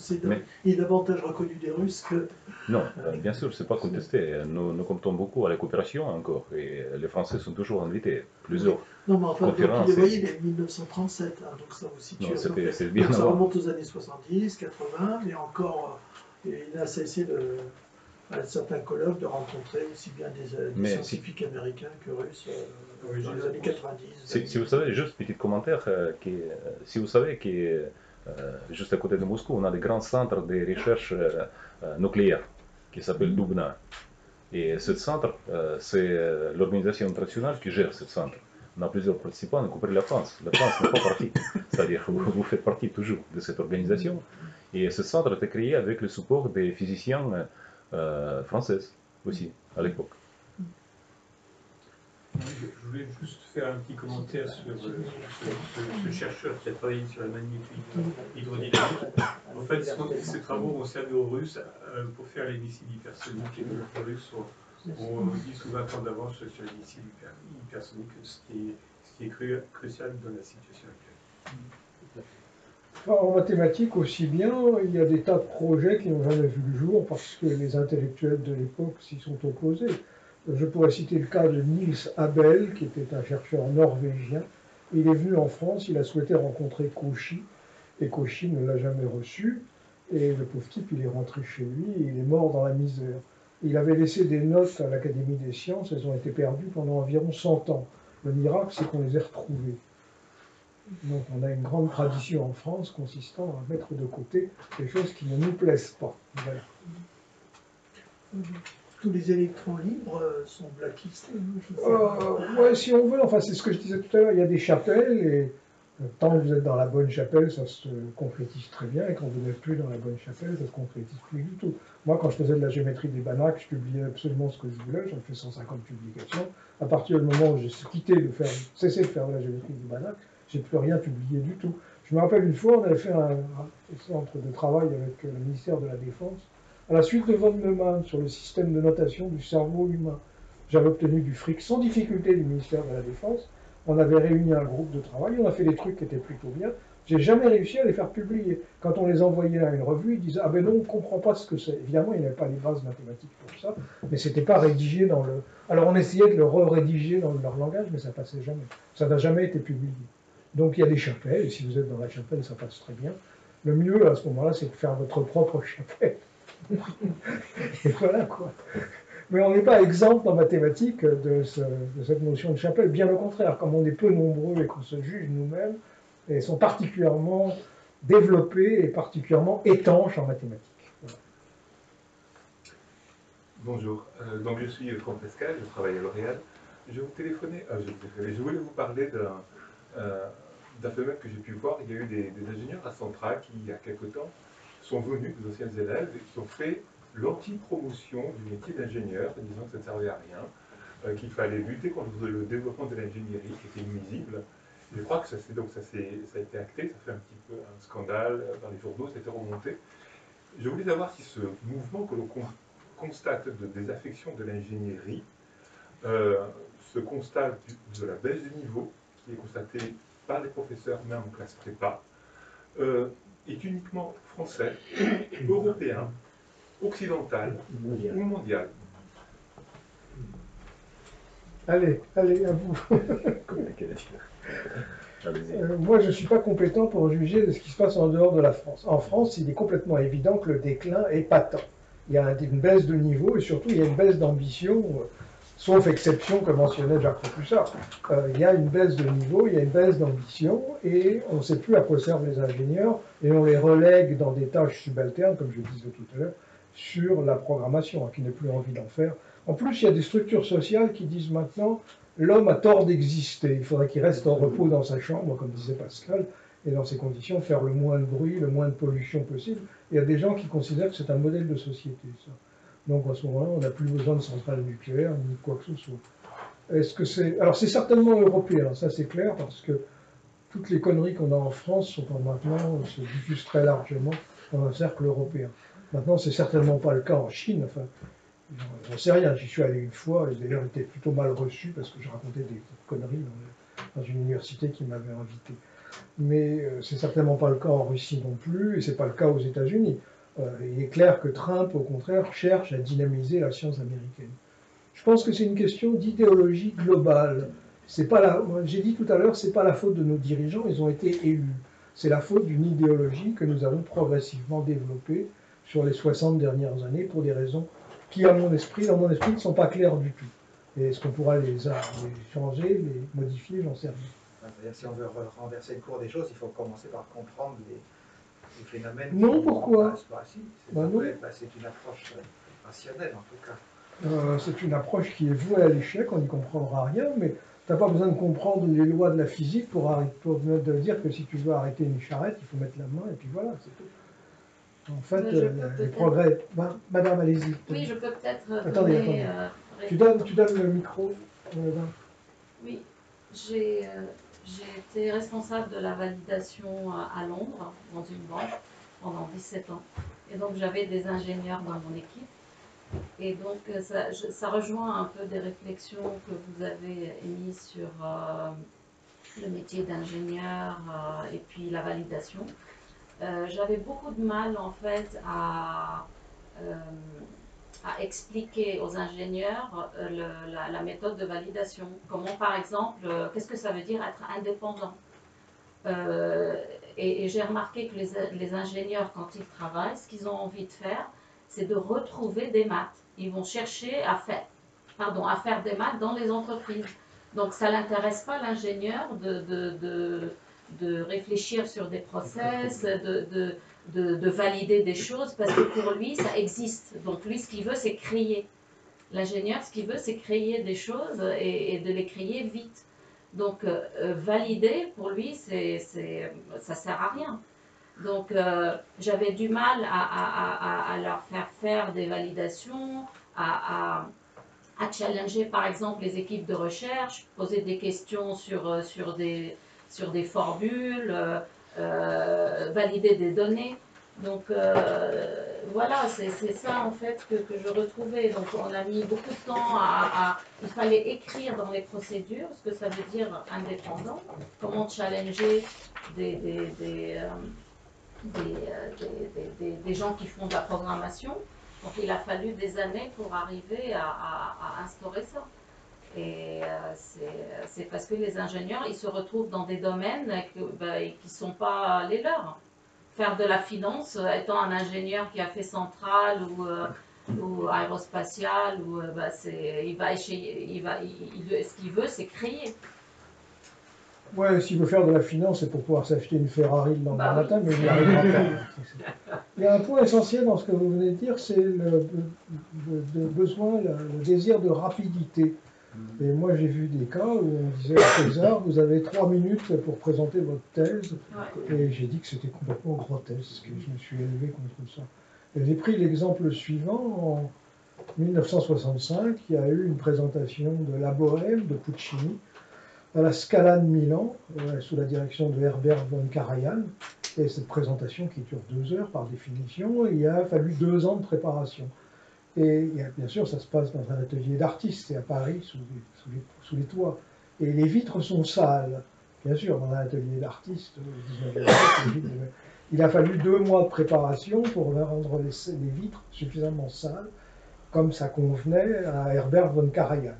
il est davantage reconnu des Russes que... Non, bien sûr, c'est pas contesté. Nous comptons beaucoup à la coopération encore. Et les Français sont toujours invités. Plusieurs non, mais enfin, conférences. Donc, vous voyez, il est 1937, hein, donc ça vous situe. Non, c'est donc, bien ça avant. remonte aux années 70, 80, et encore, il a cessé à certains colloques de rencontrer aussi bien des scientifiques américains que russes dans les années 90. Si vous savez, juste petit commentaire, si vous savez que juste à côté de Moscou, on a des grands centres de recherche nucléaire qui s'appelle Dubna. Et ce centre, c'est l'organisation internationale qui gère ce centre. On a plusieurs participants, y compris la France. La France n'est pas partie. C'est-à-dire que vous faites partie toujours de cette organisation. Et ce centre a été créé avec le support des physiciens françaises aussi, à l'époque. Je voulais juste faire un petit commentaire sur ce chercheur qui a travaillé sur la magnéto-hydrodynamique. En fait, ces travaux ont servi aux Russes pour faire les missiles hypersoniques, et donc les Russes ont 10 ou 20 ans d'avance sur les missiles hypersoniques, ce qui est crucial dans la situation actuelle. En mathématiques aussi bien, il y a des tas de projets qui n'ont jamais vu le jour parce que les intellectuels de l'époque s'y sont opposés. Je pourrais citer le cas de Niels Abel, qui était un chercheur norvégien. Il est venu en France, il a souhaité rencontrer Cauchy, et Cauchy ne l'a jamais reçu. Et le pauvre type, il est rentré chez lui et il est mort dans la misère. Il avait laissé des notes à l'Académie des sciences, elles ont été perdues pendant environ 100 ans. Le miracle, c'est qu'on les ait retrouvées. Donc on a une grande tradition en France consistant à mettre de côté des choses qui ne nous plaisent pas. Voilà. Tous les électrons libres sont blacklistés. Ouais, si on veut, enfin c'est ce que je disais tout à l'heure, il y a des chapelles et tant que vous êtes dans la bonne chapelle, ça se concrétise très bien, et quand vous n'êtes plus dans la bonne chapelle, ça se concrétise plus du tout. Moi, quand je faisais de la géométrie des Banach, je publiais absolument ce que je voulais, j'en fais 150 publications. À partir du moment où j'ai cessé de faire de la géométrie des Banach, j'ai plus rien publié du tout. Je me rappelle une fois, on avait fait un centre de travail avec le ministère de la Défense, à la suite de von Neumann, sur le système de notation du cerveau humain. J'avais obtenu du fric sans difficulté du ministère de la Défense. On avait réuni un groupe de travail, on a fait des trucs qui étaient plutôt bien. J'ai jamais réussi à les faire publier. Quand on les envoyait à une revue, ils disaient « Ah ben non, on ne comprend pas ce que c'est ». Évidemment, il n'y avait pas les bases mathématiques pour ça, mais c'était pas rédigé dans le... Alors on essayait de le rédiger dans leur langage, mais ça passait jamais. Ça n'a jamais été publié. Donc il y a des chapelles, et si vous êtes dans la chapelle, ça passe très bien. Le mieux, à ce moment-là, c'est de faire votre propre chapelle. Et voilà, quoi. Mais on n'est pas exempt en mathématiques de cette notion de chapelle. Bien au contraire, comme on est peu nombreux et qu'on se juge nous-mêmes, elles sont particulièrement développées et particulièrement étanches en mathématiques. Voilà. Bonjour, donc je suis Franck Pascal, je travaille à L'Oréal. Je vous téléphonais, je voulais vous parler d'un phénomène que j'ai pu voir. Il y a eu des ingénieurs à Centra qui, il y a quelque temps, sont venus, des anciens élèves, et qui ont fait l'anti-promotion du métier d'ingénieur, disant que ça ne servait à rien, qu'il fallait lutter contre le développement de l'ingénierie, qui était nuisible. Je crois que ça a été acté, ça fait un petit peu un scandale dans les journaux, ça a été remonté. Je voulais savoir si ce mouvement que l'on constate de désaffection de l'ingénierie, ce constat de la baisse du niveau, qui est constaté par les professeurs, même en classe prépa, est uniquement français, européen, occidental ou mondial. Allez, à vous. Moi, je ne suis pas compétent pour juger de ce qui se passe en dehors de la France. En France, il est complètement évident que le déclin est patent. Il y a une baisse de niveau et surtout, il y a une baisse d'ambition, sauf exception que mentionnait Jacques Repoussard. Il y a une baisse de niveau, il y a une baisse d'ambition et on ne sait plus à quoi servent les ingénieurs et on les relègue dans des tâches subalternes, comme je disais tout à l'heure, sur la programmation, qui n'a plus envie d'en faire. En plus, il y a des structures sociales qui disent maintenant l'homme a tort d'exister, il faudrait qu'il reste en repos dans sa chambre, comme disait Pascal, et dans ces conditions, faire le moins de bruit, le moins de pollution possible. Il y a des gens qui considèrent que c'est un modèle de société, ça. Donc à ce moment-là, on n'a plus besoin de centrales nucléaires, ni de quoi que ce soit. Est-ce que c'est... Alors c'est certainement européen, ça c'est clair, parce que toutes les conneries qu'on a en France sont maintenant, se diffusent très largement dans un cercle européen. Maintenant, c'est certainement pas le cas en Chine, enfin, j'en sais rien, j'y suis allé une fois, et d'ailleurs j'étais plutôt mal reçu parce que je racontais des conneries dans une université qui m'avait invité. Mais c'est certainement pas le cas en Russie non plus, et c'est pas le cas aux États-Unis. Il est clair que Trump, au contraire, cherche à dynamiser la science américaine. Je pense que c'est une question d'idéologie globale. C'est pas j'ai dit tout à l'heure, c'est pas la faute de nos dirigeants, ils ont été élus. C'est la faute d'une idéologie que nous avons progressivement développée sur les 60 dernières années pour des raisons qui, dans mon esprit, ne sont pas claires du tout. Et est-ce qu'on pourra les changer, les modifier, j'en sais rien. Si on veut renverser le cours des choses, il faut commencer par comprendre les phénomènes. Non, pourquoi? C'est une approche rationnelle, en tout cas. C'est une approche qui est vouée à l'échec, on n'y comprendra rien, mais tu n'as pas besoin de comprendre les lois de la physique pour dire que si tu veux arrêter une charrette, il faut mettre la main, et puis voilà, c'est tout. En fait, les progrès... Madame, allez-y. Oui, je peux peut-être... Attendez. Tu donnes le micro. Oui, j'ai été responsable de la validation à Londres, dans une banque, pendant 17 ans. Et donc, j'avais des ingénieurs dans mon équipe. Et donc, ça rejoint un peu des réflexions que vous avez émises sur le métier d'ingénieur et puis la validation. J'avais beaucoup de mal, en fait, à expliquer aux ingénieurs la méthode de validation. Comment, par exemple, qu'est-ce que ça veut dire être indépendant? Et j'ai remarqué que les ingénieurs, quand ils travaillent, ce qu'ils ont envie de faire, c'est de retrouver des maths. Ils vont chercher à faire des maths dans les entreprises. Donc, ça n'intéresse pas l'ingénieur de réfléchir sur des process, de valider des choses, parce que pour lui, ça existe. Donc lui, ce qu'il veut, c'est créer. L'ingénieur, ce qu'il veut, c'est créer des choses et de les créer vite. Donc valider, pour lui, ça sert à rien. Donc j'avais du mal à leur faire des validations, à challenger, par exemple, les équipes de recherche, poser des questions sur des formules, valider des données. Donc voilà, c'est ça en fait que je retrouvais. Donc on a mis beaucoup de temps il fallait écrire dans les procédures ce que ça veut dire indépendant, comment challenger des gens qui font de la programmation. Donc il a fallu des années pour arriver à instaurer ça. Et c'est parce que les ingénieurs, ils se retrouvent dans des domaines qui ne sont pas les leurs. Faire de la finance, étant un ingénieur qui a fait centrale ou aérospatiale, ce qu'il veut, c'est créer. Ouais, s'il veut faire de la finance, c'est pour pouvoir s'acheter une Ferrari le lendemain matin, mais il n'y arrivera pas. Il y a un point essentiel dans ce que vous venez de dire, c'est le besoin, le désir de rapidité. Et moi, j'ai vu des cas où on disait à César, vous avez 3 minutes pour présenter votre thèse. Ouais. Et j'ai dit que c'était complètement grotesque. Je me suis élevé contre ça. Et j'ai pris l'exemple suivant. En 1965, il y a eu une présentation de La Bohème de Puccini à la Scala de Milan, sous la direction de Herbert von Karajan. Et cette présentation qui dure 2 heures par définition, il a fallu 2 ans de préparation. Et bien sûr, ça se passe dans un atelier d'artistes, c'est à Paris, sous les toits. Et les vitres sont sales. Bien sûr, dans un atelier d'artistes, au 19e siècle, il a fallu 2 mois de préparation pour rendre les vitres suffisamment sales, comme ça convenait à Herbert von Karajan.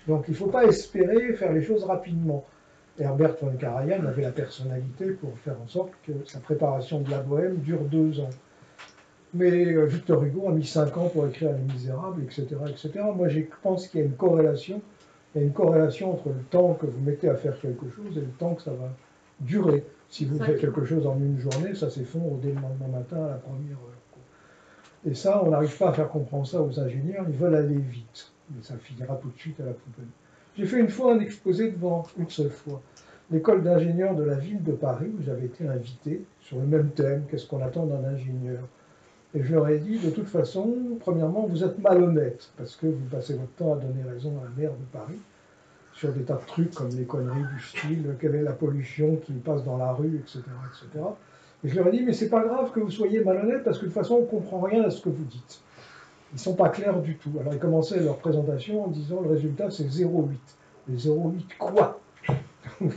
Donc il ne faut pas espérer faire les choses rapidement. Herbert von Karajan avait la personnalité pour faire en sorte que sa préparation de La Bohème dure 2 ans. Mais Victor Hugo a mis 5 ans pour écrire Les Misérables, etc. etc. Moi, je pense qu'il y a une corrélation. Il y a une corrélation entre le temps que vous mettez à faire quelque chose et le temps que ça va durer. Si vous faites quelque chose en une journée, ça s'effondre dès le lendemain matin à la première heure. Et ça, on n'arrive pas à faire comprendre ça aux ingénieurs. Ils veulent aller vite. Mais ça finira tout de suite à la poubelle. J'ai fait une fois un exposé devant, une seule fois, l'école d'ingénieurs de la ville de Paris, où j'avais été invité sur le même thème, qu'est-ce qu'on attend d'un ingénieur. Et je leur ai dit, de toute façon, premièrement, vous êtes malhonnête, parce que vous passez votre temps à donner raison à la maire de Paris, sur des tas de trucs comme les conneries du style, quelle est la pollution qui passe dans la rue, etc. etc. Et je leur ai dit, mais c'est pas grave que vous soyez malhonnête, parce que de toute façon, on ne comprend rien à ce que vous dites. Ils ne sont pas clairs du tout. Alors ils commençaient leur présentation en disant, le résultat, c'est 0,8. Mais 0,8 quoi? Il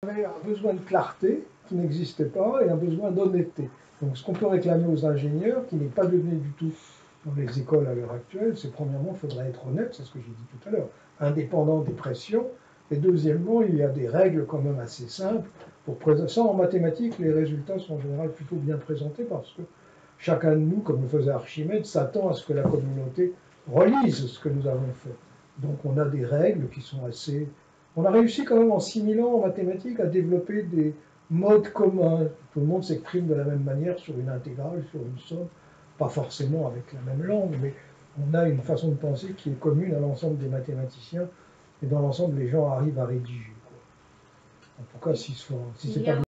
y avait un besoin de clarté qui n'existait pas et un besoin d'honnêteté. Donc ce qu'on peut réclamer aux ingénieurs, qui n'est pas donné du tout dans les écoles à l'heure actuelle, c'est premièrement, il faudrait être honnête, c'est ce que j'ai dit tout à l'heure, indépendant des pressions, et deuxièmement, il y a des règles quand même assez simples pour présenter ça. En mathématiques, les résultats sont en général plutôt bien présentés parce que chacun de nous, comme le faisait Archimède, s'attend à ce que la communauté relise ce que nous avons fait. Donc on a des règles qui sont assez... On a réussi quand même en 6000 ans en mathématiques à développer des modes communs. Tout le monde s'exprime de la même manière sur une intégrale, sur une somme, pas forcément avec la même langue, mais on a une façon de penser qui est commune à l'ensemble des mathématiciens, et dans l'ensemble, les gens arrivent à rédiger. En tout cas, si c'est pas